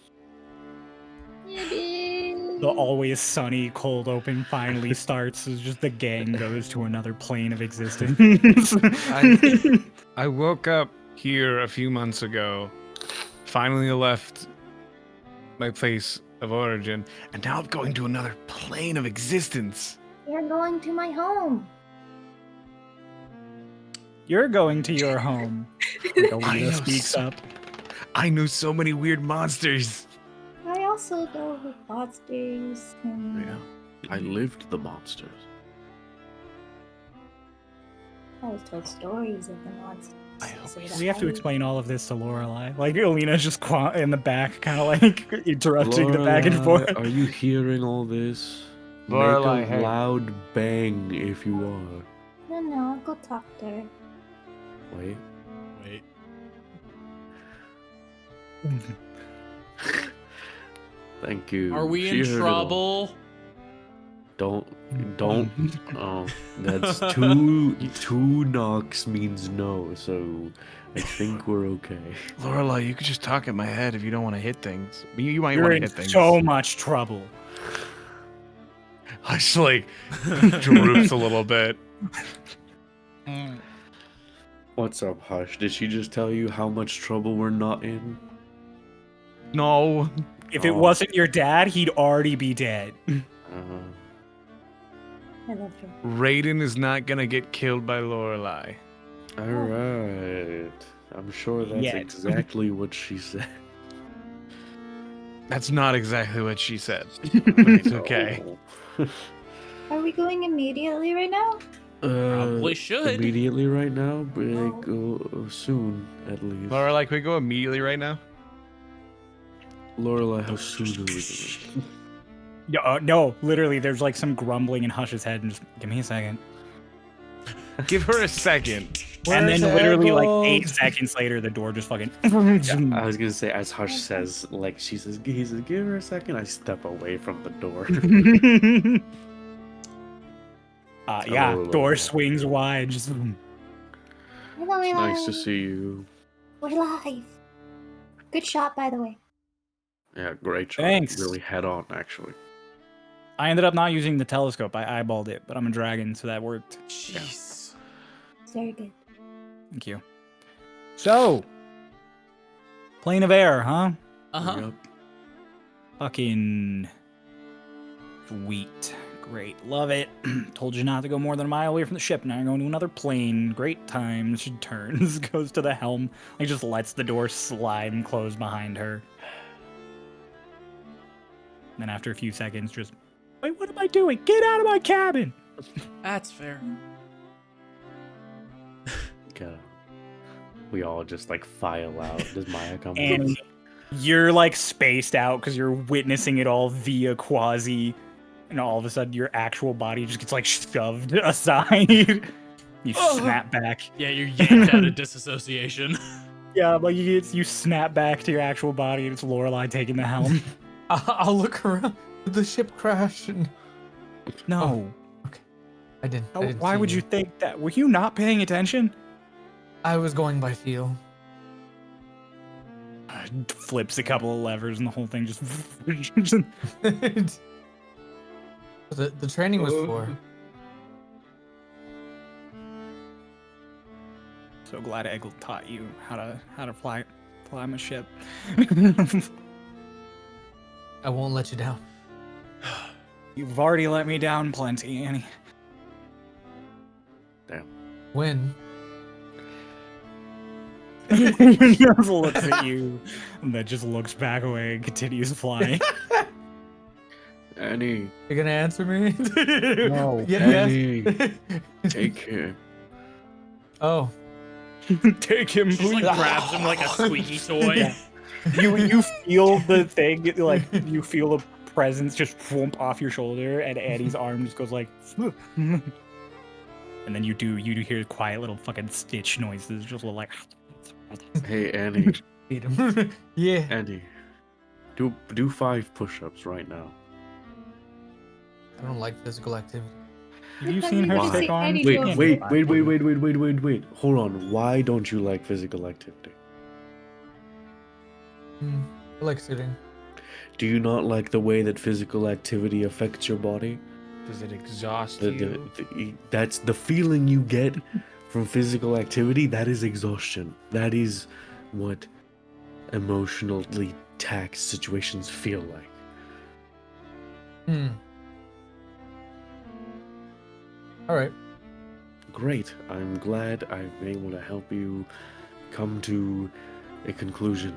[SPEAKER 1] The always sunny cold open finally starts. It's just the gang goes to another plane of existence.
[SPEAKER 6] I woke up here a few months ago, finally left my place of origin, and now I'm going to another plane of existence.
[SPEAKER 3] you're going to my home.
[SPEAKER 1] You're going to your home. Alina speaks up.
[SPEAKER 6] I know so many weird monsters.
[SPEAKER 3] I also know with monsters.
[SPEAKER 2] Yeah, I lived the monsters.
[SPEAKER 3] I was told stories of the monsters.
[SPEAKER 6] I hope
[SPEAKER 3] so
[SPEAKER 6] we
[SPEAKER 3] that
[SPEAKER 1] We have to
[SPEAKER 3] I-
[SPEAKER 1] explain all of this to Lorelai. Like, Alina's just in the back, kind of like interrupting the back and
[SPEAKER 2] Lorelai,
[SPEAKER 1] forth.
[SPEAKER 2] Are you hearing all this?
[SPEAKER 6] Lorelai,
[SPEAKER 2] Make a
[SPEAKER 6] hey.
[SPEAKER 2] loud bang if you are.
[SPEAKER 3] No, I'll go talk to her.
[SPEAKER 2] Wait.
[SPEAKER 4] Wait.
[SPEAKER 2] Thank you.
[SPEAKER 4] Are we
[SPEAKER 2] She
[SPEAKER 4] in
[SPEAKER 2] heard it all.
[SPEAKER 4] trouble?
[SPEAKER 2] Don't. Oh, that's two knocks means no. So I think we're okay.
[SPEAKER 6] Lorelai, you could just talk in my head if you don't want to hit things. You might
[SPEAKER 1] You're
[SPEAKER 6] want to
[SPEAKER 1] in
[SPEAKER 6] hit things.
[SPEAKER 1] so much trouble.
[SPEAKER 6] I just like droops a little bit.
[SPEAKER 2] What's up, Hush? Did she just tell you how much trouble we're not in?
[SPEAKER 6] No.
[SPEAKER 1] If it
[SPEAKER 2] Oh.
[SPEAKER 1] wasn't your dad, he'd already be dead.
[SPEAKER 3] I love her.
[SPEAKER 6] Raiden is not gonna get killed by Lorelai.
[SPEAKER 2] All right. I'm sure that's
[SPEAKER 1] Yet.
[SPEAKER 2] exactly what she said.
[SPEAKER 6] That's not exactly what she said. But it's okay.
[SPEAKER 3] Are we going immediately right now?
[SPEAKER 4] Probably should.
[SPEAKER 2] Immediately right now, but soon at least.
[SPEAKER 6] Lorelai, can we go immediately right now?
[SPEAKER 2] Lorelai, how soon are we gonna?
[SPEAKER 1] No, literally, there's like some grumbling in Hush's head, and just give me a second.
[SPEAKER 6] Give her a second.
[SPEAKER 1] And then
[SPEAKER 5] Where's
[SPEAKER 1] literally like
[SPEAKER 5] Eggles?
[SPEAKER 1] 8 seconds later, the door just fucking.
[SPEAKER 2] I was gonna say, as Hush says, like he says, give her a second. I step away from the door.
[SPEAKER 1] Yeah,
[SPEAKER 2] Hello.
[SPEAKER 1] door swings wide. Just
[SPEAKER 3] Hello,
[SPEAKER 2] It's
[SPEAKER 3] Eli.
[SPEAKER 2] nice to see you.
[SPEAKER 3] We're live. Good shot, by the way.
[SPEAKER 2] Yeah, great shot.
[SPEAKER 1] Thanks.
[SPEAKER 2] Really head on, actually.
[SPEAKER 1] I ended up not using the telescope. I eyeballed it, but I'm a dragon, so that worked.
[SPEAKER 4] Jeez.
[SPEAKER 3] It's very good.
[SPEAKER 1] Thank you. So, plane of air, huh?
[SPEAKER 4] Uh-huh.
[SPEAKER 2] Yep.
[SPEAKER 1] Fucking sweet. Great. Love it. Told you not to go more than a mile away from the ship. Now you're going to another plane. Great times. She turns, goes to the helm, like just lets the door slide and close behind her. And then after a few seconds, just, wait, what am I doing? Get out of my cabin!
[SPEAKER 4] That's fair.
[SPEAKER 2] We all just like file out. Does Maya come?
[SPEAKER 1] And you're like spaced out because you're witnessing it all via quasi, and all of a sudden your actual body just gets like shoved aside. You snap back.
[SPEAKER 4] Yeah, you're yanked out of disassociation.
[SPEAKER 1] Yeah, but you snap back to your actual body, and it's Lorelai taking the helm.
[SPEAKER 5] I'll look around. Did the ship crash? And
[SPEAKER 1] No.
[SPEAKER 5] I didn't.
[SPEAKER 1] Why
[SPEAKER 5] see
[SPEAKER 1] would you think that? Were you not paying attention?
[SPEAKER 5] I was going by feel.
[SPEAKER 1] flips a couple of levers, and the whole thing just.
[SPEAKER 5] The training was for.
[SPEAKER 1] So glad Eggle taught you how to fly my ship.
[SPEAKER 5] I won't let you down.
[SPEAKER 1] You've already let me down plenty, Annie.
[SPEAKER 2] Damn.
[SPEAKER 5] When?
[SPEAKER 1] Just looks at you, and then just looks back away and continues flying.
[SPEAKER 2] Annie,
[SPEAKER 5] You're gonna answer me?
[SPEAKER 1] No.
[SPEAKER 2] Annie, take care.
[SPEAKER 5] Oh.
[SPEAKER 1] Take him,
[SPEAKER 4] Just
[SPEAKER 1] please.
[SPEAKER 4] like grabs him like a squeaky toy.
[SPEAKER 1] Yeah. You feel the thing, like you feel the presence just whoomp off your shoulder, and Annie's arm just goes like, and then you do hear quiet little fucking stitch noises, just little like.
[SPEAKER 2] Hey, Annie,
[SPEAKER 5] Beat him. Yeah.
[SPEAKER 2] Annie, do 5 push-ups right now.
[SPEAKER 5] I don't like physical activity.
[SPEAKER 1] Have you seen her
[SPEAKER 2] Why?
[SPEAKER 1] sick arm?
[SPEAKER 3] Wait,
[SPEAKER 2] Wait,
[SPEAKER 3] Annie,
[SPEAKER 2] wait. Hold on. Why don't you like physical activity?
[SPEAKER 5] I like sitting.
[SPEAKER 2] Do you not like the way that physical activity affects your body?
[SPEAKER 6] Does it exhaust
[SPEAKER 2] The-
[SPEAKER 6] you?
[SPEAKER 2] That's the feeling you get from physical activity. That is exhaustion. That is what emotionally taxed situations feel like.
[SPEAKER 5] All right.
[SPEAKER 2] Great. I'm glad I've been able to help you come to a conclusion.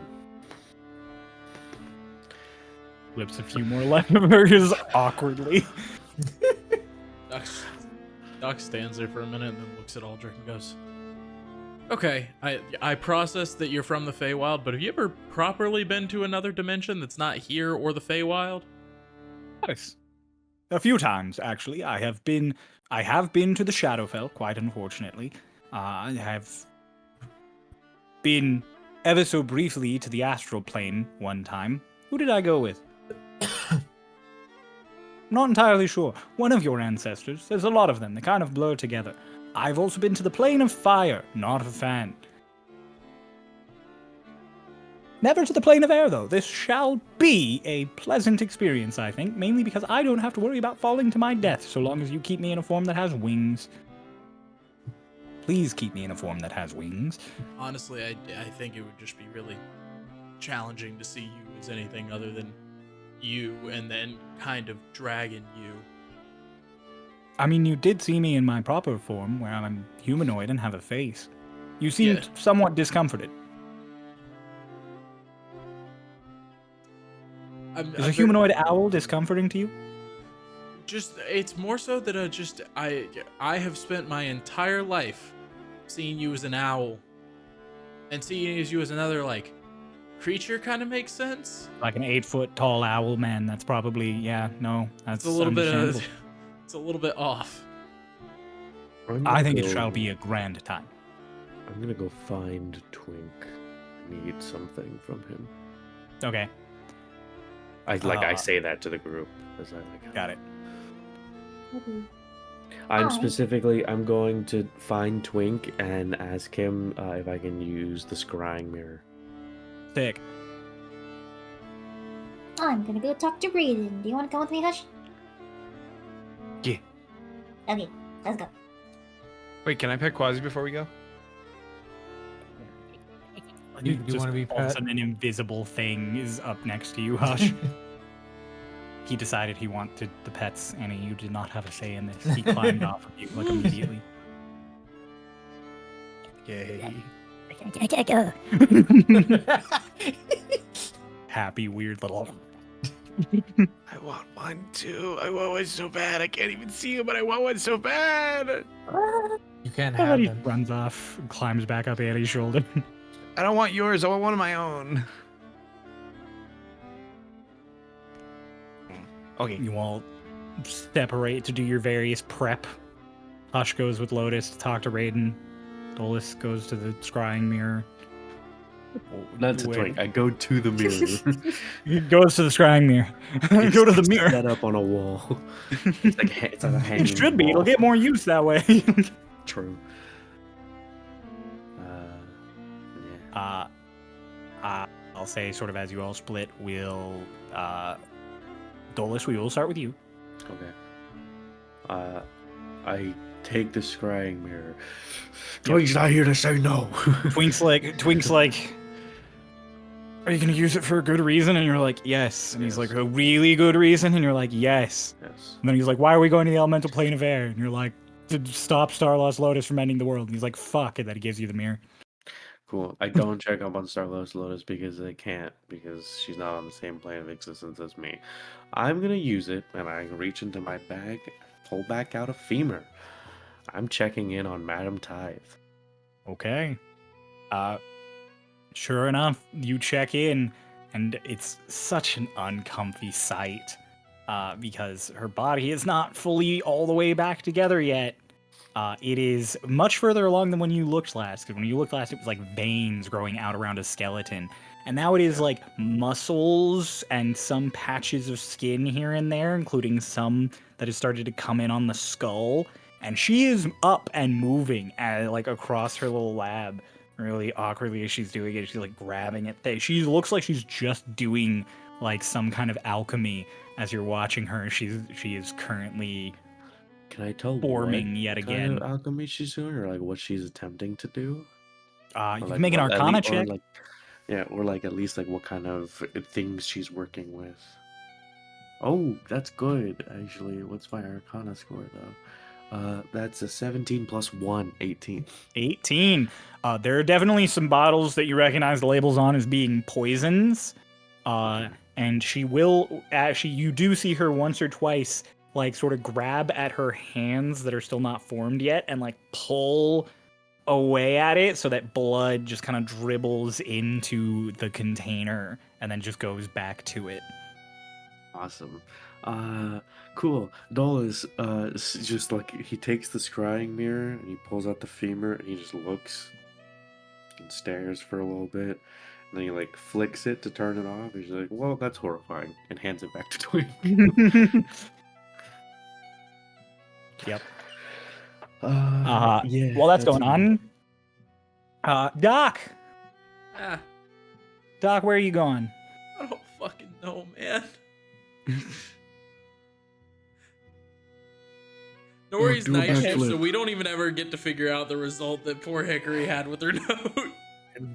[SPEAKER 1] Flips a few more levers awkwardly.
[SPEAKER 4] Doc stands there for a minute and then looks at Aldrich and goes, "Okay, I processed that you're from the Feywild, but have you ever properly been to another dimension that's not here or the Feywild?"
[SPEAKER 1] Nice. A few times, actually. I have been to the Shadowfell, quite unfortunately. I have been ever so briefly to the astral plane one time. Who did I go with? Not entirely sure. One of your ancestors. There's a lot of them. They kind of blur together. I've also been to the plane of fire. Not a fan. Never to the plane of air, though. This shall be a pleasant experience, I think, mainly because I don't have to worry about falling to my death, so long as you keep me in a form that has wings. Please keep me in a form that has wings.
[SPEAKER 4] Honestly, I think it would just be really challenging to see you as anything other than you and then kind of dragon you.
[SPEAKER 1] I mean, you did see me in my proper form, where I'm humanoid and have a face. You seemed somewhat discomforted. Is a humanoid owl discomforting to you?
[SPEAKER 4] Just, it's more so that I have spent my entire life seeing you as an owl, and seeing you as another, like, creature kind of makes sense.
[SPEAKER 1] Like an 8-foot tall owl, man. That's probably, that's
[SPEAKER 4] It's a little bit
[SPEAKER 1] understandable.
[SPEAKER 4] it's a little bit off.
[SPEAKER 1] I think it shall be a grand time.
[SPEAKER 2] I'm gonna go find Twink. Need something from him.
[SPEAKER 1] Okay,
[SPEAKER 2] I say that to the group as I like.
[SPEAKER 1] got it.
[SPEAKER 2] I'm going to find Twink and ask him if I can use the scrying mirror.
[SPEAKER 1] Sick.
[SPEAKER 3] I'm gonna go talk to Raiden. Do you want to come with me, Hush?
[SPEAKER 6] Yeah.
[SPEAKER 3] Okay, let's go.
[SPEAKER 6] Wait, can I pet Quasi before we go?
[SPEAKER 5] Do you
[SPEAKER 1] Just
[SPEAKER 5] want to be
[SPEAKER 1] all of a
[SPEAKER 5] pet?
[SPEAKER 1] sudden an invisible thing is up next to you, Hush. He decided he wanted the pets, Annie. You did not have a say in this. He climbed off of you like immediately.
[SPEAKER 6] Yay.
[SPEAKER 3] I can't go.
[SPEAKER 1] Happy, weird little.
[SPEAKER 6] I want one too. I want one so bad. I can't even see him, but I want one so bad.
[SPEAKER 5] You can't have
[SPEAKER 1] He
[SPEAKER 5] them.
[SPEAKER 1] runs off and climbs back up Annie's shoulder.
[SPEAKER 6] I don't want yours. I want one of my own. Okay.
[SPEAKER 1] You all separate to do your various prep. Hush goes with Lotus to talk to Raiden. Dolus goes to the scrying mirror.
[SPEAKER 2] Not to Twink. I go to the mirror.
[SPEAKER 1] He goes to the scrying mirror. Go to the mirror.
[SPEAKER 2] Set up on a wall. It's like a hanging
[SPEAKER 1] It should be. It'll
[SPEAKER 2] wall.
[SPEAKER 1] get more use that way.
[SPEAKER 2] True. Yeah.
[SPEAKER 1] I'll say, sort of as you all split, Dolus, we will start with you.
[SPEAKER 2] Okay. I take the scrying mirror. Twink's not here to say no.
[SPEAKER 1] Twink's like, are you gonna use it for a good reason? And you're like, yes. And he's like, a really good reason? And you're like, yes.
[SPEAKER 2] Yes.
[SPEAKER 1] And then he's like, why are we going to the elemental plane of air? And you're like, to stop Starlost Lotus from ending the world. And he's like, fuck. And then he gives you the mirror.
[SPEAKER 2] Cool. I don't check up on Starlost Lotus because I can't, because she's not on the same plane of existence as me. I'm gonna use it, and I reach into my bag, pull back out a femur. I'm checking in on Madam Tithe.
[SPEAKER 1] Okay. Sure enough, you check in, and it's such an uncomfy sight, because her body is not fully all the way back together yet. It is much further along than when you looked last. Because when you looked last, it was like veins growing out around a skeleton. And now it is like muscles and some patches of skin here and there, including some that has started to come in on the skull. And she is up and moving like across her little lab, really awkwardly as she's doing it. She's like grabbing at She looks like she's just doing like some kind of alchemy as you're watching her. She is currently
[SPEAKER 2] Can I tell
[SPEAKER 1] forming
[SPEAKER 2] what
[SPEAKER 1] yet
[SPEAKER 2] kind
[SPEAKER 1] again.
[SPEAKER 2] of alchemy she's doing, or like what she's attempting to do?
[SPEAKER 1] You
[SPEAKER 2] Or,
[SPEAKER 1] can
[SPEAKER 2] like,
[SPEAKER 1] make an
[SPEAKER 2] what- at
[SPEAKER 1] Arcana
[SPEAKER 2] lea-
[SPEAKER 1] check.
[SPEAKER 2] Or like, yeah, or like at least like what kind of things she's working with. Oh, that's good actually. What's my Arcana score though? That's a 17 plus 1, 18.
[SPEAKER 1] 18. There are definitely some bottles that you recognize the labels on as being poisons. And she will actually, you do see her once or twice, like sort of grab at her hands that are still not formed yet and like pull away at it so that blood just kind of dribbles into the container and then just goes back to it.
[SPEAKER 2] Awesome. Cool. Dolus, just like he takes the scrying mirror and he pulls out the femur and he just looks and stares for a little bit. And then he like flicks it to turn it off. He's like, well, that's horrifying. And hands it back to Twink.
[SPEAKER 1] Yep.
[SPEAKER 2] Yeah.
[SPEAKER 1] While that's going on, Doc,
[SPEAKER 4] Ah,
[SPEAKER 1] where are you going?
[SPEAKER 4] I don't fucking know, man. Nori's
[SPEAKER 2] do a
[SPEAKER 4] night shift,
[SPEAKER 2] backflip.
[SPEAKER 4] so we don't even ever get to figure out the result that poor Hickory had with her note.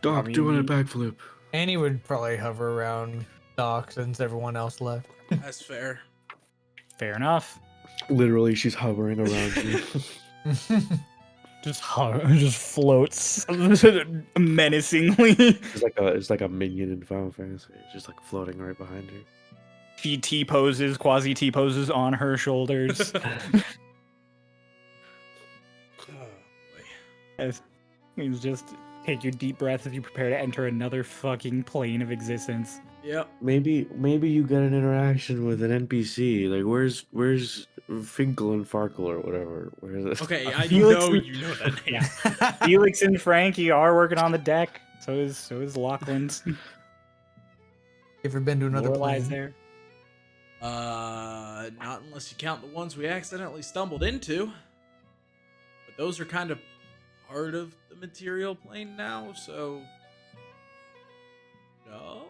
[SPEAKER 2] Doc
[SPEAKER 1] I mean,
[SPEAKER 2] doing a backflip.
[SPEAKER 5] Annie would probably hover around Doc since everyone else left.
[SPEAKER 4] That's fair.
[SPEAKER 1] Fair enough.
[SPEAKER 2] Literally, she's hovering around you.
[SPEAKER 1] Just floats menacingly.
[SPEAKER 2] It's like a minion in Final Fantasy. It's just like floating right behind her.
[SPEAKER 1] She quasi T poses on her shoulders.
[SPEAKER 4] Oh, boy.
[SPEAKER 1] As means just take your deep breaths as you prepare to enter another fucking plane of existence.
[SPEAKER 4] Yep.
[SPEAKER 2] Maybe you get an interaction with an NPC. Like where's Finkel and Farkle or whatever. Where is it?
[SPEAKER 4] Okay, I
[SPEAKER 1] Felix
[SPEAKER 4] know
[SPEAKER 1] and-
[SPEAKER 4] you know that name.
[SPEAKER 1] Yeah. Felix and Frankie are working on the deck. So is Lachlan's.
[SPEAKER 5] Ever been to another
[SPEAKER 1] Lorelai's
[SPEAKER 5] plane?
[SPEAKER 1] there.
[SPEAKER 4] Not unless you count the ones we accidentally stumbled into. But those are kind of part of the material plane now, so no.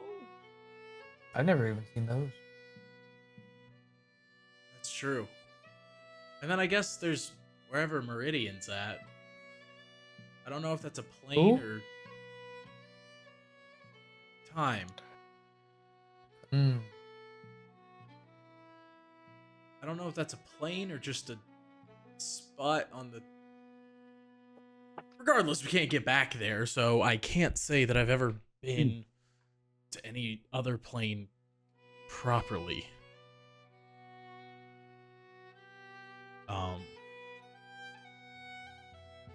[SPEAKER 5] I've never even seen those.
[SPEAKER 4] That's true. And then I guess there's wherever Meridian's at. I don't know if that's a plane or time.
[SPEAKER 5] Hmm.
[SPEAKER 4] I don't know if that's a plane or just a spot on the. Regardless, we can't get back there, so I can't say that I've ever been to any other plane properly.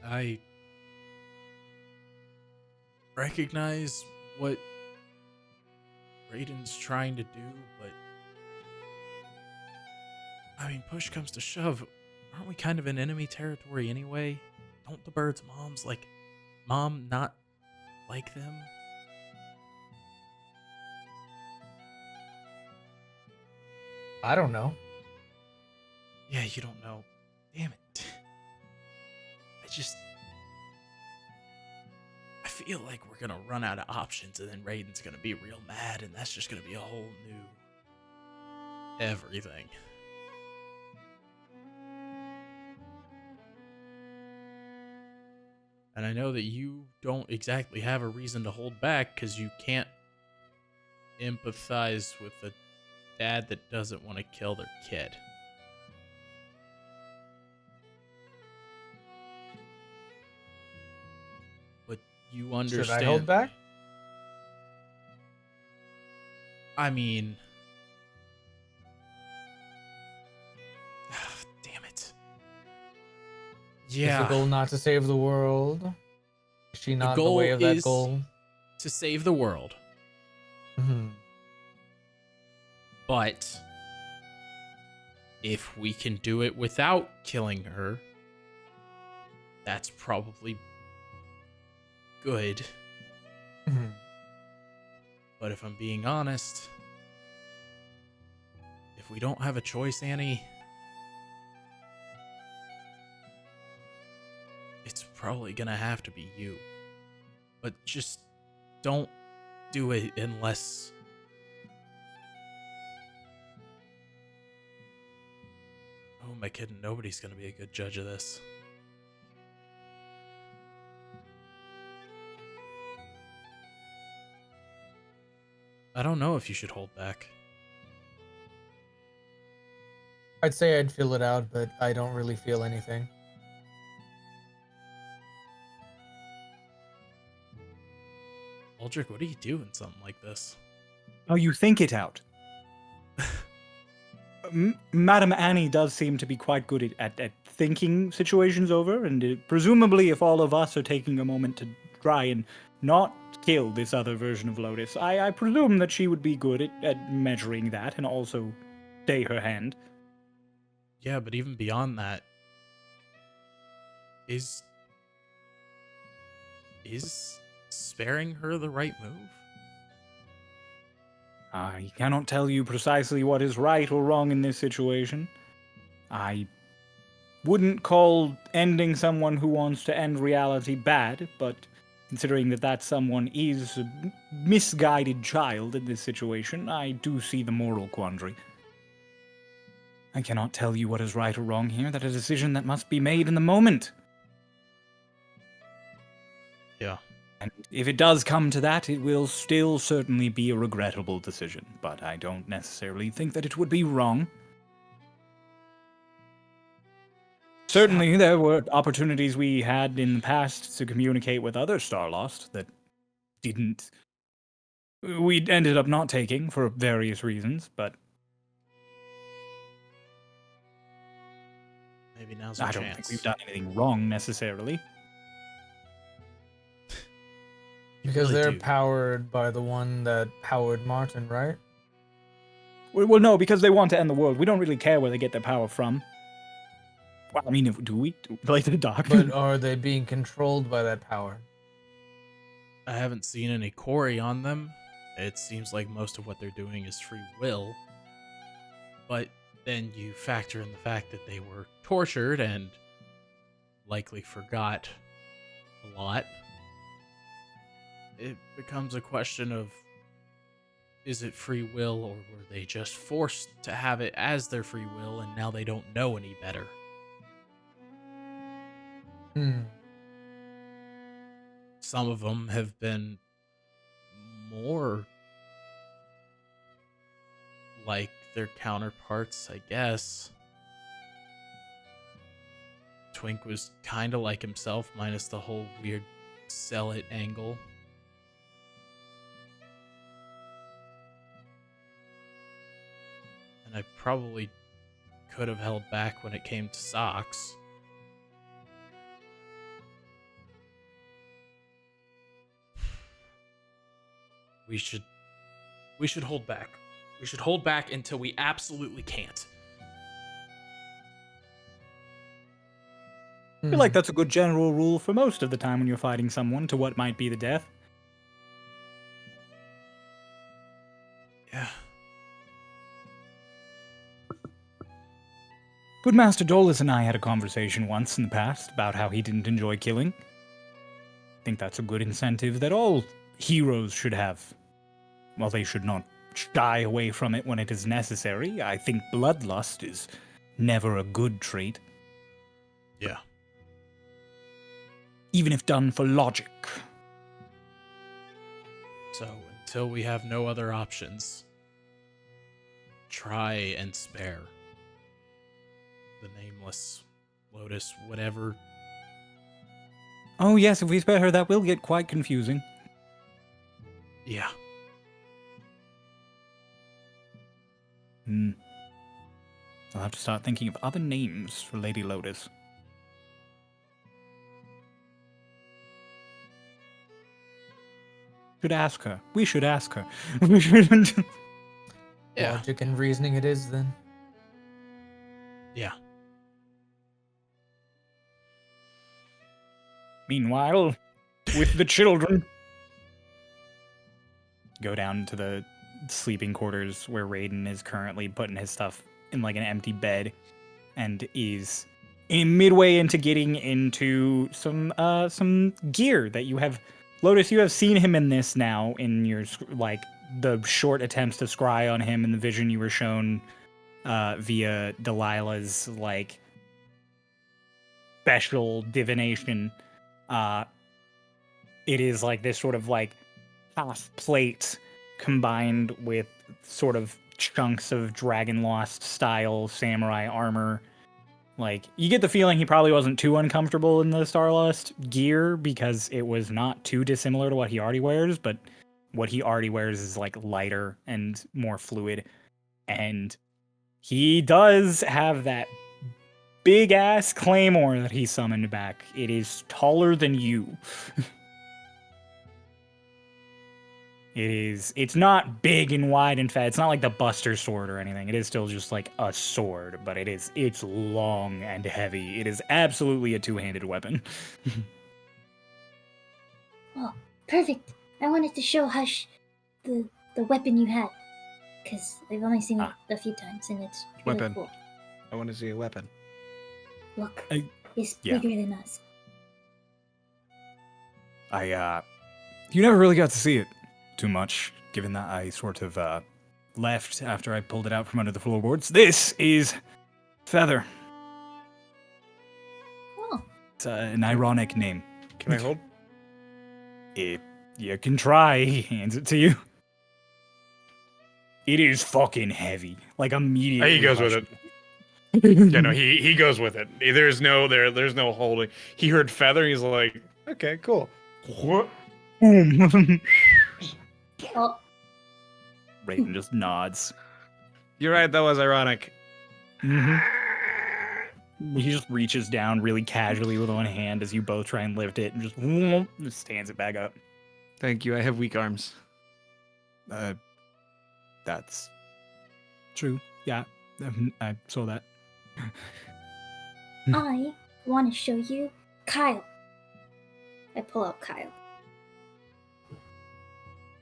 [SPEAKER 4] I recognize what Raiden's trying to do, but I mean, push comes to shove, aren't we kind of in enemy territory anyway? Don't the birds' mom not like them?
[SPEAKER 5] I don't know.
[SPEAKER 4] Yeah, you don't know. Damn it. I feel like we're gonna run out of options, and then Raiden's gonna be real mad, and that's just gonna be a whole new everything. And I know that you don't exactly have a reason to hold back because you can't empathize with a dad that doesn't want to kill their kid. But you understand.
[SPEAKER 5] Should I hold back?
[SPEAKER 4] I mean, damn it.
[SPEAKER 5] Is
[SPEAKER 4] Yeah.
[SPEAKER 5] the goal not to save the world? Is she not the
[SPEAKER 4] goal
[SPEAKER 5] way of that
[SPEAKER 4] is-
[SPEAKER 5] goal?
[SPEAKER 4] To save the world.
[SPEAKER 5] Mhm.
[SPEAKER 4] But if we can do it without killing her, that's probably good.
[SPEAKER 5] Mhm.
[SPEAKER 4] But if I'm being honest, if we don't have a choice, Annie, it's probably gonna have to be you. But just don't do it unless... Who am I kidding? Nobody's gonna be a good judge of this. I don't know if you should hold back.
[SPEAKER 5] I'd say I'd feel it out, but I don't really feel anything.
[SPEAKER 4] Aldrich, what do you do in something like this?
[SPEAKER 1] Oh, you think it out. Madam Annie does seem to be quite good at thinking situations over, and presumably if all of us are taking a moment to try and not kill this other version of Lotus, I presume that she would be good at measuring that and also stay her hand.
[SPEAKER 4] Yeah, but even beyond that, is sparing her the right move?
[SPEAKER 1] I cannot tell you precisely what is right or wrong in this situation. I wouldn't call ending someone who wants to end reality bad, but considering that someone is a misguided child in this situation, I do see the moral quandary. I cannot tell you what is right or wrong here. That is a decision that must be made in the moment.
[SPEAKER 4] Yeah.
[SPEAKER 1] And if it does come to that, it will still certainly be a regrettable decision, but I don't necessarily think that it would be wrong. Certainly, there were opportunities we had in the past to communicate with other Starlost that we ended up not taking for various reasons, but
[SPEAKER 4] Maybe now's our
[SPEAKER 1] I
[SPEAKER 4] chance.
[SPEAKER 1] don't think we've done anything wrong necessarily.
[SPEAKER 5] Because
[SPEAKER 4] really
[SPEAKER 5] they're
[SPEAKER 4] do.
[SPEAKER 5] powered by the one that powered Martin, right?
[SPEAKER 1] Well, no, because they want to end the world. We don't really care where they get their power from. Well, I mean, do we? Like the doc?
[SPEAKER 5] But are they being controlled by that power?
[SPEAKER 4] I haven't seen any Corey on them. It seems like most of what they're doing is free will. But then you factor in the fact that they were tortured and likely forgot a lot. It becomes a question of, is it free will, or were they just forced to have it as their free will and now they don't know any better? Some of them have been more like their counterparts, I guess. Twink was kind of like himself, minus the whole weird sell it angle. And I probably could have held back when it came to Socks. We should hold back. We should hold back until we absolutely can't.
[SPEAKER 1] I feel like that's a good general rule for most of the time when you're fighting someone to what might be the death.
[SPEAKER 4] Yeah.
[SPEAKER 1] Good Master Dolus and I had a conversation once in the past about how he didn't enjoy killing. think that's a good incentive that all heroes should have. While they should not shy away from it when it is necessary, I think bloodlust is never a good trait,
[SPEAKER 4] Yeah.
[SPEAKER 1] even if done for logic.
[SPEAKER 4] So until we have no other options, try and spare the Nameless, Lotus, whatever.
[SPEAKER 1] Oh yes, if we spare her, that will get quite confusing.
[SPEAKER 4] Yeah.
[SPEAKER 1] I'll have to start thinking of other names for Lady Lotus. Should ask her. We should ask her. We shouldn't.
[SPEAKER 4] Yeah.
[SPEAKER 5] Logic and reasoning it is then.
[SPEAKER 4] Yeah.
[SPEAKER 1] Meanwhile, with the children, go down to the sleeping quarters where Raiden is currently putting his stuff in like an empty bed, and is midway into getting into some gear that you have. Lotus, you have seen him in this now in your like the short attempts to scry on him in the vision you were shown via Delilah's like special divination. It is like this sort of like half plate combined with sort of chunks of Dragon Lost style samurai armor. Like, you get the feeling he probably wasn't too uncomfortable in the Starlost gear because it was not too dissimilar to what he already wears, but what he already wears is like lighter and more fluid. And he does have that big ass claymore that he summoned back. It is taller than you. It's not big and wide and fat. It's not like the Buster Sword or anything. It is still just like a sword, but it's long and heavy. It is absolutely a two-handed weapon.
[SPEAKER 3] Oh, perfect. I wanted to show Hush the weapon you had, because I've only seen it a few times, and it's really
[SPEAKER 6] Weapon.
[SPEAKER 3] cool.
[SPEAKER 6] I want to see a weapon.
[SPEAKER 3] Look,
[SPEAKER 1] I-
[SPEAKER 3] it's
[SPEAKER 1] yeah.
[SPEAKER 3] bigger than us.
[SPEAKER 1] You never really got to see it too much, given that I sort of left after I pulled it out from under the floorboards. This is Feather.
[SPEAKER 3] Oh,
[SPEAKER 1] It's an ironic name.
[SPEAKER 6] Can I hold?
[SPEAKER 1] You can try. He hands it to you. It is fucking heavy. Like, immediately.
[SPEAKER 6] He goes with
[SPEAKER 1] Hush-
[SPEAKER 6] it. Yeah, no, he goes with it. There's no holding. He heard feather. He's like, okay, cool. What?
[SPEAKER 1] Boom.
[SPEAKER 3] oh,
[SPEAKER 1] Raven just nods.
[SPEAKER 6] You're right. That was ironic.
[SPEAKER 1] Mm-hmm. He just reaches down really casually with one hand as you both try and lift it, and just stands it back up.
[SPEAKER 6] Thank you. I have weak arms.
[SPEAKER 1] That's true. Yeah, I saw that.
[SPEAKER 3] I want to show you Kyle. I pull out Kyle.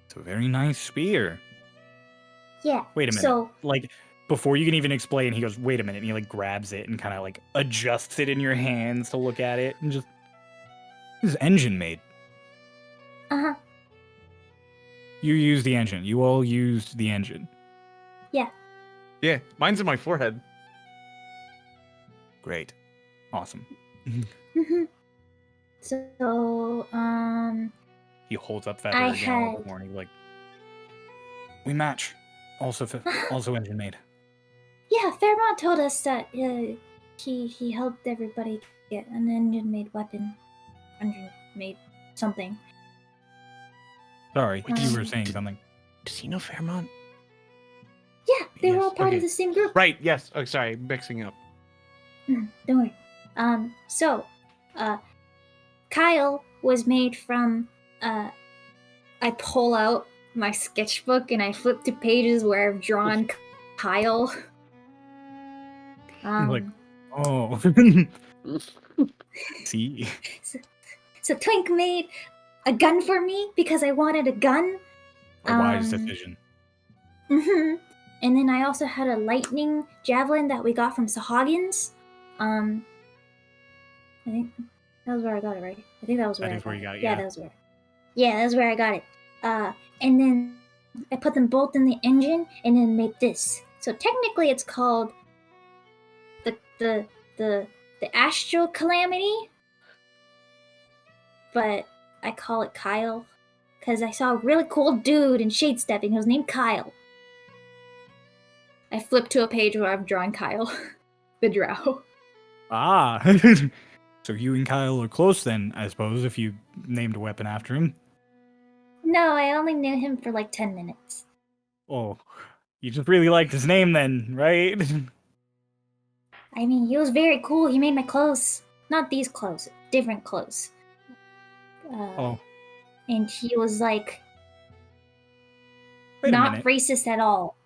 [SPEAKER 1] It's a very nice spear.
[SPEAKER 3] Yeah.
[SPEAKER 1] Wait a minute.
[SPEAKER 3] So,
[SPEAKER 1] Like, before you can even explain, he goes, wait a minute, and he like grabs it and kind of like adjusts it in your hands to look at it, and just, this is engine made.
[SPEAKER 3] uh-huh.
[SPEAKER 1] You used the engine. You all used the engine.
[SPEAKER 6] Yeah, mine's in my forehead.
[SPEAKER 1] Great. Awesome.
[SPEAKER 3] Mm-hmm. So,
[SPEAKER 1] He holds up Feather
[SPEAKER 3] I
[SPEAKER 1] again all
[SPEAKER 3] had-
[SPEAKER 1] the morning, like, we match. Also, also engine made.
[SPEAKER 3] yeah, Fairmont told us that he helped everybody get an engine-made weapon. Engine-made something.
[SPEAKER 1] Sorry, you were
[SPEAKER 3] Um,
[SPEAKER 1] saying something.
[SPEAKER 6] Does he know Fairmont?
[SPEAKER 3] Yeah, they were
[SPEAKER 6] Yes,
[SPEAKER 3] all part
[SPEAKER 6] okay.
[SPEAKER 3] of the same group.
[SPEAKER 6] Right. Yes. Oh, sorry. Mixing up.
[SPEAKER 3] Don't worry. So, Kyle was made from, I pull out my sketchbook and I flip to pages where I've drawn Kyle.
[SPEAKER 1] Like- Oh. See?
[SPEAKER 3] So Twink made a gun for me because I wanted a gun.
[SPEAKER 1] A wise
[SPEAKER 3] Um,
[SPEAKER 1] decision.
[SPEAKER 3] hmm And then I also had a lightning javelin that we got from Sahagins. I think That was where I got it, right? I think that was where
[SPEAKER 1] That
[SPEAKER 3] I
[SPEAKER 1] is
[SPEAKER 3] got
[SPEAKER 1] where
[SPEAKER 3] it.
[SPEAKER 1] you got it,
[SPEAKER 3] Yeah,
[SPEAKER 1] yeah.
[SPEAKER 3] that was where. Yeah, that's where I got it. And then I put them both in the engine, and then made this. So technically, it's called the astral calamity, but I call it Kyle because I saw a really cool dude in shade stepping. He was named Kyle. I flipped to a page where I'm drawing Kyle, the drow.
[SPEAKER 1] Ah. So you and Kyle are close then, I suppose, if you named a weapon after him.
[SPEAKER 3] No, I only knew him for like 10 minutes.
[SPEAKER 1] Oh, you just really liked his name then, right?
[SPEAKER 3] I mean, he was very cool. He made my clothes. Not these clothes, different clothes.
[SPEAKER 1] Oh,
[SPEAKER 3] And he was like,
[SPEAKER 1] wait a
[SPEAKER 3] not
[SPEAKER 1] minute.
[SPEAKER 3] racist at all.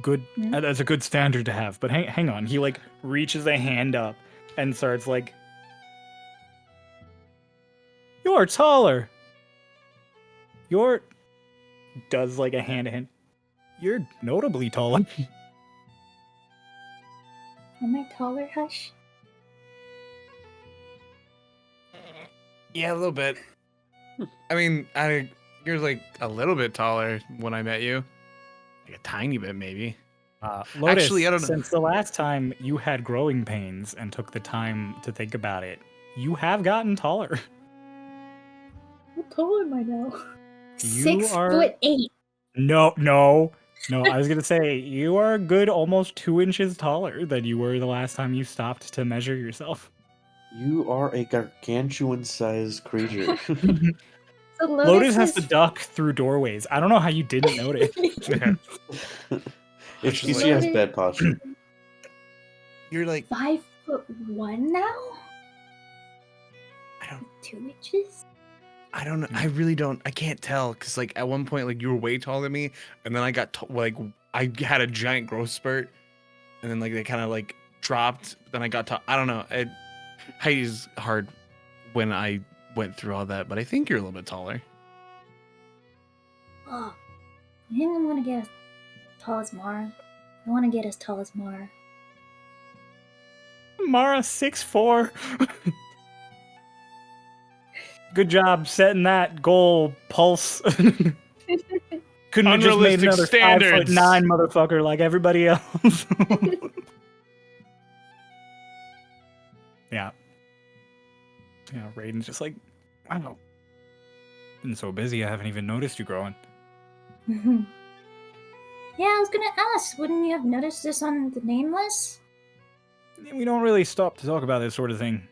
[SPEAKER 1] Good.
[SPEAKER 3] Hmm?
[SPEAKER 1] That's a good standard to have. But hang on. He like reaches a hand up and starts like, "You're taller. You're," does like a hand to hand. "You're notably taller."
[SPEAKER 3] Am I taller, Hush?
[SPEAKER 6] Yeah, a little bit. I mean, you're like a little bit taller when I met you. Like a tiny bit, maybe.
[SPEAKER 1] Lotus,
[SPEAKER 6] Actually, I don't know.
[SPEAKER 1] since the last time you had growing pains and took the time to think about it, you have gotten taller.
[SPEAKER 3] How tall am I now?
[SPEAKER 1] You
[SPEAKER 3] 6'8".
[SPEAKER 1] No. I was gonna say you are a good almost 2 inches taller than you were the last time you stopped to measure yourself.
[SPEAKER 2] You are a gargantuan-sized creature.
[SPEAKER 3] So
[SPEAKER 1] Lotus has to
[SPEAKER 3] is
[SPEAKER 1] duck through doorways. I don't know how you didn't notice.
[SPEAKER 2] It's
[SPEAKER 6] just
[SPEAKER 2] she has
[SPEAKER 3] like-
[SPEAKER 2] bad posture.
[SPEAKER 6] You're like
[SPEAKER 3] 5'1" now.
[SPEAKER 6] I don't
[SPEAKER 3] 2 inches.
[SPEAKER 6] I don't know. I really don't. I can't tell because like at one point like you were way taller than me, and then I got like I had a giant growth spurt, and then like they kind of like dropped. But then I got tall. I don't know. Height is hard when I went through all that, but I think you're a little bit taller.
[SPEAKER 3] Oh, I think I'm gonna get as tall as Mara. I want to get as tall as Mara.
[SPEAKER 1] Mara 6'4". Good job setting that goal, Pulse. Couldn't have just made
[SPEAKER 6] Unrealistic
[SPEAKER 1] another
[SPEAKER 6] standards.
[SPEAKER 1] 5'9" motherfucker like everybody else. Yeah. Yeah, Raiden's just like, wow. Been so busy, I haven't even noticed you growing.
[SPEAKER 3] Yeah, I was gonna ask, wouldn't you have noticed this on the Nameless?
[SPEAKER 1] We don't really stop to talk about this sort of thing.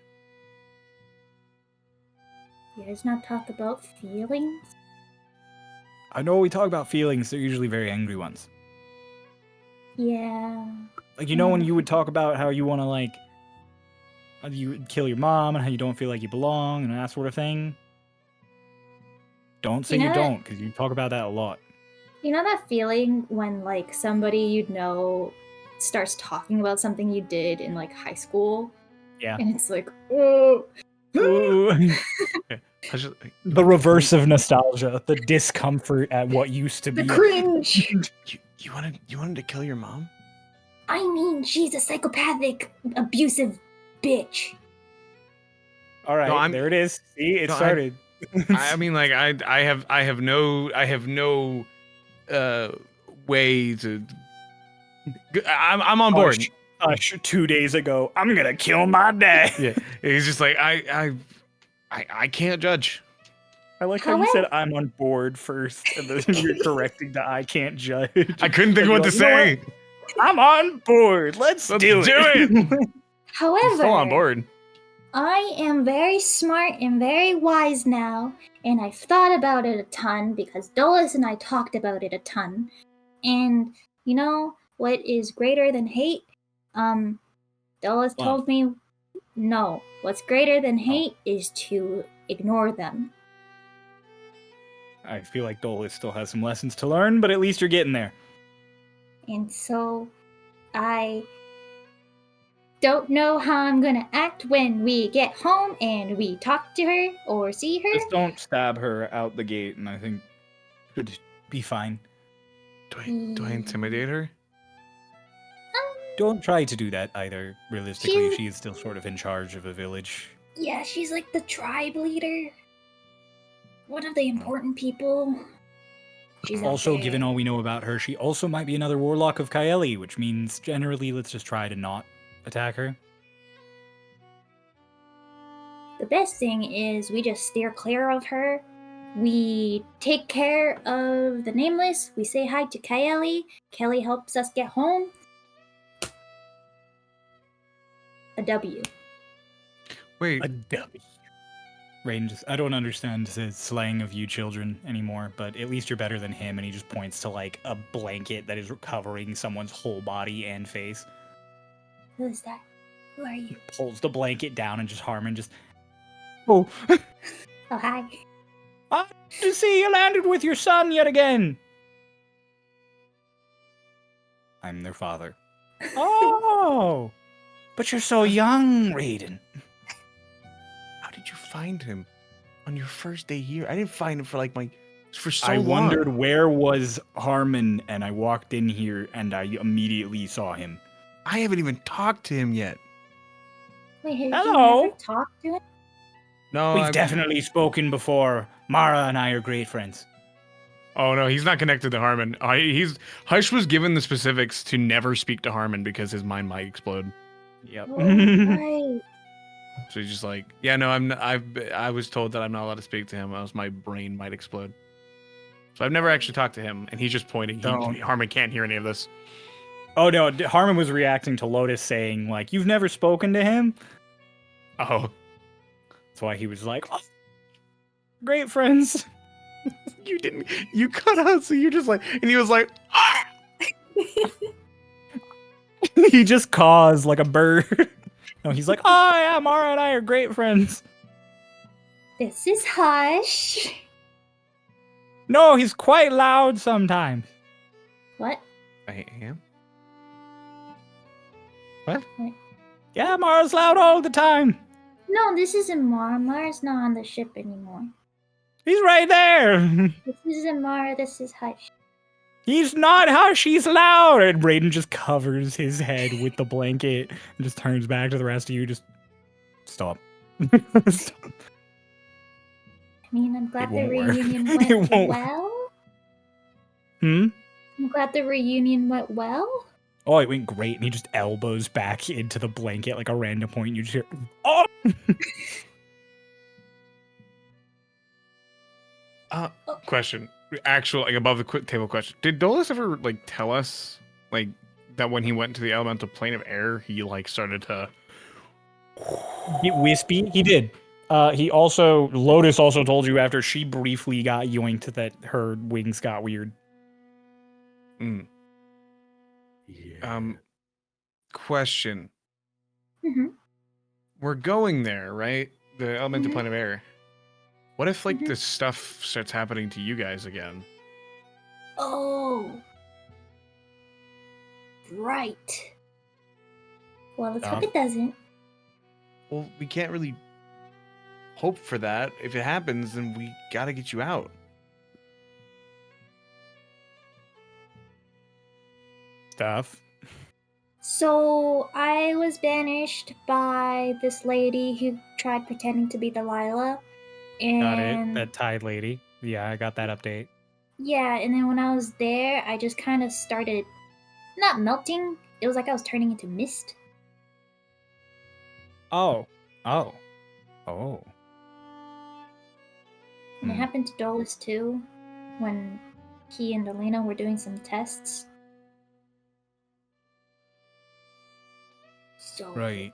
[SPEAKER 3] You guys not talk about feelings?
[SPEAKER 1] I know we talk about feelings, they're usually very angry ones.
[SPEAKER 3] Yeah.
[SPEAKER 1] Like, you know when you would talk about how you want to, like, how you would kill your mom and how you don't feel like you belong and that sort of thing? Don't say
[SPEAKER 3] You
[SPEAKER 1] you
[SPEAKER 3] know
[SPEAKER 1] don't, because you talk about that a lot.
[SPEAKER 3] You know that feeling when like somebody you know starts talking about something you did in like high school?
[SPEAKER 1] Yeah.
[SPEAKER 3] And it's like, oh.
[SPEAKER 1] Ooh.
[SPEAKER 6] I just,
[SPEAKER 1] The reverse of nostalgia, the discomfort at what used to
[SPEAKER 3] The
[SPEAKER 1] be.
[SPEAKER 3] cringe!
[SPEAKER 6] you wanted to kill your mom?
[SPEAKER 3] I mean, she's a psychopathic, abusive bitch.
[SPEAKER 1] All right,
[SPEAKER 6] No, I'm-
[SPEAKER 1] there it is. See, it
[SPEAKER 6] No,
[SPEAKER 1] started.
[SPEAKER 6] I mean, like I have no way to. I'm on board.
[SPEAKER 1] Hush, 2 days ago, I'm gonna kill my dad.
[SPEAKER 6] Yeah, he's just like I can't judge.
[SPEAKER 1] I like how you said I'm on board first, and then you're correcting the I can't judge.
[SPEAKER 6] I couldn't think of what to
[SPEAKER 1] You're like,
[SPEAKER 6] say.
[SPEAKER 1] I'm on board. Let's do it.
[SPEAKER 3] However,
[SPEAKER 6] Still on board.
[SPEAKER 3] I am very smart and very wise now, and I've thought about it a ton because Dolus and I talked about it a ton. And you know what is greater than hate? Dolus
[SPEAKER 1] Love.
[SPEAKER 3] told me no. What's greater than hate is to ignore them.
[SPEAKER 1] I feel like Dolus still has some lessons to learn, but at least you're getting there.
[SPEAKER 3] And so I don't know how I'm gonna act when we get home and we talk to her or see her.
[SPEAKER 1] Just don't stab her out the gate, and I think should be fine.
[SPEAKER 6] Do I intimidate her?
[SPEAKER 1] Don't try to do that either. Realistically,
[SPEAKER 3] She-
[SPEAKER 1] she is still sort of in charge of a village.
[SPEAKER 3] Yeah, she's like the tribe leader. One of the important people. She's out
[SPEAKER 1] Also,
[SPEAKER 3] there.
[SPEAKER 1] given all we know about her, she also might be another warlock of Kaeli, which means generally let's just try to not attack her.
[SPEAKER 3] The best thing is we just steer clear of her. We take care of the Nameless. We say hi to Kaeli. Kelly helps us get home. A W.
[SPEAKER 6] Wait,
[SPEAKER 1] A W. Raiden just, I don't understand his slang of you children anymore, but at least you're better than him, and he just points to like a blanket that is covering someone's whole body and face.
[SPEAKER 3] Who is that? Who are you?
[SPEAKER 1] Pulls the blanket down and just Harmon just, oh,
[SPEAKER 3] Oh, hi.
[SPEAKER 1] to see you landed with your son yet again. I'm their father. Oh, but you're so young, Raiden.
[SPEAKER 6] how did you find him on your first day here? I didn't find him for so
[SPEAKER 1] I
[SPEAKER 6] long.
[SPEAKER 1] wondered where was Harmon, and I walked in here and I immediately saw him.
[SPEAKER 6] I haven't even talked to him yet.
[SPEAKER 3] Wait, have
[SPEAKER 1] Hello.
[SPEAKER 3] you never talked to him?
[SPEAKER 6] No,
[SPEAKER 1] We've definitely spoken before. Mara and I are great friends.
[SPEAKER 6] Oh no, he's not connected to Harmon. Hush was given the specifics to never speak to Harmon because his mind might explode.
[SPEAKER 1] Yep.
[SPEAKER 3] Oh, right.
[SPEAKER 6] So he's just like, yeah, no, I was told that I'm not allowed to speak to him, else my brain might explode. So I've never actually talked to him, and he's just pointing.
[SPEAKER 1] Don't.
[SPEAKER 6] Harmon can't hear any of this.
[SPEAKER 1] Oh no, Harmon was reacting to Lotus saying like, "You've never spoken to him."
[SPEAKER 6] Oh,
[SPEAKER 1] That's why he was like, oh, "Great friends."
[SPEAKER 6] you didn't. You cut out, so you're just like, and he was like, ah!
[SPEAKER 1] He just caws like a bird. No, he's like, "Oh yeah, Mara and I are great friends."
[SPEAKER 3] This is Hush.
[SPEAKER 1] No, he's quite loud sometimes.
[SPEAKER 3] What?
[SPEAKER 6] I am.
[SPEAKER 1] Yeah, Mara's loud all the time.
[SPEAKER 3] No, this isn't Mara. Mara's not on the ship anymore.
[SPEAKER 1] He's right there.
[SPEAKER 3] This isn't Mara. This is Hush.
[SPEAKER 1] He's not Hush, he's loud. And Raiden just covers his head with the blanket and just turns back to the rest of you. Just stop. Stop.
[SPEAKER 3] I mean, I'm glad
[SPEAKER 1] It
[SPEAKER 3] the
[SPEAKER 1] won't work.
[SPEAKER 3] reunion
[SPEAKER 1] It
[SPEAKER 3] went
[SPEAKER 1] won't.
[SPEAKER 3] well.
[SPEAKER 1] Hmm?
[SPEAKER 3] I'm glad the reunion went well.
[SPEAKER 1] Oh, it went great. And he just elbows back into the blanket like a random point. And you just hear, oh!
[SPEAKER 6] Question. Actual, like above the table question. Did Dolus ever like tell us like that when he went to the elemental plane of air, he like started to?
[SPEAKER 1] Wispy? He did. Lotus also told you after she briefly got yoinked that her wings got weird.
[SPEAKER 6] Mm.
[SPEAKER 2] Yeah.
[SPEAKER 6] Question.
[SPEAKER 3] Mm-hmm.
[SPEAKER 6] We're going there, right? The elemental
[SPEAKER 3] Mhm.
[SPEAKER 6] plane of air. What if like
[SPEAKER 3] Mhm.
[SPEAKER 6] this stuff starts happening to you guys again?
[SPEAKER 3] Oh. Right. Well, let's hope
[SPEAKER 1] Stop.
[SPEAKER 3] it doesn't.
[SPEAKER 6] Well, we can't really hope for that. If it happens, then we gotta get you out.
[SPEAKER 1] Stuff.
[SPEAKER 3] So, I was banished by this lady who tried pretending to be Delilah. And
[SPEAKER 1] Got it. That Tide lady. Yeah, I got that update.
[SPEAKER 3] yeah, and then when I was there, I just kind of started not melting. It was like I was turning into mist.
[SPEAKER 1] Oh. Oh. Oh.
[SPEAKER 3] And it
[SPEAKER 6] Hmm.
[SPEAKER 3] happened to Dolus too, when he and Delina were doing some tests. So
[SPEAKER 1] Right.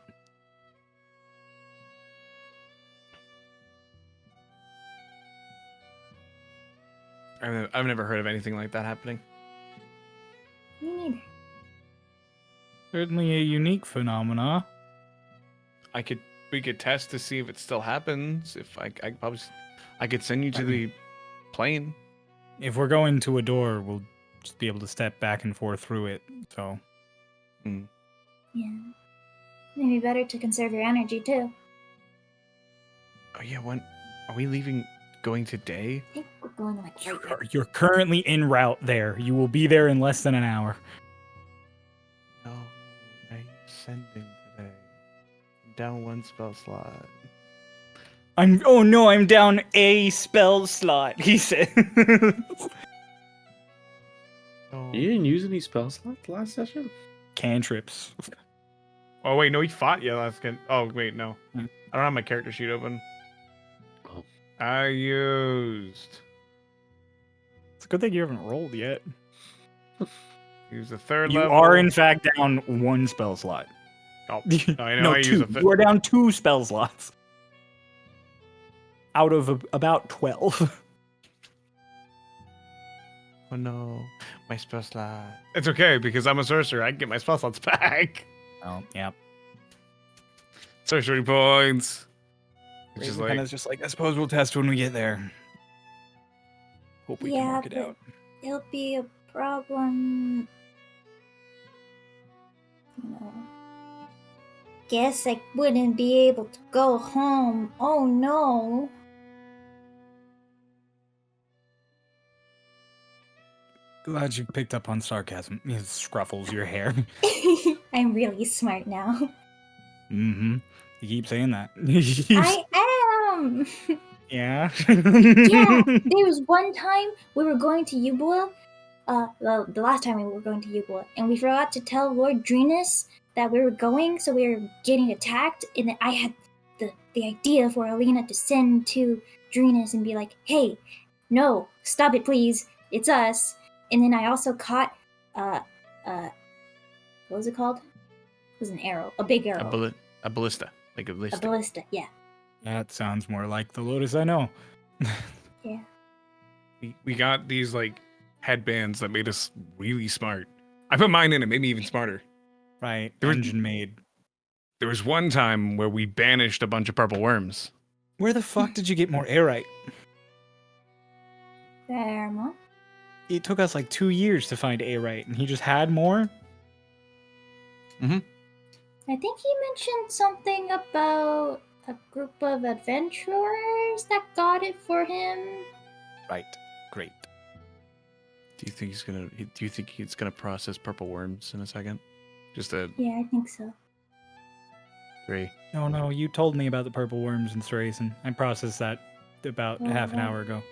[SPEAKER 6] I've never heard of anything like that happening.
[SPEAKER 3] me neither.
[SPEAKER 1] Certainly a unique phenomena.
[SPEAKER 6] We could test to see if it still happens. If I could send you to the plane.
[SPEAKER 1] If we're going to a door, we'll just be able to step back and forth through it. So,
[SPEAKER 3] Yeah. Maybe better to conserve your energy too.
[SPEAKER 6] Oh yeah, when are we leaving? Going today?
[SPEAKER 3] I think we're going like right now.
[SPEAKER 1] you're currently en route there. You will be there in less than an hour.
[SPEAKER 6] No, I sending today. I'm down one spell slot.
[SPEAKER 1] Oh no, I'm down a spell slot, he said.
[SPEAKER 2] You didn't use any spell slots last session?
[SPEAKER 1] Cantrips.
[SPEAKER 6] Oh wait, no, he fought you last game. Oh wait, no.
[SPEAKER 1] Hmm.
[SPEAKER 6] I don't have my character sheet open.
[SPEAKER 2] Oh.
[SPEAKER 6] I used
[SPEAKER 1] It's a good thing you haven't rolled yet.
[SPEAKER 6] a third
[SPEAKER 1] You
[SPEAKER 6] level.
[SPEAKER 1] are in fact down one spell slot.
[SPEAKER 6] Oh, I know.
[SPEAKER 1] No,
[SPEAKER 6] I use
[SPEAKER 1] two.
[SPEAKER 6] a
[SPEAKER 1] You are down 2 spell slots. Out of about 12.
[SPEAKER 6] Oh no, my spell slot. It's okay because I'm a sorcerer. I can get my spell slots back.
[SPEAKER 1] Oh, yeah.
[SPEAKER 6] Sorcery points. Which is like,
[SPEAKER 1] just like, I suppose we'll test when we get there. Hope we can
[SPEAKER 3] Yeah,
[SPEAKER 1] work it
[SPEAKER 3] but-
[SPEAKER 1] out.
[SPEAKER 3] It'll be a problem. Guess I wouldn't be able to go home. Oh no.
[SPEAKER 1] Glad you picked up on sarcasm. He scruffles your hair.
[SPEAKER 3] I'm really smart now.
[SPEAKER 1] Mm-hmm. You keep saying that.
[SPEAKER 3] I am.
[SPEAKER 1] Yeah.
[SPEAKER 3] Yeah, there was one time we were going to Ubula. Well, the last time we were going to Ubula, and we forgot to tell Lord Drenus that we were going, so we were getting attacked. And then I had the idea for Alina to send to Drenus and be like, "Hey, no, stop it, please. It's us." And then I also caught, what was it called? It was an arrow, a big arrow,
[SPEAKER 6] a ballista, like a
[SPEAKER 3] a
[SPEAKER 6] ballista.
[SPEAKER 3] ballista. Yeah,
[SPEAKER 1] That sounds more like the Lotus I know.
[SPEAKER 3] yeah.
[SPEAKER 6] We got these like headbands that made us really smart. I put mine in, it made me even smarter.
[SPEAKER 1] Right.
[SPEAKER 6] There was-
[SPEAKER 1] Engine made.
[SPEAKER 6] There was one time where we banished a bunch of purple worms.
[SPEAKER 1] Where the fuck did you get more airite?
[SPEAKER 3] Fairmont.
[SPEAKER 1] It took us like 2 years to find airite, and he just had more?
[SPEAKER 3] I think he mentioned something about a group of adventurers that got it for him.
[SPEAKER 1] Right. Great.
[SPEAKER 6] Do you think he's gonna process purple worms in a second? Just a
[SPEAKER 3] Yeah, I think so.
[SPEAKER 6] 3.
[SPEAKER 1] No, you told me about the purple worms in Thrasen. I processed that about half an hour ago.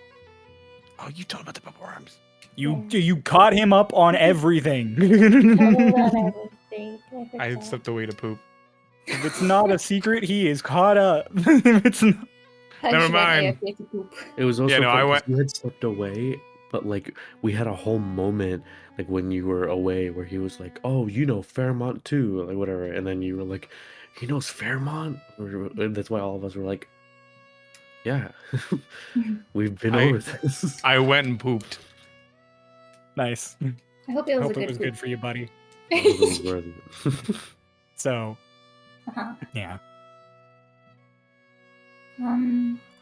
[SPEAKER 6] Oh, you told about the purple worms.
[SPEAKER 1] You caught him up on everything.
[SPEAKER 3] Hold on, everything.
[SPEAKER 6] I stepped away to poop.
[SPEAKER 1] If it's not a secret, he is caught up. If it's not...
[SPEAKER 6] Never mind.
[SPEAKER 2] It was also
[SPEAKER 6] Yeah, no,
[SPEAKER 2] fun
[SPEAKER 6] I
[SPEAKER 2] 'cause
[SPEAKER 6] went-
[SPEAKER 2] you had stepped away, but like we had a whole moment like when you were away where he was like, "Oh, you know Fairmont too," like whatever, and then you were like, "He knows Fairmont." And that's why all of us were like, "Yeah, we've been over this."
[SPEAKER 6] I went and pooped.
[SPEAKER 1] Nice.
[SPEAKER 3] I hope it was
[SPEAKER 1] Hope
[SPEAKER 3] a good
[SPEAKER 1] it was
[SPEAKER 3] poop.
[SPEAKER 1] good for you, buddy.
[SPEAKER 2] It was worth it.
[SPEAKER 1] So,
[SPEAKER 3] Uh-huh.
[SPEAKER 1] yeah.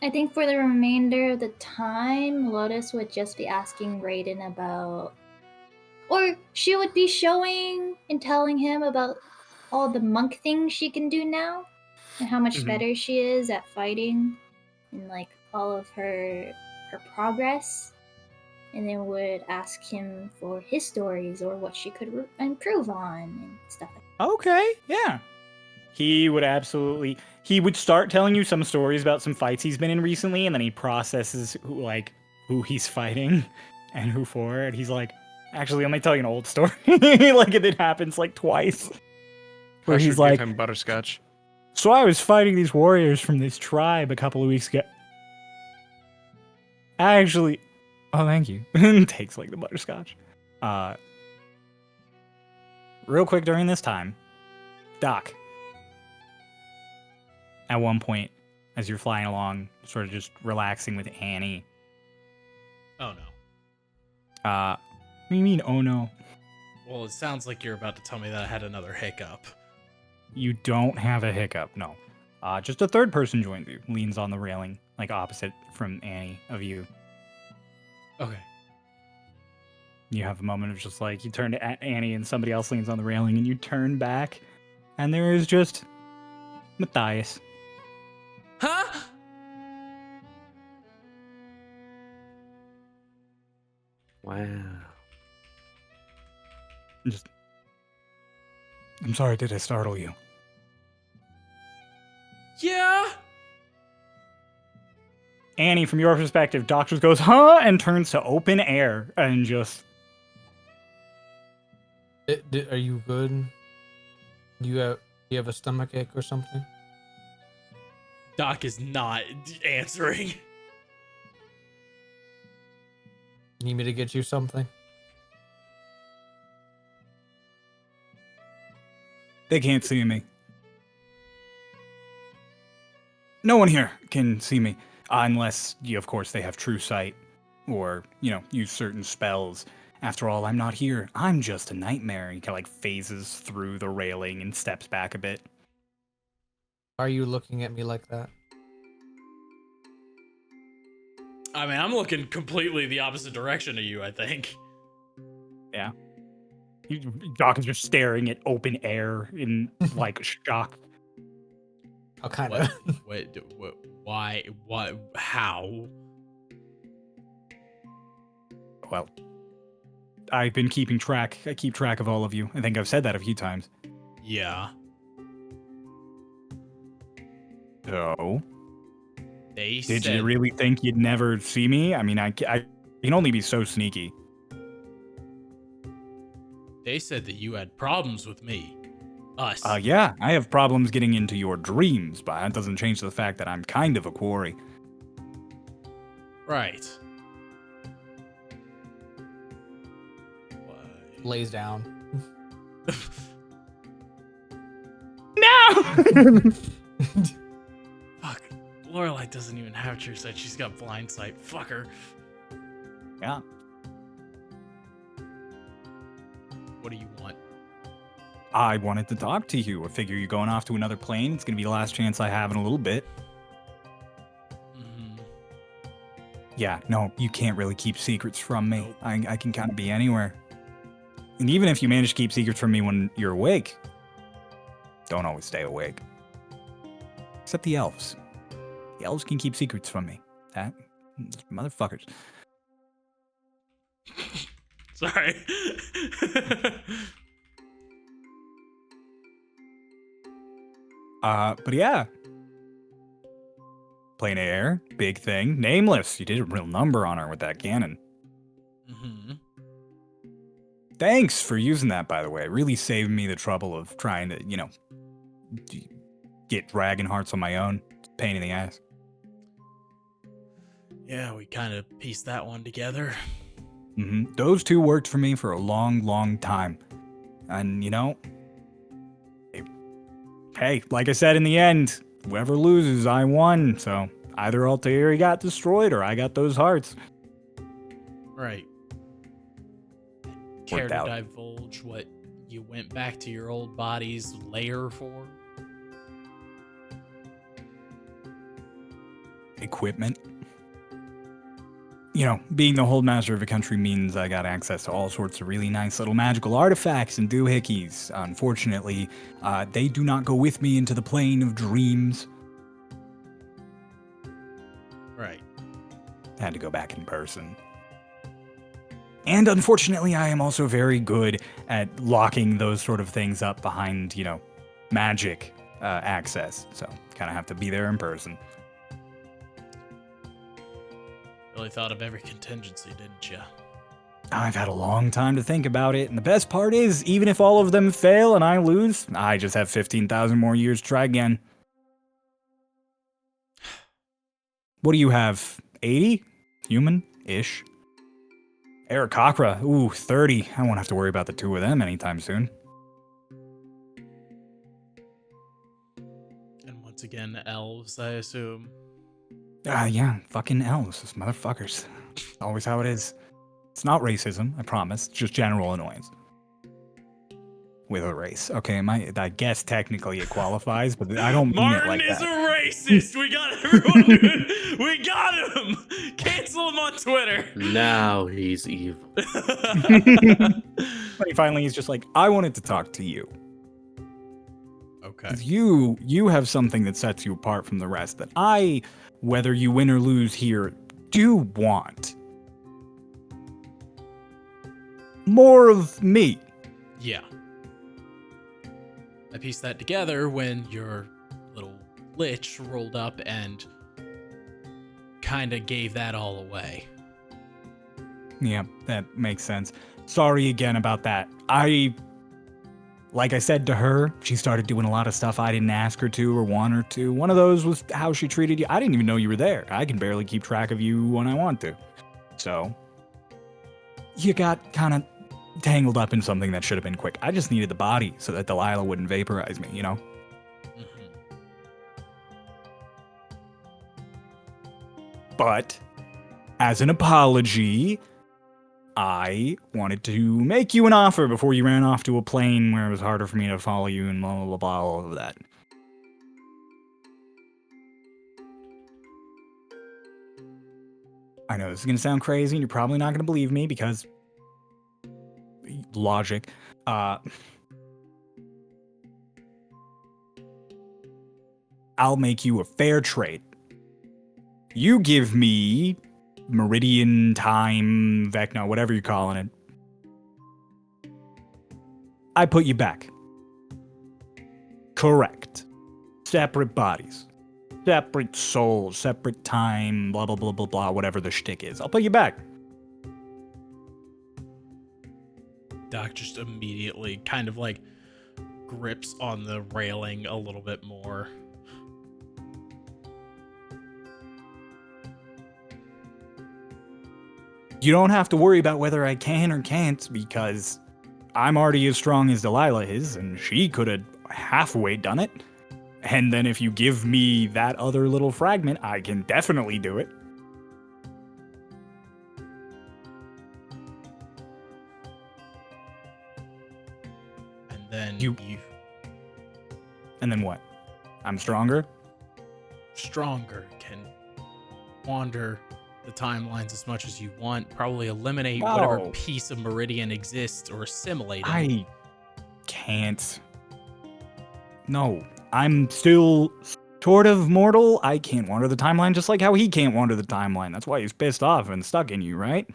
[SPEAKER 3] I think for the remainder of the time, Lotus would just be asking Raiden about, or she would be showing and telling him about all the monk things she can do now, and how much
[SPEAKER 6] Mhm.
[SPEAKER 3] better she is at fighting, and like all of her progress. And then would ask him for his stories or what she could improve on and stuff like that.
[SPEAKER 1] Okay, yeah. He would start telling you some stories about some fights he's been in recently, and then he processes who he's fighting and who for, and he's like, actually, let me tell you an old story. Like, it happens like twice. Where
[SPEAKER 6] Crusher
[SPEAKER 1] he's
[SPEAKER 6] gave
[SPEAKER 1] like,
[SPEAKER 6] him butterscotch.
[SPEAKER 1] so I was fighting these warriors from this tribe a couple of weeks ago. Actually, oh, thank you. Takes like the butterscotch. Real quick during this time, Doc, at one point, as you're flying along, sort of just relaxing with Annie.
[SPEAKER 4] Oh no.
[SPEAKER 1] What do you mean, oh no?
[SPEAKER 4] Well, it sounds like you're about to tell me that I had another hiccup.
[SPEAKER 1] You don't have a hiccup, no. Just a third person joins you, leans on the railing, like opposite from Annie of you.
[SPEAKER 4] Okay.
[SPEAKER 1] You have a moment of just like, you turn to Annie and somebody else leans on the railing, and you turn back, and there is just Matthias.
[SPEAKER 4] Huh?
[SPEAKER 2] Wow.
[SPEAKER 1] Just, I'm sorry, did I startle you?
[SPEAKER 4] Yeah.
[SPEAKER 1] Annie, from your perspective, Doc just goes, huh, and turns to open air and just.
[SPEAKER 5] Are you good? Do you have a stomach ache or something?
[SPEAKER 4] Doc is not answering.
[SPEAKER 5] Need me to get you something?
[SPEAKER 1] They can't see me. No one here can see me, unless, of course, they have true sight, or, use certain spells. After all, I'm not here. I'm just a nightmare. He kind of phases through the railing and steps back a bit.
[SPEAKER 5] Are you looking at me like that?
[SPEAKER 4] I mean, I'm looking completely the opposite direction of you, I think.
[SPEAKER 1] Yeah. Doc is just staring at open air in, shock.
[SPEAKER 5] I'll kind of.
[SPEAKER 4] What? Why? What? How?
[SPEAKER 1] Well, I've been keeping track. I keep track of all of you. I think I've said that a few times.
[SPEAKER 4] Yeah.
[SPEAKER 1] So?
[SPEAKER 4] They
[SPEAKER 1] Did
[SPEAKER 4] said,
[SPEAKER 1] you really think you'd never see me? I mean, I can only be so sneaky.
[SPEAKER 4] They said that you had problems with me. Us.
[SPEAKER 1] Yeah, I have problems getting into your dreams, but that doesn't change the fact that I'm kind of a quarry.
[SPEAKER 4] Right.
[SPEAKER 5] Lays down.
[SPEAKER 1] No!
[SPEAKER 4] Fuck. Lorelai doesn't even have true sight. She's got blind sight. Fuck her.
[SPEAKER 1] Yeah.
[SPEAKER 4] What do you want?
[SPEAKER 1] I wanted to talk to you. I figure you're going off to another plane. It's going to be the last chance I have in a little bit.
[SPEAKER 4] Mm-hmm.
[SPEAKER 1] Yeah, no, you can't really keep secrets from me.
[SPEAKER 4] Nope.
[SPEAKER 1] I can kind of be anywhere. And even if you manage to keep secrets from me when you're awake, don't always stay awake. Except the elves. The elves can keep secrets from me. That motherfuckers.
[SPEAKER 4] Sorry.
[SPEAKER 1] But yeah. Plane of air, big thing. Nameless. You did a real number on her with that cannon.
[SPEAKER 4] Mm-hmm.
[SPEAKER 1] Thanks for using that, by the way. It really saved me the trouble of trying to, get dragon hearts on my own. It's a pain in the ass.
[SPEAKER 4] Yeah, we kind of pieced that one together.
[SPEAKER 1] Mm-hmm. Those two worked for me for a long, long time. And, hey, like I said in the end, whoever loses, I won. So either Altair got destroyed or I got those hearts.
[SPEAKER 4] Right. Care
[SPEAKER 1] Worked
[SPEAKER 4] to
[SPEAKER 1] out.
[SPEAKER 4] divulge what you went back to your old body's lair for?
[SPEAKER 1] Equipment. Being the hold master of a country means I got access to all sorts of really nice little magical artifacts and doohickeys. Unfortunately, they do not go with me into the plane of dreams.
[SPEAKER 4] Right.
[SPEAKER 1] I had to go back in person. And unfortunately, I am also very good at locking those sort of things up behind, magic access. So, kind of have to be there in person.
[SPEAKER 4] Really thought of every contingency, didn't you?
[SPEAKER 1] I've had a long time to think about it, and the best part is, even if all of them fail and I lose, I just have 15,000 more years to try again. What do you have? 80? Human-ish? Aarakocra, ooh, 30. I won't have to worry about the two of them anytime soon.
[SPEAKER 4] And once again, elves, I assume.
[SPEAKER 1] Yeah, fucking elves, those motherfuckers. Always how it is. It's not racism, I promise. It's just general annoyance. With a race. Okay, I guess technically it qualifies, but I don't mean it like
[SPEAKER 4] Martin is
[SPEAKER 1] that.
[SPEAKER 4] a racist! We got everyone! We got him! Cancel him on Twitter!
[SPEAKER 2] Now he's evil.
[SPEAKER 1] But finally he's just like, I wanted to talk to you.
[SPEAKER 4] Okay.
[SPEAKER 1] 'Cause you have something that sets you apart from the rest that I, whether you win or lose here, do want. More of me.
[SPEAKER 4] Yeah. I pieced that together when your little lich rolled up and kind of gave that all away.
[SPEAKER 1] Yeah, that makes sense. Sorry again about that. Like I said to her, she started doing a lot of stuff I didn't ask her to or want her to. One of those was how she treated you. I didn't even know you were there. I can barely keep track of you when I want to. So, you got kind of tangled up in something that should have been quick. I just needed the body so that Delilah wouldn't vaporize me, you know? But, as an apology, I wanted to make you an offer before you ran off to a plane where it was harder for me to follow you and blah, blah, blah, blah, all of that. I know this is going to sound crazy and you're probably not going to believe me because logic. I'll make you a fair trade. You give me Meridian, Time, Vecna, whatever you're calling it. I put you back. Correct. Separate bodies. Separate souls. Separate time. Blah, blah, blah, blah, blah. Whatever the shtick is. I'll put you back.
[SPEAKER 4] Doc just immediately kind of like grips on the railing a little bit more.
[SPEAKER 1] You don't have to worry about whether I can or can't because I'm already as strong as Delilah is, and she could have halfway done it. And then if you give me that other little fragment, I can definitely do it.
[SPEAKER 4] And then
[SPEAKER 1] you... And then what? I'm stronger?
[SPEAKER 4] Stronger, can wander the timelines as much as you want, probably eliminate whatever piece of Meridian exists or assimilate it.
[SPEAKER 1] I can't. No, I'm still sort of mortal. I can't wander the timeline just like how he can't wander the timeline. That's why he's pissed off and stuck in you, right?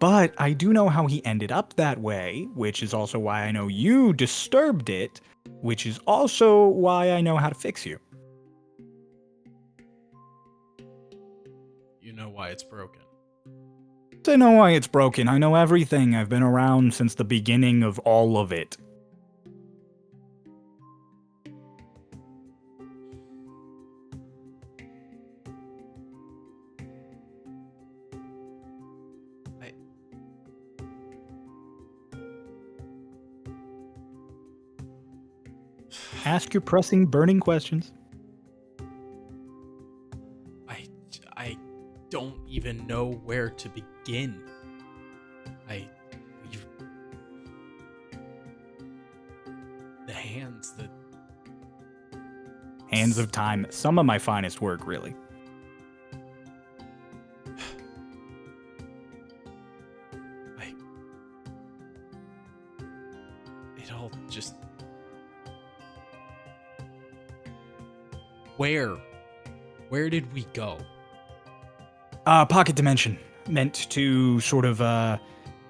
[SPEAKER 1] But I do know how he ended up that way, which is also why I know you disturbed it, which is also why I know how to fix you.
[SPEAKER 4] You know why it's broken.
[SPEAKER 1] I know why it's broken. I know everything. I've been around since the beginning of all of it. Ask your pressing, burning questions.
[SPEAKER 4] I don't even know where to begin. The hands
[SPEAKER 1] of time. Some of my finest work, really.
[SPEAKER 4] It all just... Where did we go?
[SPEAKER 1] Pocket dimension. Meant to sort of,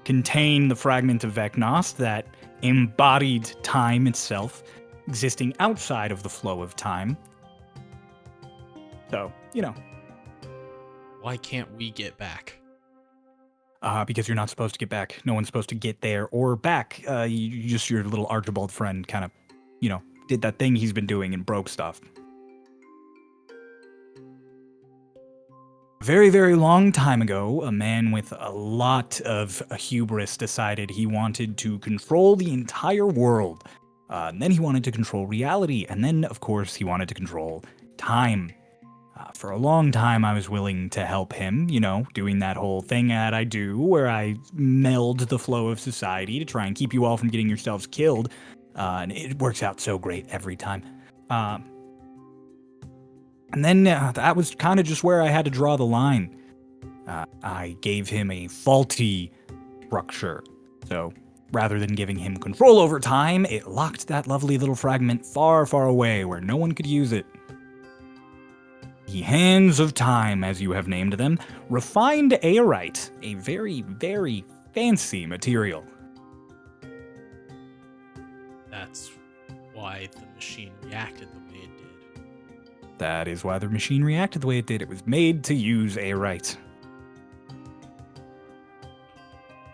[SPEAKER 1] contain the fragment of Vecnost that embodied time itself, existing outside of the flow of time. So, you know.
[SPEAKER 4] Why can't we get back?
[SPEAKER 1] Because you're not supposed to get back. No one's supposed to get there or back. Just your little Archibald friend kind of, you know, did that thing he's been doing and broke stuff. Very, very long time ago, a man with a lot of hubris decided he wanted to control the entire world. And then he wanted to control reality. And then, of course, he wanted to control time. For a long time, I was willing to help him, you know, doing that whole thing that I do where I meld the flow of society to try and keep you all from getting yourselves killed. And it works out so great every time. And then that was kind of just where I had to draw the line. I gave him a faulty structure. So rather than giving him control over time, it locked that lovely little fragment far, far away where no one could use it. The hands of time, as you have named them, refined aerite, a very, very fancy material.
[SPEAKER 4] That's why the machine reacted the way it did.
[SPEAKER 1] That is why the machine reacted the way it did. It was made to use a right.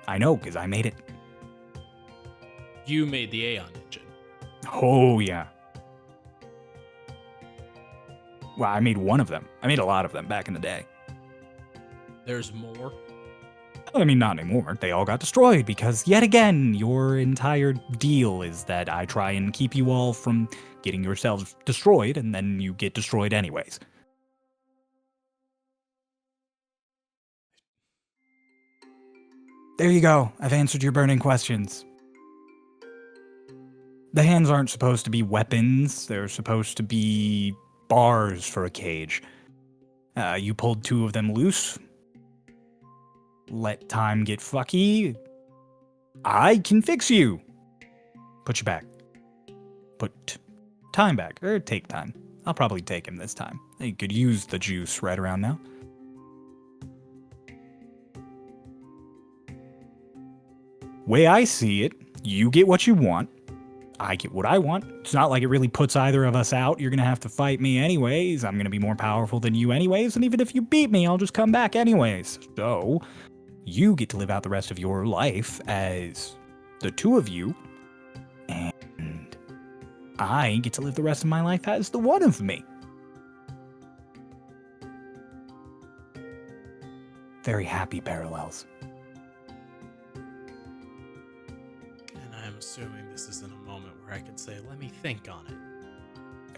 [SPEAKER 1] I know, because I made it.
[SPEAKER 4] You made the Aeon engine.
[SPEAKER 1] Oh, yeah. Well, I made one of them. I made a lot of them back in the day.
[SPEAKER 4] There's more.
[SPEAKER 1] I mean, not anymore. They all got destroyed because, yet again, your entire deal is that I try and keep you all from getting yourselves destroyed, and then you get destroyed anyways. There you go. I've answered your burning questions. The hands aren't supposed to be weapons. They're supposed to be bars for a cage. You pulled 2 of them loose. Let time get fucky. I can fix you. Put you back. Put time back. Or take time. I'll probably take him this time. He could use the juice right around now. Way I see it, you get what you want. I get what I want. It's not like it really puts either of us out. You're going to have to fight me anyways. I'm going to be more powerful than you anyways. And even if you beat me, I'll just come back anyways. So, you get to live out the rest of your life as the 2 of you. And I get to live the rest of my life as the 1 of me. Very happy parallels.
[SPEAKER 4] And I'm assuming this isn't a moment where I can say, let me think on it.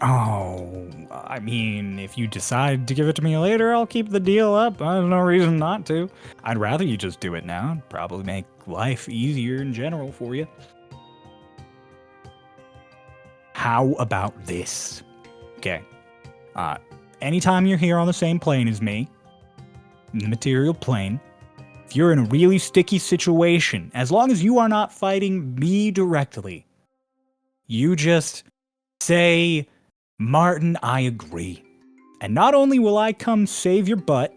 [SPEAKER 1] Oh, I mean, if you decide to give it to me later, I'll keep the deal up. There's no reason not to. I'd rather you just do it now. It'd probably make life easier in general for you. How about this? Okay. Anytime you're here on the same plane as me, in the material plane, if you're in a really sticky situation, as long as you are not fighting me directly, you just say, Martin, I agree. And not only will I come save your butt,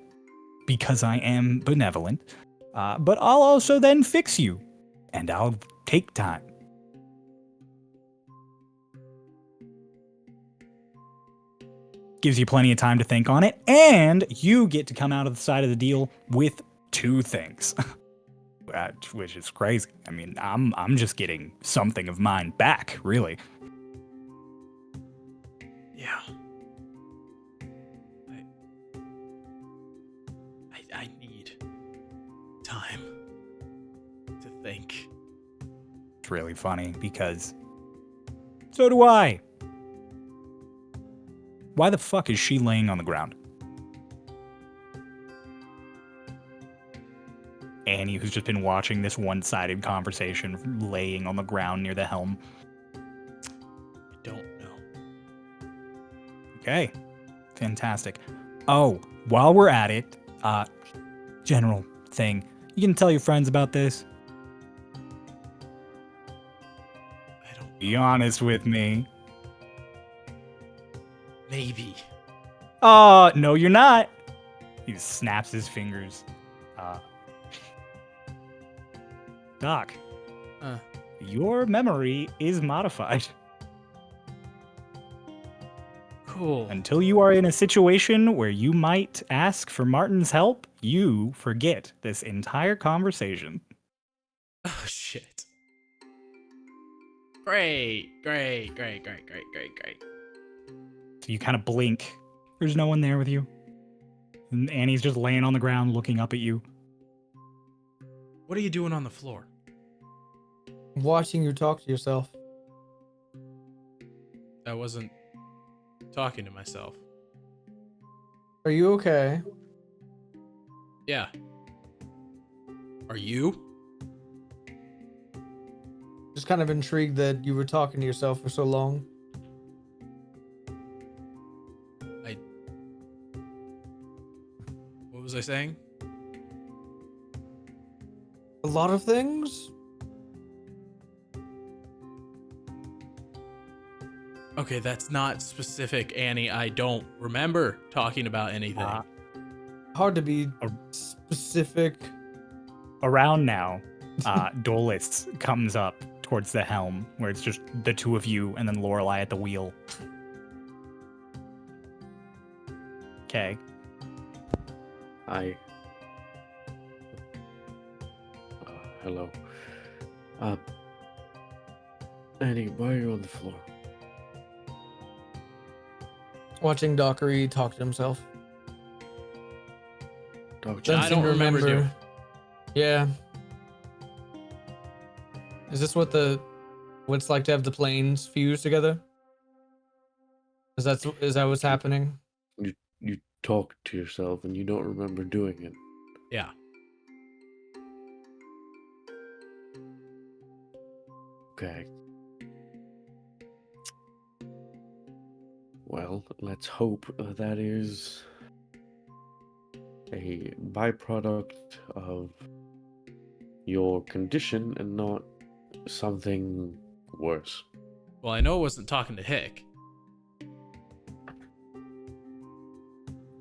[SPEAKER 1] because I am benevolent, but I'll also then fix you. And I'll take time. Gives you plenty of time to think on it, and you get to come out of the side of the deal with 2 things. Which is crazy. I mean, I'm just getting something of mine back, really.
[SPEAKER 4] Yeah. I need time to think.
[SPEAKER 1] It's really funny because so do I. Why the fuck is she laying on the ground? Annie, who's just been watching this one-sided conversation, laying on the ground near the helm.
[SPEAKER 4] I don't know.
[SPEAKER 1] Okay, fantastic. Oh, while we're at it, general thing. You can tell your friends about this?
[SPEAKER 4] I don't.
[SPEAKER 1] Be honest with me.
[SPEAKER 4] Maybe.
[SPEAKER 1] Oh, no, you're not. He snaps his fingers. Doc, your memory is modified.
[SPEAKER 4] Cool.
[SPEAKER 1] Until you are in a situation where you might ask for Martin's help, you forget this entire conversation.
[SPEAKER 4] Oh, shit. Great.
[SPEAKER 1] So you kind of blink. There's no one there with you. And Annie's just laying on the ground looking up at you.
[SPEAKER 4] What are you doing on the floor?
[SPEAKER 5] Watching you talk to yourself.
[SPEAKER 4] I wasn't talking to myself.
[SPEAKER 5] Are you okay?
[SPEAKER 4] Yeah. Are you?
[SPEAKER 5] Just kind of intrigued that you were talking to yourself for so long.
[SPEAKER 4] What was I saying?
[SPEAKER 5] A lot of things?
[SPEAKER 4] Okay, that's not specific, Annie. I don't remember talking about anything.
[SPEAKER 5] Hard to be specific.
[SPEAKER 1] Around now, Dolus comes up towards the helm, where it's just the two of you and then Lorelei at the wheel. Okay.
[SPEAKER 2] I. Hello. Annie, why are you on the floor?
[SPEAKER 5] Watching Dockery talk to himself.
[SPEAKER 2] Dog
[SPEAKER 4] Which I don't remember doing.
[SPEAKER 5] Yeah. Is this what it's like to have the planes fused together? Is that what's happening?
[SPEAKER 2] You talk to yourself and you don't remember doing it.
[SPEAKER 4] Yeah.
[SPEAKER 2] Okay. Well, let's hope that is a byproduct of your condition and not something worse.
[SPEAKER 4] Well, I know I wasn't talking to Hick.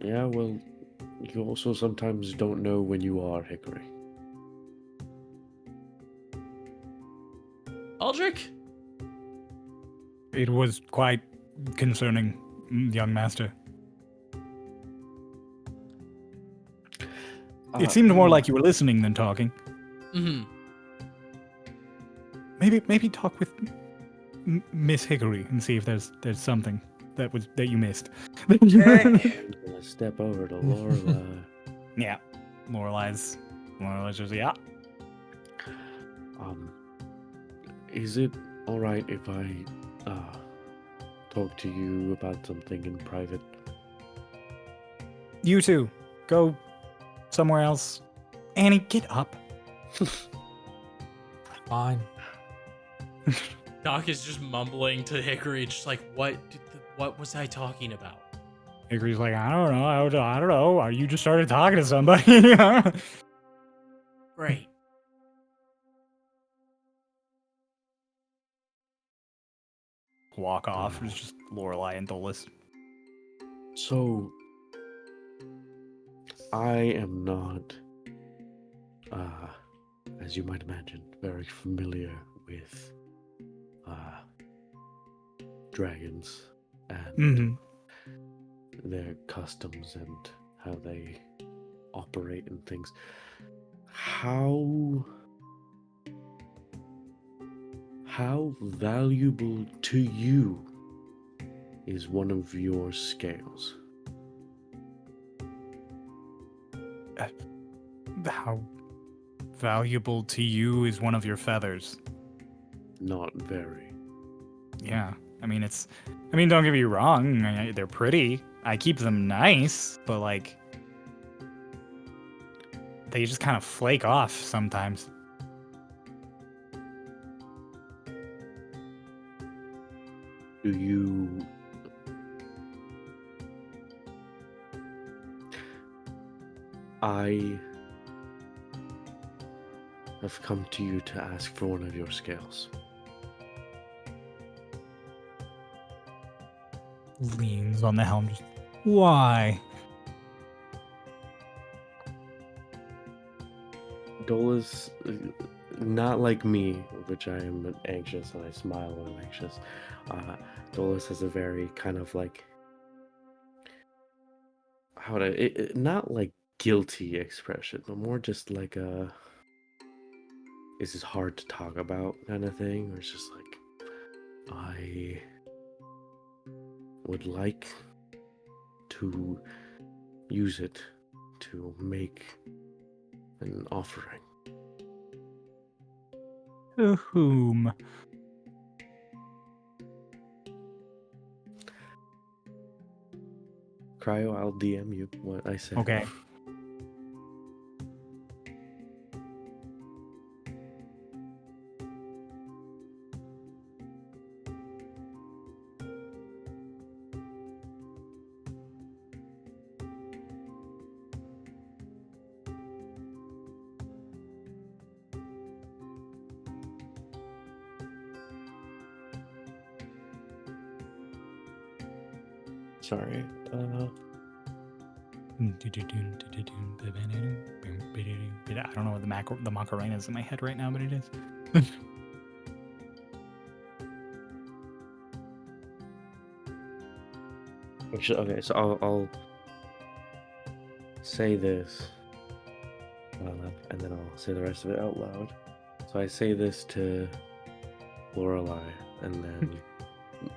[SPEAKER 2] Yeah, well, you also sometimes don't know when you are Hickory.
[SPEAKER 4] Aldrich?
[SPEAKER 1] It was quite concerning, young master. It seemed more like you were listening than talking.
[SPEAKER 4] Mm-hmm.
[SPEAKER 1] Maybe talk with Miss Hickory and see if there's something that you missed.
[SPEAKER 2] I'm gonna step over to Lorelei.
[SPEAKER 1] Yeah, Lorelei's just yeah.
[SPEAKER 2] Is it all right if I talk to you about something in private?
[SPEAKER 1] You too. Go somewhere else. Annie, get up.
[SPEAKER 5] Fine.
[SPEAKER 4] Doc is just mumbling to Hickory, just like, what was I talking about?
[SPEAKER 1] Hickory's like, I don't know. I don't know. You just started talking to somebody.
[SPEAKER 4] Great.
[SPEAKER 1] Walk off. It's just Lorelei and Dolus.
[SPEAKER 2] So, I am not, as you might imagine, very familiar with dragons and their customs and how they operate and things. How valuable to you is one of your scales?
[SPEAKER 1] How valuable to you is one of your feathers?
[SPEAKER 2] Not very.
[SPEAKER 1] Yeah. I mean, don't get me wrong. They're pretty. I keep them nice, but like, they just kind of flake off sometimes.
[SPEAKER 2] Do you... I have come to you to ask for one of your scales.
[SPEAKER 1] Leans on the helm. Just, why?
[SPEAKER 2] Dolus, not like me, which I am anxious and I smile when I'm anxious. Dolus has a very kind of like, not like guilty expression, but more just like a, is this hard to talk about kind of thing, or it's just like, I would like to use it to make an offering.
[SPEAKER 1] To whom?
[SPEAKER 2] Cryo, I'll DM you what I said.
[SPEAKER 1] Okay.
[SPEAKER 2] Sorry.
[SPEAKER 1] I don't know what the Macarena is in my head right now, but it is.
[SPEAKER 2] Okay, so I'll say this, and then I'll say the rest of it out loud. So I say this to Lorelei, and then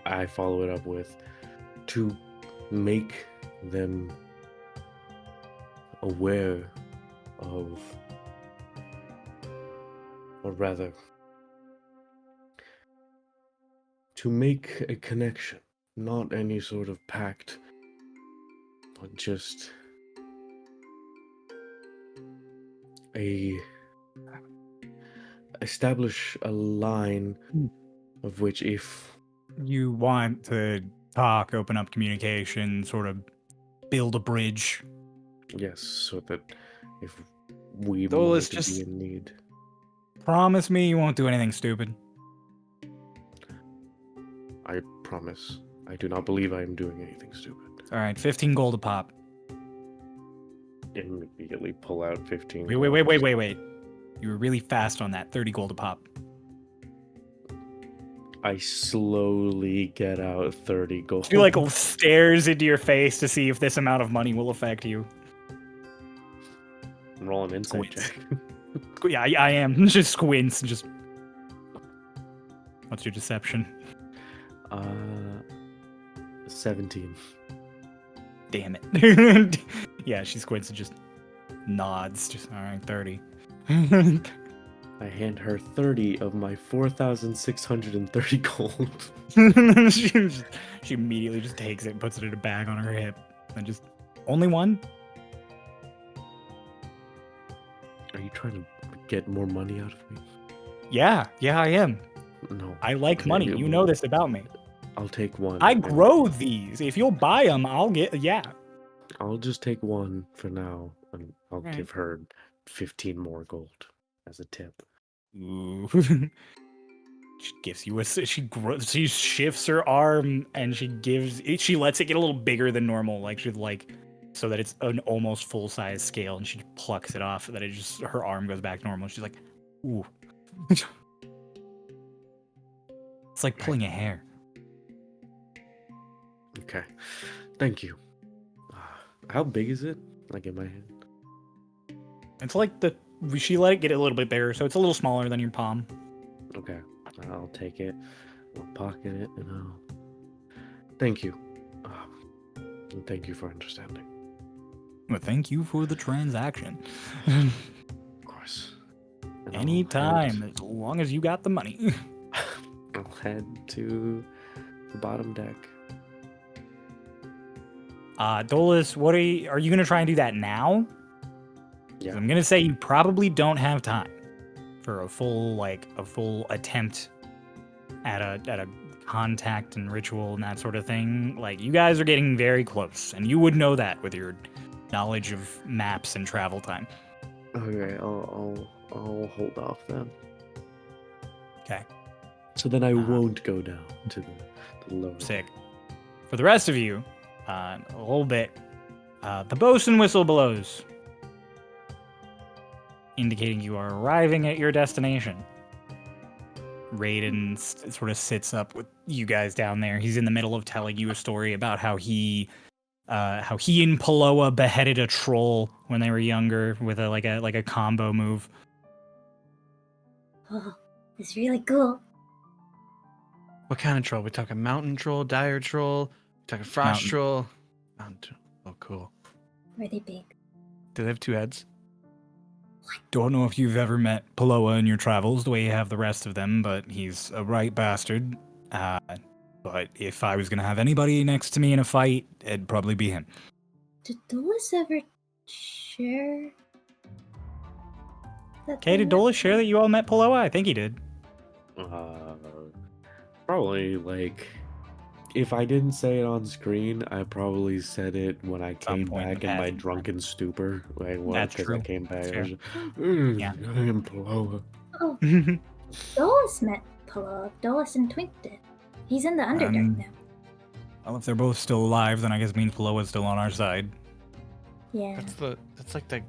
[SPEAKER 2] I follow it up with to make them aware of, or rather, to make a connection, not any sort of pact, but just establish a line of which if
[SPEAKER 1] You want to talk, open up communication, sort of build a bridge.
[SPEAKER 2] yes, so that if we
[SPEAKER 1] Dolus,
[SPEAKER 2] might
[SPEAKER 1] just
[SPEAKER 2] be in need.
[SPEAKER 1] promise me you won't do anything stupid.
[SPEAKER 2] I promise. I do not believe I am doing anything stupid.
[SPEAKER 1] All right, 15 gold a pop.
[SPEAKER 2] Immediately pull out 15.
[SPEAKER 1] Wait. You were really fast on that. 30 gold a pop.
[SPEAKER 2] I slowly get out 30 gold.
[SPEAKER 1] She like stares into your face to see if this amount of money will affect you.
[SPEAKER 2] Roll an insight
[SPEAKER 1] Squints.
[SPEAKER 2] check.
[SPEAKER 1] Yeah, I am. Just squints and just. What's your deception?
[SPEAKER 2] 17.
[SPEAKER 1] Damn it. Yeah, she squints and just nods. Just, all right, 30.
[SPEAKER 2] I hand her 30 of my 4,630 gold.
[SPEAKER 1] She immediately just takes it and puts it in a bag on her hip. And just, only one?
[SPEAKER 2] Are you trying to get more money out of me?
[SPEAKER 1] Yeah, I am.
[SPEAKER 2] No.
[SPEAKER 1] I like
[SPEAKER 2] Okay,
[SPEAKER 1] money. You know this about me.
[SPEAKER 2] I'll take one.
[SPEAKER 1] I grow these. If you'll buy them, I'll get, yeah.
[SPEAKER 2] I'll just take one for now, and I'll
[SPEAKER 1] Alright.
[SPEAKER 2] give her 15 more gold as a tip.
[SPEAKER 1] Ooh. She gives you she shifts her arm and she lets it get a little bigger than normal, so that it's an almost full size scale, and she plucks it off so that her arm goes back normal. She's like, ooh. It's like pulling a hair.
[SPEAKER 2] Okay. Thank you. How big is it? Like in my hand?
[SPEAKER 1] It's like she let it get a little bit bigger, so it's a little smaller than your palm.
[SPEAKER 2] Okay. I'll take it. I'll pocket it, and I'll... Thank you. And thank you for understanding.
[SPEAKER 1] Well, thank you for the transaction.
[SPEAKER 2] Of course. And
[SPEAKER 1] Anytime, as long as you got the money.
[SPEAKER 2] I'll head to the bottom deck.
[SPEAKER 1] Dolus, are you gonna try and do that now? 'Cause
[SPEAKER 2] Yeah.
[SPEAKER 1] I'm gonna say you probably don't have time for a full attempt at a contact and ritual and that sort of thing. Like, you guys are getting very close, and you would know that with your knowledge of maps and travel time.
[SPEAKER 2] Okay, I'll hold off then.
[SPEAKER 1] Okay.
[SPEAKER 2] So then I won't go down to the lower.
[SPEAKER 1] Sick. For the rest of you, a little bit. The bosun whistle blows, indicating you are arriving at your destination. Raiden sort of sits up with you guys down there. He's in the middle of telling you a story about how he and Paloa beheaded a troll when they were younger with a combo move.
[SPEAKER 3] Oh, it's really cool.
[SPEAKER 5] What kind of troll? We talking mountain troll, dire troll? We talking frost
[SPEAKER 1] Mountain.
[SPEAKER 5] troll? Mountain troll. Oh, cool.
[SPEAKER 3] Were they big?
[SPEAKER 5] Do they have two heads?
[SPEAKER 1] Don't know if you've ever met Paloa in your travels the way you have the rest of them, but he's a right bastard. But if I was gonna have anybody next to me in a fight, it'd probably be him.
[SPEAKER 3] Did Dolus ever share?
[SPEAKER 1] Okay, did Dolus share that you all met Paloa? I think he did.
[SPEAKER 2] Probably like, if I didn't say it on screen, I probably said it when I
[SPEAKER 1] Some
[SPEAKER 2] came
[SPEAKER 1] point in
[SPEAKER 2] back
[SPEAKER 1] the
[SPEAKER 2] in my
[SPEAKER 1] past.
[SPEAKER 2] drunken stupor. Like, well,
[SPEAKER 1] That's
[SPEAKER 2] because I
[SPEAKER 1] true.
[SPEAKER 2] came back.
[SPEAKER 1] That's
[SPEAKER 2] I
[SPEAKER 1] fair.
[SPEAKER 2] was just,
[SPEAKER 1] Yeah.
[SPEAKER 2] I am Paloa.
[SPEAKER 3] Oh, Dolus met Paloa. Dolus and Twink did. He's in the Underdark now.
[SPEAKER 1] Well, if they're both still alive, then I guess means Paloa's still on our side.
[SPEAKER 3] Yeah.
[SPEAKER 5] That's like that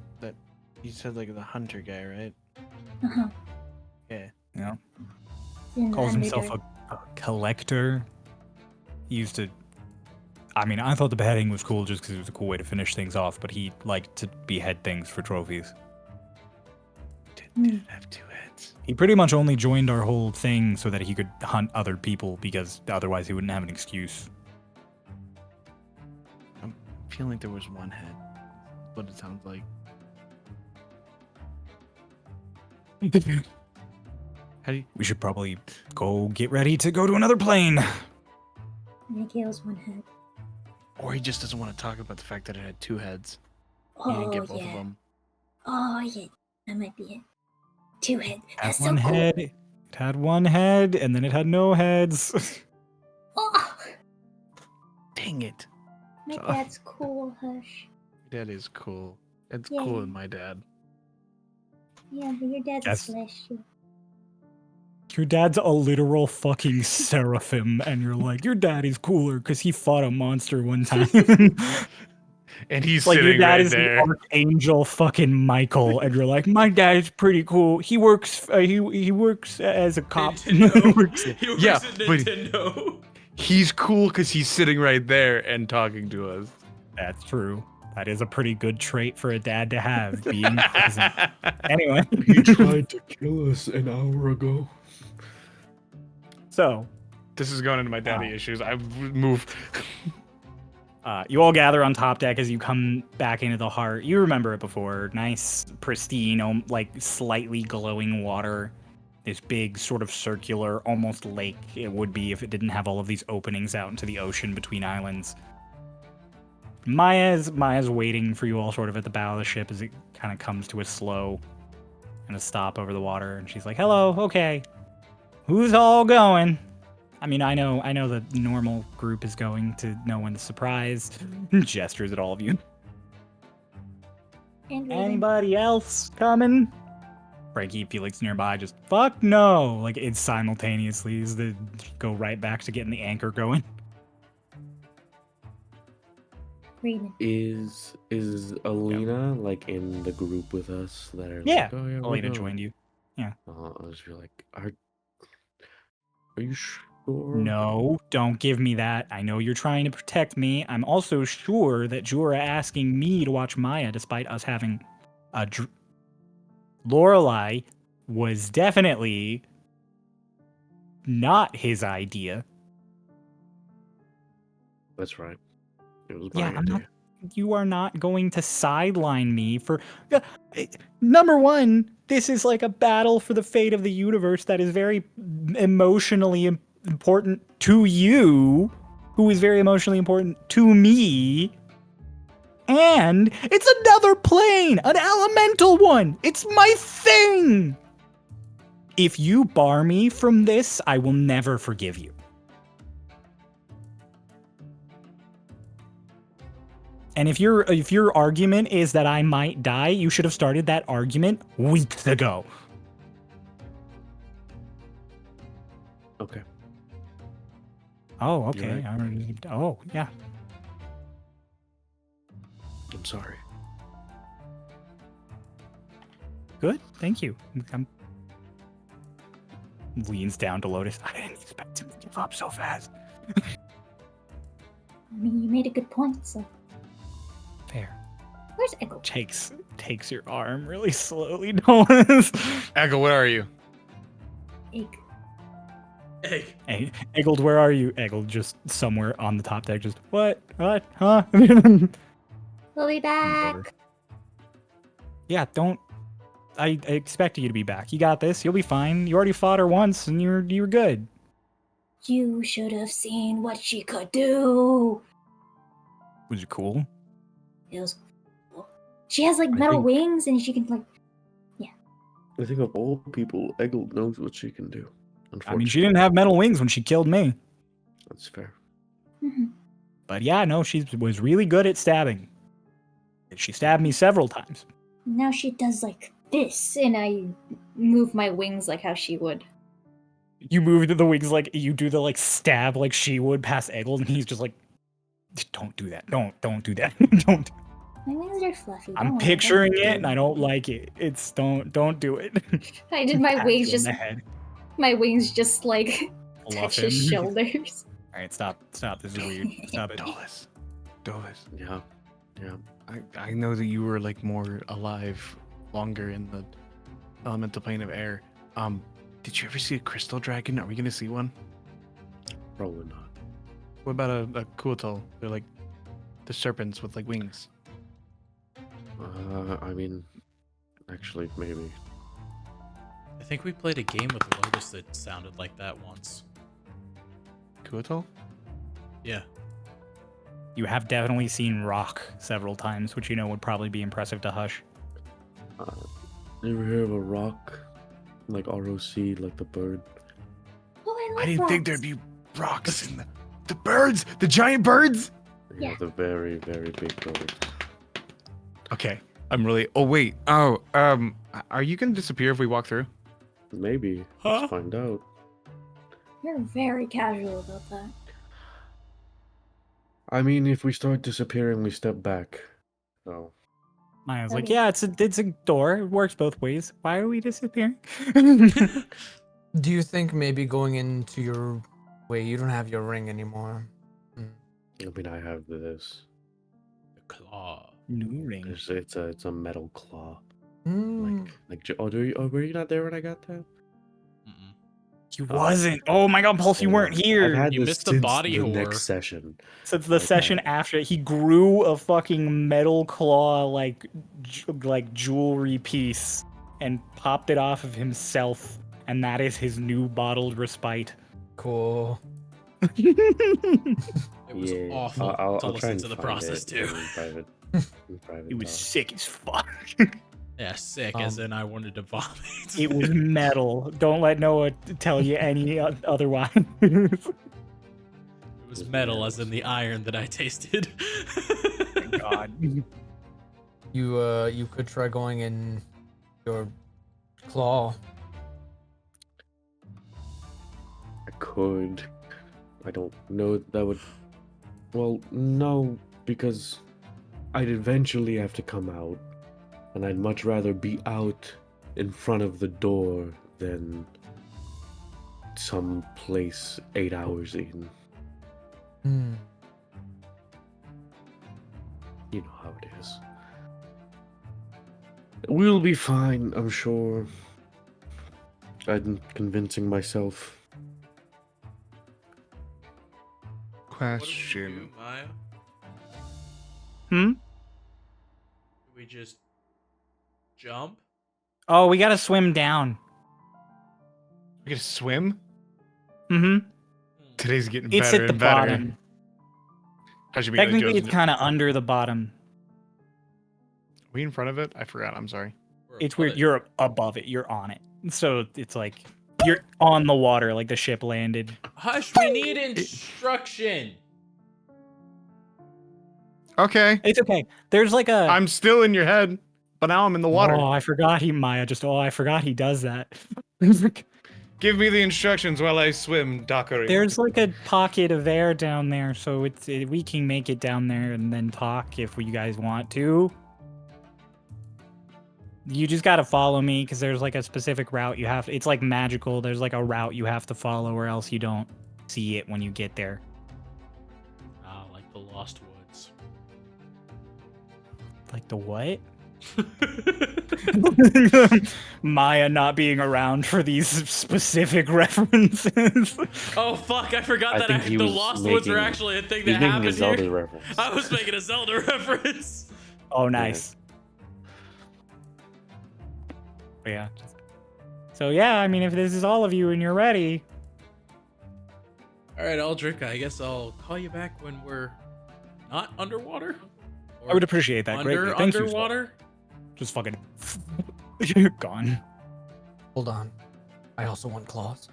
[SPEAKER 5] you said, like the hunter guy, right?
[SPEAKER 3] Uh-huh.
[SPEAKER 5] Yeah.
[SPEAKER 1] You know,
[SPEAKER 3] In the
[SPEAKER 1] calls himself
[SPEAKER 3] Underdark.
[SPEAKER 1] a collector. He used to. I mean, I thought the beheading was cool just because it was a cool way to finish things off, but he liked to behead things for trophies.
[SPEAKER 6] Didn't have 2 heads.
[SPEAKER 1] He pretty much only joined our whole thing so that he could hunt other people because otherwise he wouldn't have an excuse.
[SPEAKER 6] I'm feeling like there was 1 head. What it sounds like. How do you?
[SPEAKER 1] We should probably go get ready to go to another plane.
[SPEAKER 3] Miguel's 1 head.
[SPEAKER 6] Or he just doesn't want to talk about the fact that it had 2 heads. He
[SPEAKER 3] Oh,
[SPEAKER 6] didn't get both of
[SPEAKER 3] yeah.
[SPEAKER 6] them.
[SPEAKER 3] Oh, yeah. That might be it. 2 head.
[SPEAKER 1] Had
[SPEAKER 3] That's so
[SPEAKER 1] one
[SPEAKER 3] cool.
[SPEAKER 1] head. It had 1 head, and then it had no heads.
[SPEAKER 3] Oh,
[SPEAKER 6] Dang it.
[SPEAKER 3] my
[SPEAKER 6] Oh.
[SPEAKER 3] dad's cool, Hush.
[SPEAKER 6] That is cool. It's
[SPEAKER 3] Yeah.
[SPEAKER 6] cooler than my dad.
[SPEAKER 3] Yeah, but your dad's
[SPEAKER 1] Yes.
[SPEAKER 3] a celestial.
[SPEAKER 1] Your dad's a literal fucking seraphim, and you're like, your daddy's cooler because he fought a monster one time.
[SPEAKER 6] And he's
[SPEAKER 1] Like your
[SPEAKER 6] sitting
[SPEAKER 1] dad
[SPEAKER 6] right
[SPEAKER 1] is
[SPEAKER 6] there.
[SPEAKER 1] the archangel fucking Michael, and you're like, my dad is pretty cool. He works. He works as a cop.
[SPEAKER 4] Nintendo.
[SPEAKER 1] Works-
[SPEAKER 4] He works
[SPEAKER 6] Yeah,
[SPEAKER 4] at
[SPEAKER 6] but-
[SPEAKER 4] Nintendo.
[SPEAKER 6] He's cool because he's sitting right there and talking to us.
[SPEAKER 1] That's true. That is a pretty good trait for a dad to have, being present. Anyway,
[SPEAKER 2] He tried to kill us an hour ago.
[SPEAKER 1] so
[SPEAKER 6] This is going into my daddy issues. I move.
[SPEAKER 1] you all gather on top deck as you come back into the heart. You remember it before. Nice, pristine, like slightly glowing water. This big sort of circular, almost lake it would be if it didn't have all of these openings out into the ocean between islands. Maya's waiting for you all sort of at the bow of the ship as it kind of comes to a slow and a stop over the water. And she's like, hello, okay. Who's all going? I mean, I know the normal group is going to no one's surprise. Gestures at all of you.
[SPEAKER 3] And Raven.
[SPEAKER 1] Anybody else coming? Frankie, Felix nearby, just fuck no. Like it's simultaneously as they go right back to getting the anchor going.
[SPEAKER 3] Raven.
[SPEAKER 2] Is Alina like in the group with us that are
[SPEAKER 1] Yeah,
[SPEAKER 2] like, oh yeah, we're
[SPEAKER 1] Elena
[SPEAKER 2] going?
[SPEAKER 1] joined you.
[SPEAKER 2] I was just like, are you sure?
[SPEAKER 1] No, don't give me that. I know you're trying to protect me. I'm also sure that Jura asking me to watch Maya despite us having a Lorelai was definitely not his idea.
[SPEAKER 2] That's right. It was my
[SPEAKER 1] Yeah,
[SPEAKER 2] idea.
[SPEAKER 1] I'm not. You are not going to sideline me for. Number one, this is like a battle for the fate of the universe that is very emotionally important to you, who is very emotionally important to me. And it's another plane, an elemental one. It's my thing. If you bar me from this, I will never forgive you. And if your argument is that I might die, you should have started that argument weeks ago.
[SPEAKER 2] Okay.
[SPEAKER 1] Oh, okay.
[SPEAKER 2] right.
[SPEAKER 1] Oh, yeah.
[SPEAKER 2] I'm sorry.
[SPEAKER 1] Good. Thank you. Leans down to Lotus. I didn't expect him to give up so fast.
[SPEAKER 3] I mean, you made a good point, so.
[SPEAKER 1] Fair.
[SPEAKER 3] Where's Echo?
[SPEAKER 1] Takes your arm really slowly, Nolas.
[SPEAKER 6] Echo, where are you?
[SPEAKER 3] Egg.
[SPEAKER 4] Egg.
[SPEAKER 1] Hey, Eggled, where are you? Eggled, just somewhere on the top deck, just, what? Huh?
[SPEAKER 3] We'll be back.
[SPEAKER 1] Yeah, I expected you to be back. You got this. You'll be fine. You already fought her once, and you were good.
[SPEAKER 3] You should have seen what she could do.
[SPEAKER 1] Was it cool?
[SPEAKER 3] It was cool. She has like
[SPEAKER 2] I
[SPEAKER 3] metal
[SPEAKER 2] think-
[SPEAKER 3] wings, and she can like.
[SPEAKER 2] I think of all people, Eggle knows what she can do.
[SPEAKER 1] I mean, she didn't have metal wings when she killed me.
[SPEAKER 2] That's fair.
[SPEAKER 3] Mhm.
[SPEAKER 1] But yeah, no, she was really good at stabbing. She stabbed me several times.
[SPEAKER 3] Now she does like this, and I move my wings like how she would.
[SPEAKER 1] You move the wings like you do the like stab like she would past Eggled, and he's just like, don't do that. Don't do that. Don't.
[SPEAKER 3] My wings are fluffy.
[SPEAKER 1] I'm
[SPEAKER 3] don't worry,
[SPEAKER 1] picturing
[SPEAKER 3] don't-
[SPEAKER 1] it, and I don't like it. It's don't do it.
[SPEAKER 3] I did my
[SPEAKER 1] Pat
[SPEAKER 3] wings
[SPEAKER 1] you on
[SPEAKER 3] just.
[SPEAKER 1] the head.
[SPEAKER 3] My wings just like
[SPEAKER 1] Fluff
[SPEAKER 3] touch his
[SPEAKER 1] him.
[SPEAKER 3] shoulders.
[SPEAKER 1] All right, stop. This is weird. Stop it.
[SPEAKER 6] Dollis. Dovis,
[SPEAKER 2] Yeah. Yeah.
[SPEAKER 6] I know that you were like more alive longer in the elemental plane of air. Did you ever see a crystal dragon? Are we gonna see one?
[SPEAKER 2] Probably not.
[SPEAKER 6] What about a kuatal? They're like the serpents with like wings.
[SPEAKER 2] I mean, actually, maybe.
[SPEAKER 4] I think we played a game with Lotus that sounded like that once.
[SPEAKER 6] Kuatal?
[SPEAKER 4] Yeah.
[SPEAKER 1] You have definitely seen Rock several times, which you know would probably be impressive to Hush.
[SPEAKER 2] You ever hear of a rock? Like ROC, like the bird?
[SPEAKER 3] Oh, I
[SPEAKER 6] I
[SPEAKER 3] love
[SPEAKER 6] didn't think
[SPEAKER 3] rocks.
[SPEAKER 6] there'd be rocks in the birds, the giant birds.
[SPEAKER 2] Yeah,
[SPEAKER 3] Yeah.
[SPEAKER 2] the very, very big bird.
[SPEAKER 6] Okay, I'm really. Oh wait. Oh, are you gonna disappear if we walk through?
[SPEAKER 2] Maybe.
[SPEAKER 4] Huh?
[SPEAKER 2] Let's find out.
[SPEAKER 3] You're very casual about that.
[SPEAKER 2] I mean, if we start disappearing, we step back. So,
[SPEAKER 1] Maya's like,
[SPEAKER 3] Okay.
[SPEAKER 1] yeah, it's a door. It works both ways. Why are we disappearing?
[SPEAKER 5] Do you think maybe going into your way, you don't have your ring anymore?
[SPEAKER 2] I mean, I have this.
[SPEAKER 4] The claw.
[SPEAKER 1] New ring.
[SPEAKER 2] It's a metal claw.
[SPEAKER 5] Hmm.
[SPEAKER 2] Were you not there when I got that?
[SPEAKER 4] Mm-mm.
[SPEAKER 1] He wasn't. Oh my god, Pulse, you weren't
[SPEAKER 2] I've
[SPEAKER 1] here.
[SPEAKER 2] had
[SPEAKER 4] You
[SPEAKER 2] this
[SPEAKER 4] missed the
[SPEAKER 2] since
[SPEAKER 4] body
[SPEAKER 2] the
[SPEAKER 4] whore.
[SPEAKER 2] next session.
[SPEAKER 1] Since the
[SPEAKER 2] Like
[SPEAKER 1] session
[SPEAKER 2] that.
[SPEAKER 1] after, he grew a fucking metal claw like jewelry piece and popped it off of himself, and that is his new bottled respite.
[SPEAKER 5] Cool.
[SPEAKER 4] It was
[SPEAKER 2] Yeah,
[SPEAKER 4] awful
[SPEAKER 2] I'll
[SPEAKER 4] to
[SPEAKER 2] try
[SPEAKER 4] listen
[SPEAKER 2] and
[SPEAKER 4] to the
[SPEAKER 2] find
[SPEAKER 4] process
[SPEAKER 2] it
[SPEAKER 4] too.
[SPEAKER 2] in private. In private
[SPEAKER 1] It was
[SPEAKER 2] talk.
[SPEAKER 1] sick as fuck.
[SPEAKER 4] Yeah, sick, as in I wanted to vomit.
[SPEAKER 1] It was metal. Don't let Noah tell you any otherwise.
[SPEAKER 4] It was metal, as in the iron that I tasted.
[SPEAKER 1] God.
[SPEAKER 5] You could try going in your claw.
[SPEAKER 2] I could. I don't know if that would. Well, no, because I'd eventually have to come out, and I'd much rather be out in front of the door than some place 8 hours in.
[SPEAKER 5] Hmm.
[SPEAKER 2] You know how it is. We'll be fine, I'm sure. I'm convincing myself.
[SPEAKER 4] What did we
[SPEAKER 6] Question.
[SPEAKER 4] do, Maya?
[SPEAKER 1] Hmm?
[SPEAKER 4] Did we just jump?
[SPEAKER 1] Oh, we gotta swim down.
[SPEAKER 6] We gotta swim.
[SPEAKER 1] Mm-hmm.
[SPEAKER 6] Today's getting
[SPEAKER 1] It's
[SPEAKER 6] better
[SPEAKER 1] at the
[SPEAKER 6] and better.
[SPEAKER 1] bottom.
[SPEAKER 6] How should we? Are
[SPEAKER 1] Technically, it's kind of under the bottom.
[SPEAKER 6] we in front of it? I forgot. I'm sorry.
[SPEAKER 4] We're
[SPEAKER 1] It's
[SPEAKER 4] above
[SPEAKER 1] weird.
[SPEAKER 4] it.
[SPEAKER 1] You're above it. You're on it. So it's like you're on the water, like the ship landed.
[SPEAKER 4] Hush, we need instruction.
[SPEAKER 6] Okay.
[SPEAKER 1] It's okay. There's like a.
[SPEAKER 6] I'm still in your head, but now I'm in the water.
[SPEAKER 1] Oh, I forgot Maya just. Oh, I forgot he does that.
[SPEAKER 6] Give me the instructions while I swim, Dakari.
[SPEAKER 1] There's like a pocket of air down there, so we can make it down there and then talk if you guys want to. You just gotta follow me because there's like a specific route you have. It's like magical. There's like a route you have to follow, or else you don't see it when you get there.
[SPEAKER 4] Ah, like the Lost Woods.
[SPEAKER 1] Like the what? Maya not being around for these specific references.
[SPEAKER 4] Oh fuck! I forgot
[SPEAKER 2] I
[SPEAKER 4] that
[SPEAKER 2] think he
[SPEAKER 4] the
[SPEAKER 2] was
[SPEAKER 4] Lost Woods were
[SPEAKER 2] making-
[SPEAKER 4] actually a thing
[SPEAKER 2] He's
[SPEAKER 4] that
[SPEAKER 2] making a
[SPEAKER 4] happened
[SPEAKER 2] Zelda
[SPEAKER 4] here.
[SPEAKER 2] reference.
[SPEAKER 4] I was making a Zelda reference.
[SPEAKER 1] Oh, nice. But yeah. So yeah, I mean, if this is all of you and you're ready,
[SPEAKER 4] All right, Aldrich. I guess I'll call you back when we're not underwater.
[SPEAKER 1] I would appreciate that greatly. Thank you.
[SPEAKER 4] Underwater.
[SPEAKER 1] Just fucking you're gone.
[SPEAKER 5] Hold on. I also want claws.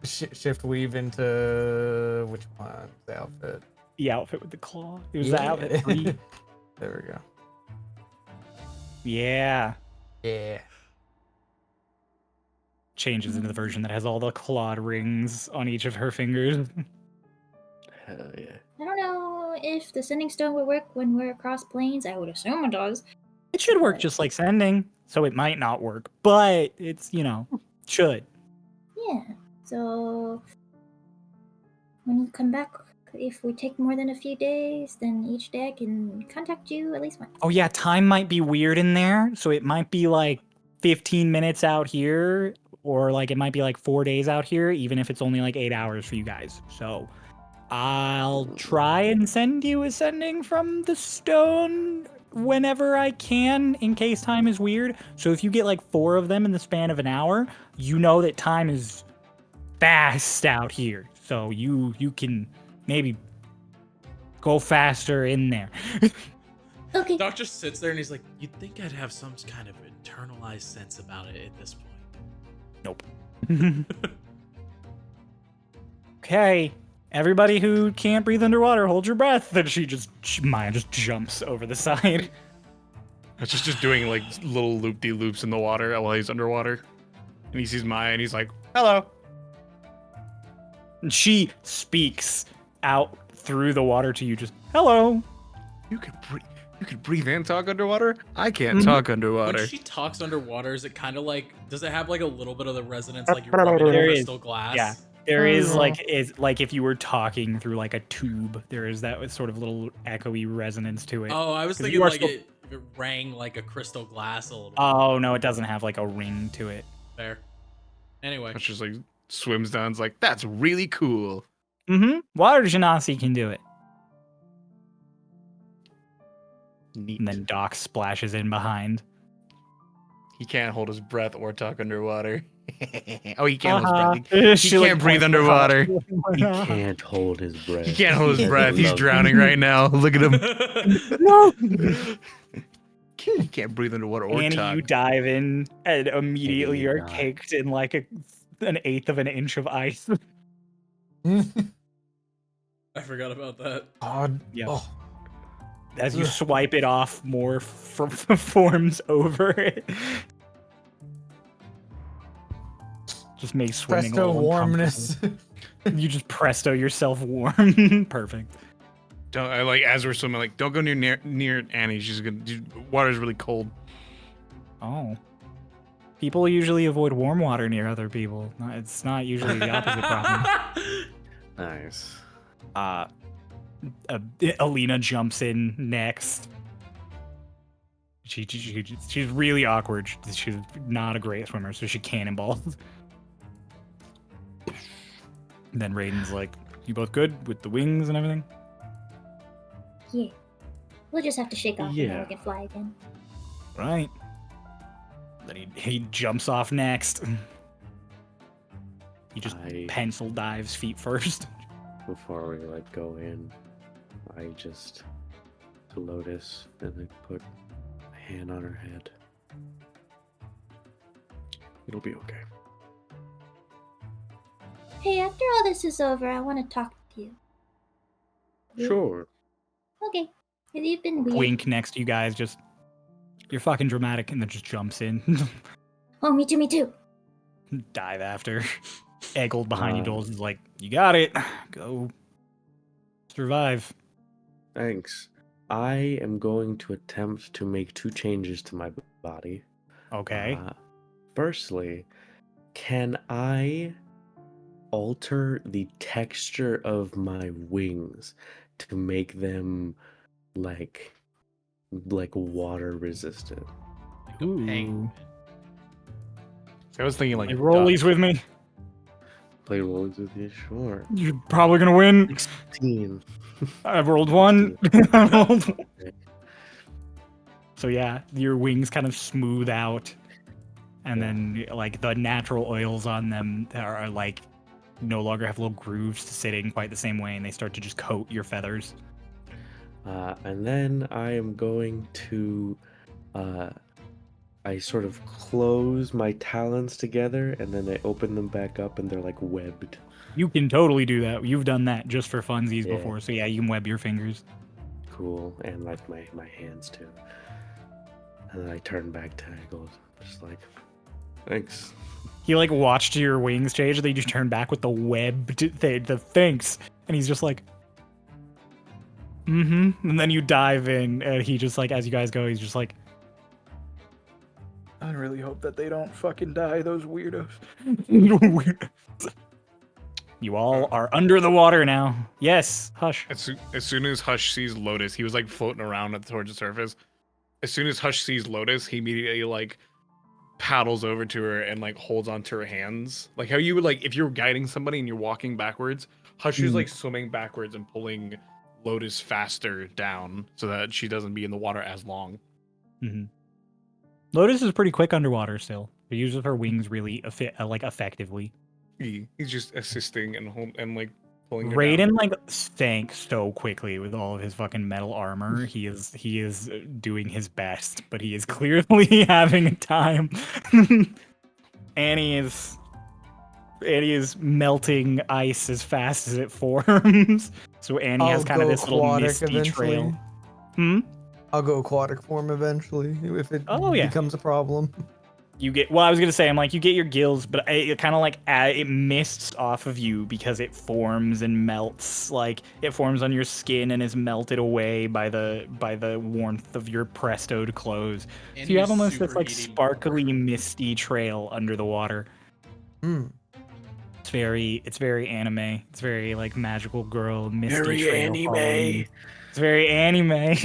[SPEAKER 5] Shift weave into which one? The outfit.
[SPEAKER 1] The outfit with the claw. It was the outfit 3.
[SPEAKER 5] There we go.
[SPEAKER 1] Yeah.
[SPEAKER 5] Yeah.
[SPEAKER 1] Changes into the version that has all the clawed rings on each of her fingers.
[SPEAKER 2] Hell yeah.
[SPEAKER 3] I don't know if the sending stone would work when we're across planes. I would assume it does.
[SPEAKER 1] It should work just like sending, so it might not work, but it's, should.
[SPEAKER 3] Yeah. So when you come back If we take more than a few days, then each day I can contact you at least once.
[SPEAKER 1] Oh yeah, time might be weird in there, so it might be like 15 minutes out here, or like it might be like 4 days out here, even if it's only like 8 hours for you guys. So I'll try and send you a sending from the stone whenever I can, in case time is weird. So if you get like 4 of them in the span of an hour, you know that time is fast out here. So you can maybe go faster in there.
[SPEAKER 3] Okay.
[SPEAKER 4] Doc just sits there and he's like, "You'd think I'd have some kind of internalized sense about it at this point."
[SPEAKER 1] Nope. Okay. Everybody who can't breathe underwater, hold your breath. Then Maya just jumps over the side.
[SPEAKER 6] It's just doing like little loop-de-loops in the water while he's underwater. And he sees Maya and he's like, hello.
[SPEAKER 1] And she speaks out through the water to you, just, hello.
[SPEAKER 6] You could breathe and talk underwater? I can't talk underwater.
[SPEAKER 4] When she talks underwater, is it kind of like, does it have like a little bit of the resonance like you're rubbing a
[SPEAKER 1] There is,
[SPEAKER 4] crystal glass?
[SPEAKER 1] yeah. There is like if you were talking through like a tube, there is that sort of little echoey resonance to it.
[SPEAKER 4] Oh, I was
[SPEAKER 1] 'Cause
[SPEAKER 4] thinking
[SPEAKER 1] you are
[SPEAKER 4] like
[SPEAKER 1] still-
[SPEAKER 4] it rang like a crystal glass a little bit.
[SPEAKER 1] Oh no, it doesn't have like a ring to it.
[SPEAKER 4] Fair. Anyway,
[SPEAKER 6] It's just like swims down. It's like, that's really cool.
[SPEAKER 1] Mm-hmm. Water genasi can do it.
[SPEAKER 6] Neat.
[SPEAKER 1] And then Doc splashes in behind.
[SPEAKER 6] He can't hold his breath or talk underwater. Oh, he can't hold
[SPEAKER 1] Uh-huh.
[SPEAKER 6] his breath.
[SPEAKER 1] She,
[SPEAKER 6] He can't breathe
[SPEAKER 1] points her
[SPEAKER 6] underwater.
[SPEAKER 2] He can't hold his breath.
[SPEAKER 6] He can't hold his
[SPEAKER 2] He
[SPEAKER 6] breath. He's
[SPEAKER 2] loves
[SPEAKER 6] drowning
[SPEAKER 2] me.
[SPEAKER 6] right now. Look at him.
[SPEAKER 1] No.
[SPEAKER 6] He can't breathe underwater or
[SPEAKER 1] Annie,
[SPEAKER 6] talk.
[SPEAKER 1] you dive in and immediately
[SPEAKER 2] Annie
[SPEAKER 1] you're
[SPEAKER 2] dive.
[SPEAKER 1] caked in like an eighth of an inch of ice.
[SPEAKER 4] I forgot about that.
[SPEAKER 5] God.
[SPEAKER 1] Yep.
[SPEAKER 5] Oh,
[SPEAKER 1] As you
[SPEAKER 5] Ugh.
[SPEAKER 1] swipe it off, more forms over it. Just makes swimming a
[SPEAKER 5] presto
[SPEAKER 1] little
[SPEAKER 5] warmness.
[SPEAKER 1] uncomfortable. You just presto yourself warm. Perfect.
[SPEAKER 6] Don't I like as we're swimming, like don't go near Annie. She's gonna. Water's really cold.
[SPEAKER 1] Oh. People usually avoid warm water near other people. It's not usually the opposite problem.
[SPEAKER 2] Nice.
[SPEAKER 1] Alina jumps in next. She's really awkward. She's not a great swimmer, so she cannonballs. Then Raiden's like, "You both good with the wings and everything?"
[SPEAKER 3] Yeah. We'll just have to shake off and then
[SPEAKER 2] Yeah.
[SPEAKER 3] we can fly again.
[SPEAKER 1] Right. Then he jumps off next. He just pencil dives feet first.
[SPEAKER 2] Before we like go in, I just to Lotus and then put a hand on her head. It'll be okay.
[SPEAKER 3] Hey, after all this is over, I want to talk to you.
[SPEAKER 2] Sure.
[SPEAKER 3] Okay. You've been weird.
[SPEAKER 1] Wink next to you guys, just, "You're fucking dramatic," and then just jumps in.
[SPEAKER 3] Oh, me too, me too.
[SPEAKER 1] Dive after. Eggled behind you, Doles is like, "You got it. Go survive."
[SPEAKER 2] Thanks. I am going to attempt to make 2 changes to my body.
[SPEAKER 1] Okay.
[SPEAKER 2] Firstly, can I alter the texture of my wings to make them like water resistant?
[SPEAKER 1] Ooh.
[SPEAKER 6] I was thinking like
[SPEAKER 1] Like rollies with me.
[SPEAKER 2] Play rolls with you, sure.
[SPEAKER 1] You're probably gonna win.
[SPEAKER 2] 16.
[SPEAKER 1] I've rolled one. I've rolled one. So yeah, your wings kind of smooth out, and then like the natural oils on them are like no longer have little grooves to sit in quite the same way, and they start to just coat your feathers.
[SPEAKER 2] And then I am going to I sort of close my talons together and then I open them back up and they're like webbed.
[SPEAKER 1] You can totally do that. You've done that just for funsies
[SPEAKER 2] Yeah.
[SPEAKER 1] before, so yeah, you can web your fingers.
[SPEAKER 2] Cool. And like my hands too. And then I turn back to Eggles, just like, thanks.
[SPEAKER 1] He like watched your wings change, and then you just turn back with the webbed the thanks, and he's just like, and then you dive in, and he just like, as you guys go, he's just like, "I really hope that they don't fucking die, those weirdos." You all are under the water now. Yes, Hush.
[SPEAKER 6] As soon as Hush sees Lotus, he was like floating around towards the surface. As soon as Hush sees Lotus, he immediately like paddles over to her and like holds onto her hands. Like how you would like if you're guiding somebody and you're walking backwards, Hush is like swimming backwards and pulling Lotus faster down so that she doesn't be in the water as long.
[SPEAKER 1] Mm-hmm. Lotus is pretty quick underwater still. She uses her wings really effectively.
[SPEAKER 6] He's just assisting and like pulling her
[SPEAKER 1] Raiden
[SPEAKER 6] down.
[SPEAKER 1] like sank so quickly with all of his fucking metal armor. He is doing his best, but he is clearly having a time. Annie is melting ice as fast as it forms. So Annie has kind of this little misty trail.
[SPEAKER 5] I'll go aquatic form eventually if it becomes a problem.
[SPEAKER 1] You get, well, I was gonna say, I'm like, you get your gills, but it kind of like it mists off of you because it forms and melts, like it forms on your skin and is melted away by the warmth of your prestoed clothes.
[SPEAKER 4] And
[SPEAKER 1] so you have
[SPEAKER 4] you're
[SPEAKER 1] almost this like
[SPEAKER 4] superheating
[SPEAKER 1] sparkly,
[SPEAKER 4] water.
[SPEAKER 1] misty trail under the water. It's very anime. It's very like magical girl, misty
[SPEAKER 2] Very
[SPEAKER 1] trail.
[SPEAKER 2] anime.
[SPEAKER 1] Following. It's very anime.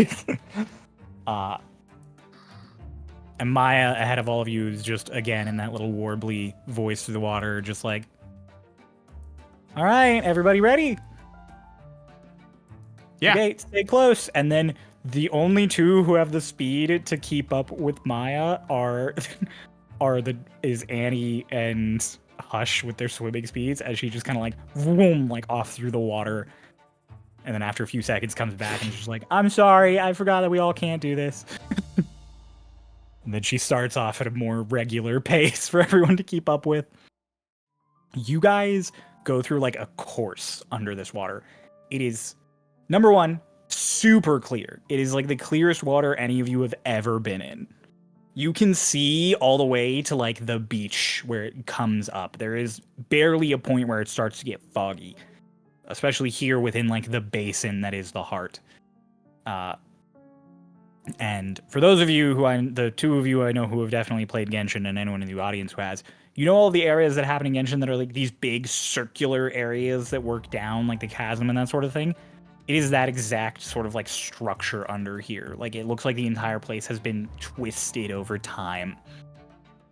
[SPEAKER 1] And Maya, ahead of all of you, is just, again, in that little warbly voice through the water, just like, all right, everybody ready?
[SPEAKER 6] Yeah.
[SPEAKER 1] Okay, stay close. And then the only two who have the speed to keep up with Maya is Annie and Hush with their swimming speeds, as she just kind of like, vroom, like off through the water. And then after a few seconds comes back and she's like, I'm sorry, I forgot that we all can't do this. And then she starts off at a more regular pace for everyone to keep up with. You guys go through like a course under this water. It is, number one, super clear. It is like the clearest water any of you have ever been in. You can see all the way to like the beach where it comes up. There is barely a point where it starts to get foggy, especially here within like the basin that is the heart. And for those of you the two of you I know who have definitely played Genshin, and anyone in the audience who has, you know all the areas that happen in Genshin that are like these big circular areas that work down, like the chasm and that sort of thing? It is that exact sort of like structure under here. Like it looks like the entire place has been twisted over time.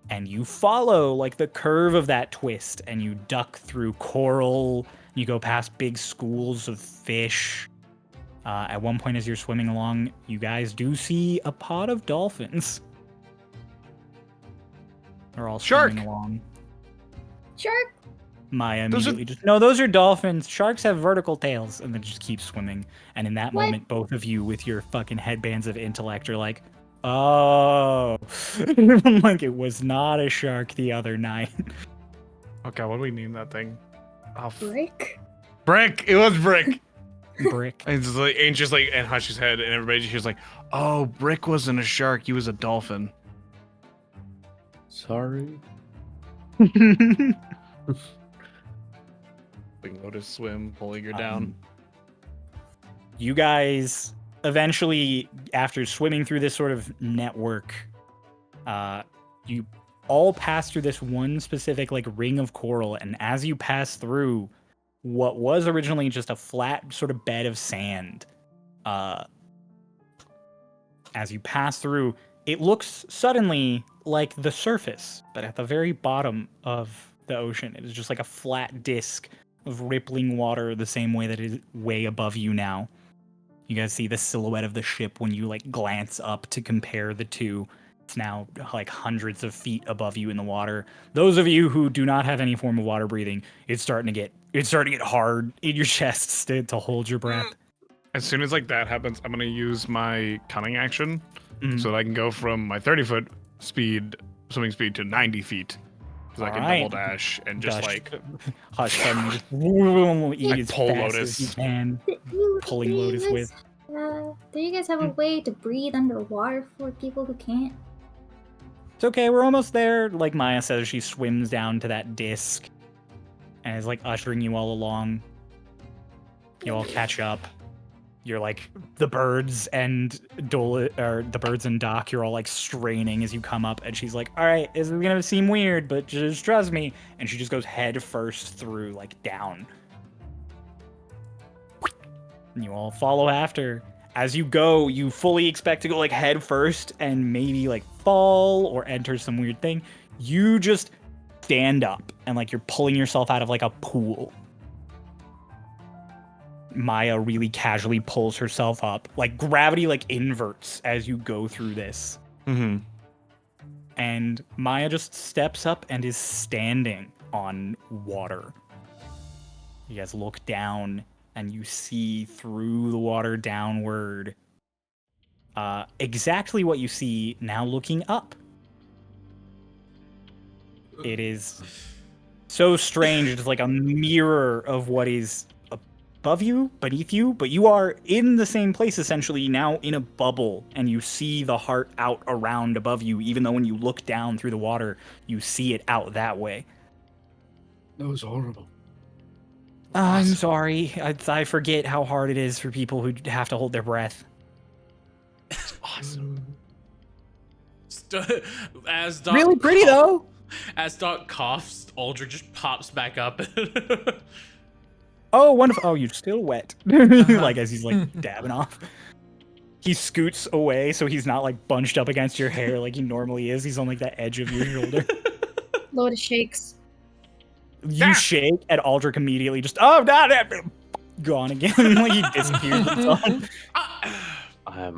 [SPEAKER 1] And you follow like the curve of that twist, and you duck through coral, you go past big schools of fish. At one point as you're swimming along, you guys do see a pod of dolphins. They're all swimming along.
[SPEAKER 3] Shark.
[SPEAKER 1] Maya immediately no, those are dolphins. Sharks have vertical tails, and then just keep swimming. And in that moment, both of you with your fucking headbands of intellect are like, oh. Like it was not a shark the other night.
[SPEAKER 6] Okay, what do we name that thing? Oh,
[SPEAKER 3] Brick.
[SPEAKER 6] Brick! It was Brick!
[SPEAKER 1] Brick.
[SPEAKER 6] And just like and Hush's head, and everybody just like, oh, Brick wasn't a shark, he was a dolphin.
[SPEAKER 2] Sorry.
[SPEAKER 6] Lotus swim, pulling her down.
[SPEAKER 1] You guys eventually, after swimming through this sort of network, you all pass through this one specific like ring of coral, and as you pass through what was originally just a flat sort of bed of sand, as you pass through, it looks suddenly like the surface, but at the very bottom of the ocean. It is just like a flat disc of rippling water, the same way that it is way above you now. You guys see the silhouette of the ship when you like glance up to compare the two. It's now like hundreds of feet above you in the water. Those of you who do not have any form of water breathing, it's starting to get hard in your chests to hold your breath.
[SPEAKER 6] As soon as like that happens, I'm gonna use my cunning action so that I can go from my 30-foot swimming speed to 90 feet. So I can double dash and just like
[SPEAKER 1] Hush suddenly just eat
[SPEAKER 6] I
[SPEAKER 1] as
[SPEAKER 6] pull
[SPEAKER 1] fast
[SPEAKER 6] Lotus.
[SPEAKER 1] as you can, pulling Lotus with.
[SPEAKER 3] Do you guys have a way to breathe underwater for people who can't?
[SPEAKER 1] It's okay, we're almost there. Like Maya says, she swims down to that disc and is like ushering you all along. You all catch up. You're like the birds and the birds and Doc. You're all like straining as you come up, and she's like, "All right, this is gonna seem weird, but just trust me." And she just goes head first through, like down. And you all follow after. As you go, you fully expect to go like head first and maybe like fall or enter some weird thing. You just stand up and like you're pulling yourself out of like a pool. Maya really casually pulls herself up. Like gravity like inverts as you go through this.
[SPEAKER 6] Mm-hmm.
[SPEAKER 1] And Maya just steps up and is standing on water. You guys look down and you see through the water downward exactly what you see now looking up. It is so strange. It's like a mirror of what is above you, beneath you, but you are in the same place essentially now in a bubble, and you see the heart out around above you, even though when you look down through the water, you see it out that way.
[SPEAKER 2] That was horrible.
[SPEAKER 1] I'm sorry. I forget how hard it is for people who have to hold their breath.
[SPEAKER 6] Awesome.
[SPEAKER 4] As Doc
[SPEAKER 1] Really pretty though.
[SPEAKER 4] As Doc coughs, Aldrich just pops back up.
[SPEAKER 1] Oh, wonderful. Oh, you're still wet. Like as he's like dabbing off. He scoots away so he's not like bunched up against your hair like he normally is. He's on like that edge of your shoulder.
[SPEAKER 3] Lotus shakes.
[SPEAKER 1] You shake and Aldrich immediately just gone again. Like he disappears.
[SPEAKER 2] I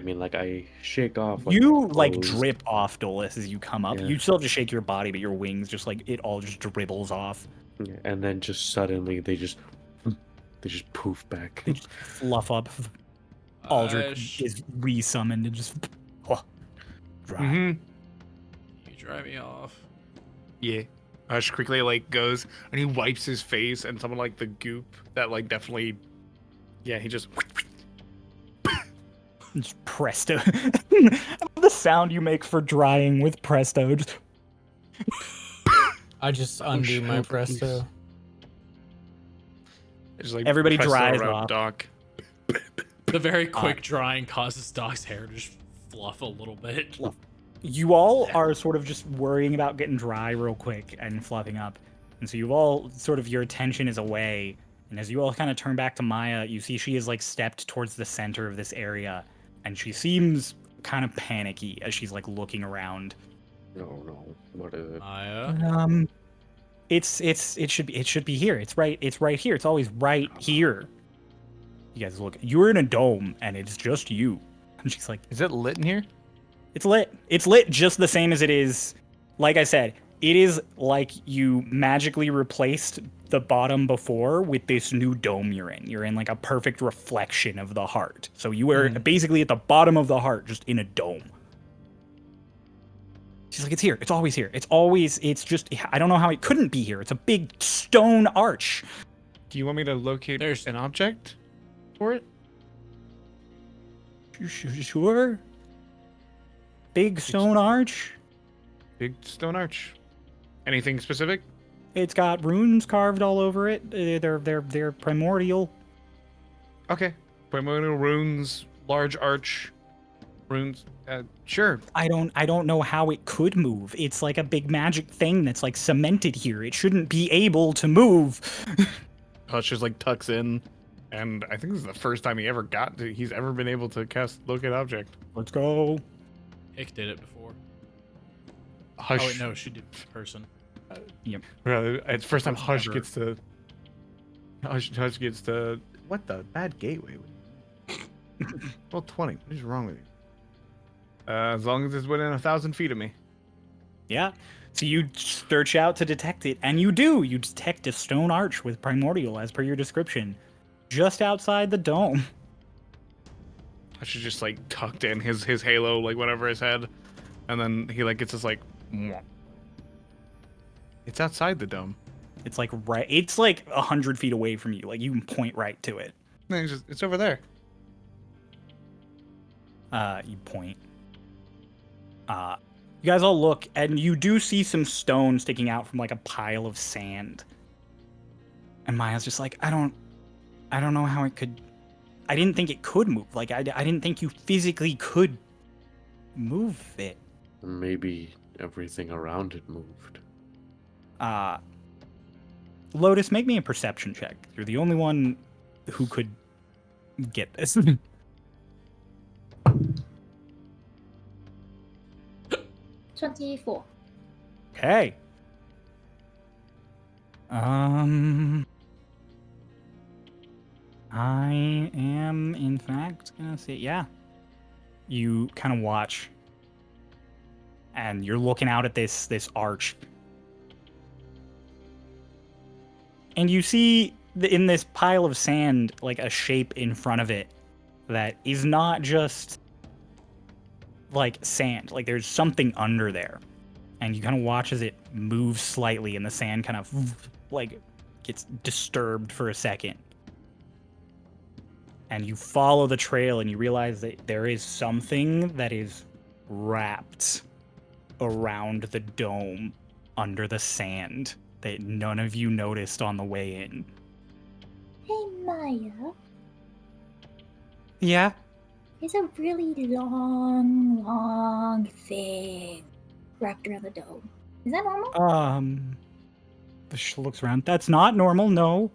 [SPEAKER 2] mean, like I shake off. Like,
[SPEAKER 1] You
[SPEAKER 2] my
[SPEAKER 1] like
[SPEAKER 2] clothes.
[SPEAKER 1] drip off, Dolus, as you come up.
[SPEAKER 2] Yeah.
[SPEAKER 1] You still have to shake your body, but your wings just like it all just dribbles off.
[SPEAKER 2] Yeah, and then just suddenly they just poof back.
[SPEAKER 1] They just fluff up. Aldrich is resummoned and just dry.
[SPEAKER 6] Mm-hmm.
[SPEAKER 4] You drive me off.
[SPEAKER 6] Yeah. Hush quickly like goes and he wipes his face and some of like the goop that like definitely. Yeah, he just.
[SPEAKER 1] Just presto. The sound you make for drying with presto. Just
[SPEAKER 5] I just undo my
[SPEAKER 2] help,
[SPEAKER 5] presto.
[SPEAKER 6] Just, like,
[SPEAKER 1] Everybody
[SPEAKER 6] presto
[SPEAKER 1] dries
[SPEAKER 6] around
[SPEAKER 1] off.
[SPEAKER 6] Doc.
[SPEAKER 4] The very quick drying causes Doc's hair to just fluff a little bit.
[SPEAKER 1] You all are sort of just worrying about getting dry real quick and fluffing up. And so you've all sort of your attention is away. And as you all kind of turn back to Maya, you see she is like stepped towards the center of this area. And she seems kind of panicky as she's like looking around.
[SPEAKER 2] No, what is it?
[SPEAKER 4] Maya?
[SPEAKER 1] It should be here. It's right here. It's always right here. You guys look. You're in a dome and it's just you. And she's like,
[SPEAKER 6] Is it lit in here?
[SPEAKER 1] it's lit. It's lit just the same as it is. Like I said, it is like you magically replaced the bottom before with this new dome you're in. You're in like a perfect reflection of the heart. So you are basically at the bottom of the heart, just in a dome. She's like, it's here. It's always here. It's just, I don't know how it couldn't be here. It's a big stone arch.
[SPEAKER 6] Do you want me to locate
[SPEAKER 4] There's-
[SPEAKER 6] an object for it?
[SPEAKER 1] Sure. Big stone arch.
[SPEAKER 6] Big stone arch. Anything specific?
[SPEAKER 1] It's got runes carved all over it. They're primordial.
[SPEAKER 6] Okay. Primordial runes, large arch, runes. Sure.
[SPEAKER 1] I don't know how it could move. It's like a big magic thing that's like cemented here. It shouldn't be able to move.
[SPEAKER 6] Hush just like tucks in, and I think this is the first time he's ever been able to cast locate object.
[SPEAKER 1] Let's go.
[SPEAKER 4] Hick did it before.
[SPEAKER 6] Hush.
[SPEAKER 4] Oh, wait, no, she did first.
[SPEAKER 6] Really, it's the first time
[SPEAKER 4] First
[SPEAKER 6] Hush
[SPEAKER 4] ever.
[SPEAKER 6] gets to. Hush gets to. What the bad gateway? Well, 20. What is wrong with you? As long as it's within 1,000 feet of me.
[SPEAKER 1] Yeah. So you search out to detect it, and you do. You detect a stone arch with primordial, as per your description, just outside the dome.
[SPEAKER 6] Hush is just like tucked in his halo, like whatever his head, and then he like gets this like. Mwah. It's outside the dome.
[SPEAKER 1] It's like right. It's like 100 feet away from you. Like you can point right to it.
[SPEAKER 6] No, it's over there.
[SPEAKER 1] You point. You guys all look, and you do see some stone sticking out from like a pile of sand. And Maya's just like, I don't know how it could I didn't think it could move. Like, I didn't think you physically could move it.
[SPEAKER 2] Maybe everything around it moved.
[SPEAKER 1] Lotus, make me a perception check. You're the only one who could get this.
[SPEAKER 3] 24.
[SPEAKER 1] Okay. I am in fact gonna say, yeah. You kind of watch, and you're looking out at this arch, and you see in this pile of sand like a shape in front of it that is not just like sand. Like there's something under there, and you kind of watch as it moves slightly, and the sand kind of like gets disturbed for a second. And you follow the trail, and you realize that there is something that is wrapped around the dome under the sand that none of you noticed on the way in.
[SPEAKER 3] Hey, Maya.
[SPEAKER 1] Yeah?
[SPEAKER 3] It's a really long thing wrapped around the dome. Is that normal?
[SPEAKER 1] The looks around. That's not normal, no.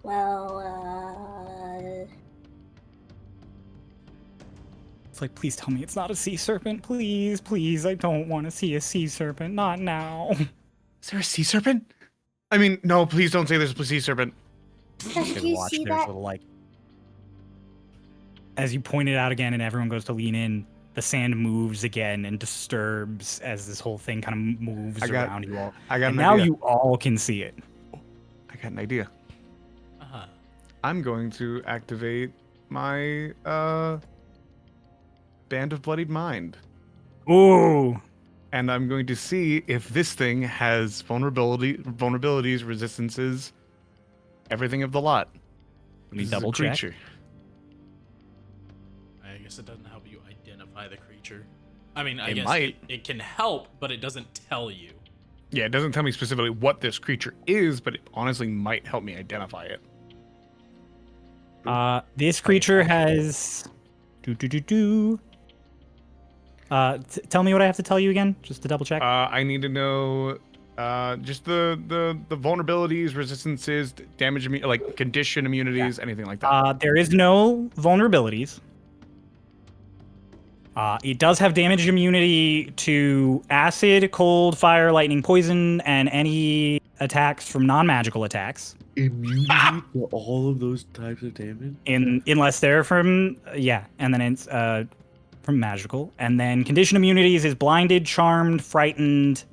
[SPEAKER 3] Well,
[SPEAKER 1] It's like, please tell me it's not a sea serpent. Please, please, I don't want to see a sea serpent. Not now.
[SPEAKER 6] Is there a sea serpent? I mean, no, please don't say there's a sea serpent.
[SPEAKER 3] Josh, do you see
[SPEAKER 1] There's
[SPEAKER 3] that?
[SPEAKER 1] little, like, as you point it out again and everyone goes to lean in, the sand moves again and disturbs as this whole thing kind of moves around you all.
[SPEAKER 6] I got
[SPEAKER 1] And
[SPEAKER 6] an
[SPEAKER 1] now
[SPEAKER 6] idea.
[SPEAKER 1] you all can see it.
[SPEAKER 6] I got an idea.
[SPEAKER 4] Uh-huh.
[SPEAKER 6] I'm going to activate my Band of Bloodied Mind.
[SPEAKER 1] Ooh.
[SPEAKER 6] And I'm going to see if this thing has vulnerabilities, resistances, everything of the lot.
[SPEAKER 1] Let me
[SPEAKER 6] This is a
[SPEAKER 1] double check.
[SPEAKER 6] creature.
[SPEAKER 4] I guess it doesn't help you identify the creature. I mean, I
[SPEAKER 6] It
[SPEAKER 4] guess
[SPEAKER 6] might.
[SPEAKER 4] it can help, but it doesn't tell you.
[SPEAKER 6] Yeah, it doesn't tell me specifically what this creature is, but it honestly might help me identify it.
[SPEAKER 1] This creature has tell me what I have to tell you again, just to double check.
[SPEAKER 6] I need to know just the vulnerabilities, resistances, damage, like condition immunities, anything like that.
[SPEAKER 1] There is no vulnerabilities. It does have damage immunity to acid, cold, fire, lightning, poison, and any attacks from non-magical attacks.
[SPEAKER 2] Immunity to all of those types of damage?
[SPEAKER 1] Unless they're from and then it's from magical. And then condition immunities is blinded, charmed, frightened,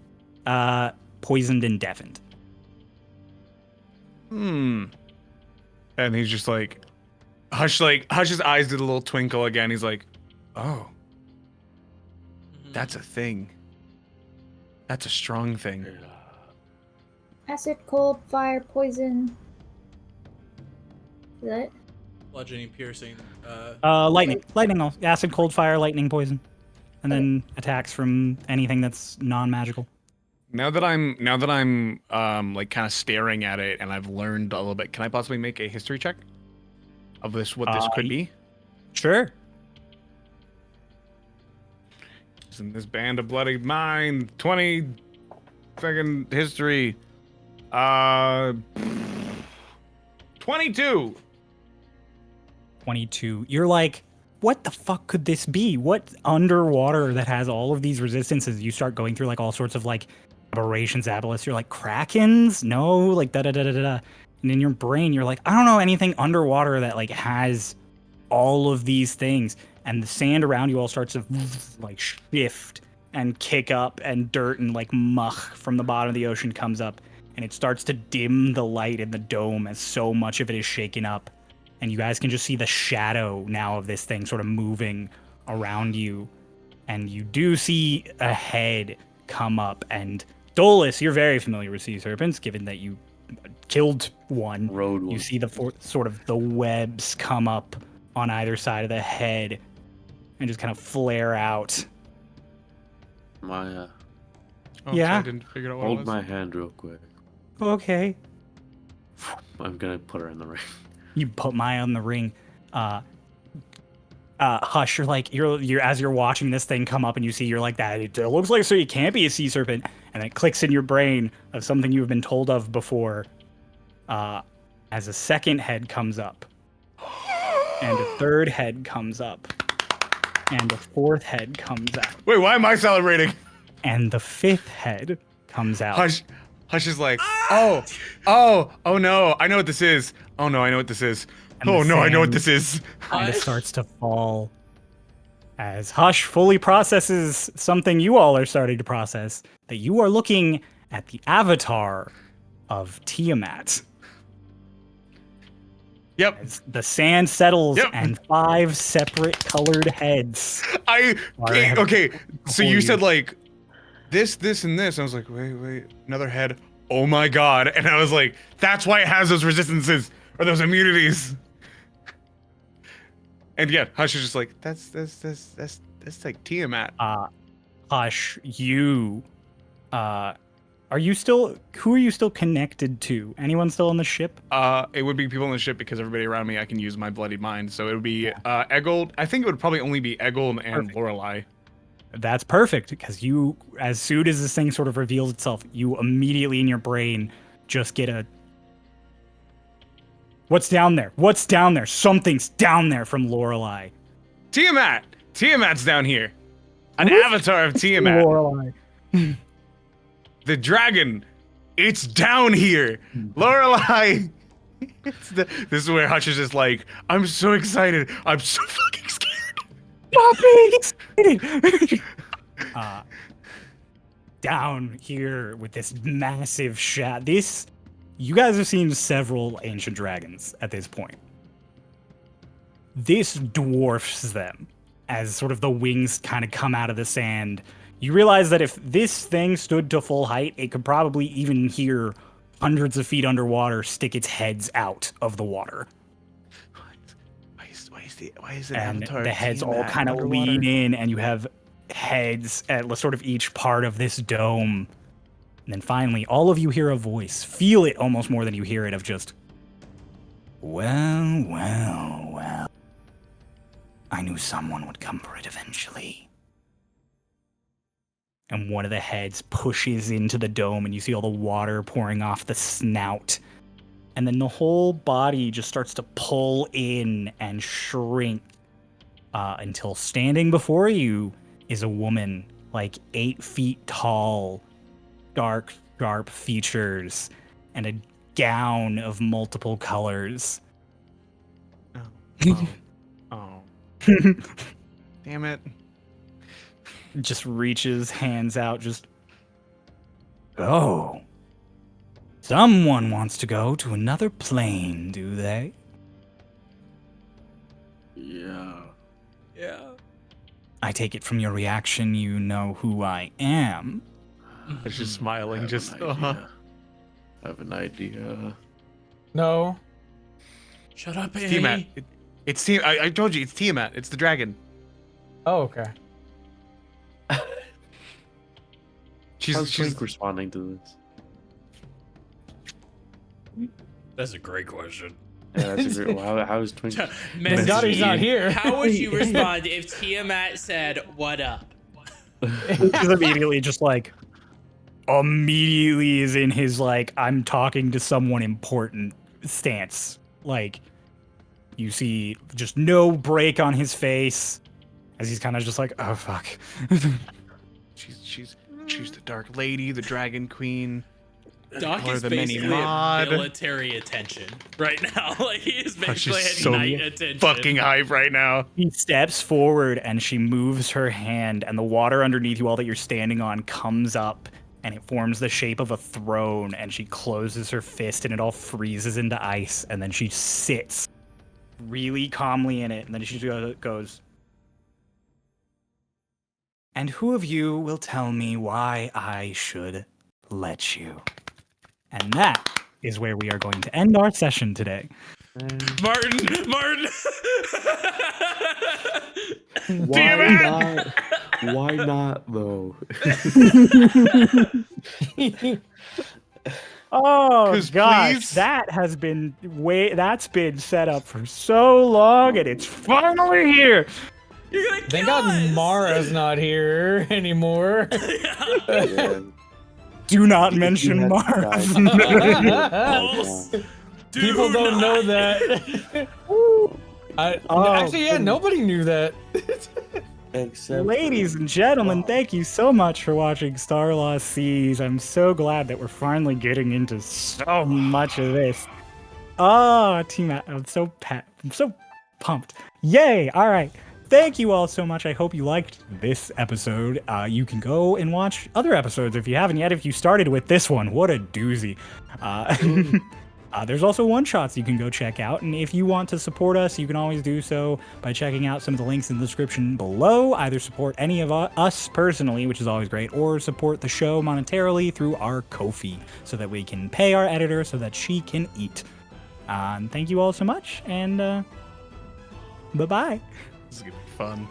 [SPEAKER 1] poisoned, and deafened.
[SPEAKER 6] And he's just like Hush's eyes did a little twinkle again. He's like, oh, that's a thing. That's a strong thing.
[SPEAKER 3] Acid, cold, fire, poison. Is that it?
[SPEAKER 4] Bludgeoning, piercing.
[SPEAKER 1] Lightning, acid, cold, fire, lightning, poison, and then attacks from anything that's non-magical.
[SPEAKER 6] Now that I'm like kind of staring at it and I've learned a little bit, can I possibly make a history check of this? What this could be?
[SPEAKER 1] Sure.
[SPEAKER 6] It's in this Band of Bloodied Mind. 20 second history. 22.
[SPEAKER 1] 22. You're like, what the fuck could this be? What underwater that has all of these resistances? You start going through like all sorts of like aberrations, aboleths. You're like, krakens? No, like da da da da da. And in your brain, you're like, I don't know anything underwater that like has all of these things. And the sand around you all starts to like shift and kick up, and dirt and like muck from the bottom of the ocean comes up, and it starts to dim the light in the dome as so much of it is shaken up. And you guys can just see the shadow now of this thing sort of moving around you. And you do see a head come up. And Dolus, you're very familiar with sea serpents, given that you killed one.
[SPEAKER 2] Rode one.
[SPEAKER 1] You see the sort of the webs come up on either side of the head and just kind of flare out.
[SPEAKER 2] Maya,
[SPEAKER 6] Oh,
[SPEAKER 1] Yeah?
[SPEAKER 6] sorry, I didn't figure out what it
[SPEAKER 2] hold
[SPEAKER 6] was.
[SPEAKER 2] my hand real quick.
[SPEAKER 1] Okay.
[SPEAKER 2] I'm gonna put her in the ring.
[SPEAKER 1] You put my on the ring. Hush, you're as you're watching this thing come up and you see you're like that. It looks like so you can't be a sea serpent, and it clicks in your brain of something you've been told of before. As a second head comes up, and a third head comes up, and a fourth head comes out,
[SPEAKER 6] Wait, why am I celebrating?
[SPEAKER 1] and the fifth head comes out.
[SPEAKER 6] Hush is like, oh no, I know what this is. Oh no, I know what this is.
[SPEAKER 1] And
[SPEAKER 6] Oh
[SPEAKER 1] the
[SPEAKER 6] no, I know what
[SPEAKER 1] sand
[SPEAKER 6] this is.
[SPEAKER 1] Kind of
[SPEAKER 4] Hush.
[SPEAKER 1] starts to fall as Hush fully processes something you all are starting to process, that you are looking at the avatar of Tiamat.
[SPEAKER 6] Yep.
[SPEAKER 1] As the sand settles
[SPEAKER 6] Yep.
[SPEAKER 1] and 5 separate colored heads.
[SPEAKER 6] Okay. So
[SPEAKER 1] before
[SPEAKER 6] you
[SPEAKER 1] you.
[SPEAKER 6] said like this, and this. I was like, wait, another head. Oh my god! And I was like, that's why it has those resistances or those immunities. And yeah, Hush is just like, that's like Tiamat.
[SPEAKER 1] Hush, you, who are you still connected to? Anyone still on the ship?
[SPEAKER 6] It would be people on the ship because everybody around me I can use my bloodied mind. So it would be Eggold. I think it would probably only be Eggold and
[SPEAKER 1] Perfect.
[SPEAKER 6] Lorelei.
[SPEAKER 1] That's perfect, because you, as soon as this thing sort of reveals itself, you immediately in your brain just get a, what's down there? What's down there? Something's down there from Lorelei.
[SPEAKER 6] Tiamat! Tiamat's down here. An avatar of Tiamat.
[SPEAKER 1] Lorelei.
[SPEAKER 6] The dragon. It's down here. Lorelei. This is where Hush is just like, I'm so excited. I'm so fucking scared.
[SPEAKER 1] Down here with this massive you guys have seen several ancient dragons at this point. This dwarfs them as sort of the wings kind of come out of the sand. You realize that if this thing stood to full height, it could probably even hear hundreds of feet underwater stick its heads out of the water.
[SPEAKER 6] Why is the
[SPEAKER 1] And
[SPEAKER 6] avatar
[SPEAKER 1] the
[SPEAKER 6] of
[SPEAKER 1] heads all
[SPEAKER 6] Tiamat
[SPEAKER 1] kind of
[SPEAKER 6] underwater?
[SPEAKER 1] lean in, and you have heads at sort of each part of this dome. And then finally, all of you hear a voice. Feel it almost more than you hear it, of just, well. I knew someone would come for it eventually. And one of the heads pushes into the dome, and you see all the water pouring off the snout. And then the whole body just starts to pull in and shrink until standing before you is a woman, like 8 feet tall, dark, sharp features, and a gown of multiple colors.
[SPEAKER 6] Oh. Damn it.
[SPEAKER 1] Just reaches hands out, just, oh. Someone wants to go to another plane, do they?
[SPEAKER 2] Yeah.
[SPEAKER 4] Yeah.
[SPEAKER 1] I take it from your reaction you know who I am.
[SPEAKER 6] It's just smiling, just
[SPEAKER 2] I have an idea.
[SPEAKER 5] No.
[SPEAKER 4] Shut up,
[SPEAKER 6] It's
[SPEAKER 4] Annie.
[SPEAKER 6] Tiamat. It's Tiamat. I told you, it's Tiamat. It's the dragon.
[SPEAKER 5] Oh, okay.
[SPEAKER 2] How's
[SPEAKER 6] She's
[SPEAKER 2] Twink responding to this?
[SPEAKER 4] That's a great question.
[SPEAKER 2] Yeah, that's a great. How is Twink?
[SPEAKER 5] Thank God he's not here.
[SPEAKER 7] How would you respond if Tiamat said, "What up"?
[SPEAKER 1] He's immediately just like, immediately is in his like, I'm talking to someone important stance. Like, you see just no break on his face as he's kind of just like, oh fuck.
[SPEAKER 6] she's the Dark Lady, the Dragon Queen.
[SPEAKER 4] Doc
[SPEAKER 6] Or
[SPEAKER 4] is
[SPEAKER 6] the mini
[SPEAKER 4] basically
[SPEAKER 6] mod.
[SPEAKER 4] military attention right now. Like he is basically
[SPEAKER 6] She's
[SPEAKER 4] at
[SPEAKER 6] so
[SPEAKER 4] night attention.
[SPEAKER 6] fucking hype right now.
[SPEAKER 1] He steps forward and she moves her hand, and the water underneath you all that you're standing on comes up and it forms the shape of a throne, and she closes her fist and it all freezes into ice, and then she sits really calmly in it, and then she goes, and who of you will tell me why I should let you? And that is where we are going to end our session today.
[SPEAKER 4] Martin.
[SPEAKER 2] Why not? Why not though?
[SPEAKER 1] Oh
[SPEAKER 6] 'Cause
[SPEAKER 1] gosh,
[SPEAKER 6] please?
[SPEAKER 1] that's been set up for so long, and it's finally here.
[SPEAKER 7] You're gonna
[SPEAKER 5] Thank
[SPEAKER 7] kill
[SPEAKER 5] God
[SPEAKER 7] us!
[SPEAKER 5] Mara's not here anymore.
[SPEAKER 2] Yeah.
[SPEAKER 1] Do not
[SPEAKER 2] If you
[SPEAKER 1] mention
[SPEAKER 2] had
[SPEAKER 1] Mars.
[SPEAKER 2] died,
[SPEAKER 7] Balls. Do
[SPEAKER 5] People don't know
[SPEAKER 7] not.
[SPEAKER 5] that.
[SPEAKER 1] Oh,
[SPEAKER 5] Actually, yeah,
[SPEAKER 1] goodness.
[SPEAKER 5] nobody knew that.
[SPEAKER 2] Except
[SPEAKER 1] Ladies
[SPEAKER 2] for
[SPEAKER 1] and gentlemen,
[SPEAKER 2] Rob.
[SPEAKER 1] thank you so much for watching Starlost Seas. I'm so glad that we're finally getting into so much of this. Oh, I'm so pumped. Yay! All right. Thank you all so much. I hope you liked this episode. You can go and watch other episodes if you haven't yet. If you started with this one, what a doozy. There's also one-shots you can go check out, and if you want to support us, you can always do so by checking out some of the links in the description below. Either support any of us personally, which is always great, or support the show monetarily through our Ko-fi, so that we can pay our editor so that she can eat. And thank you all so much, and bye-bye.
[SPEAKER 6] This is gonna be fun.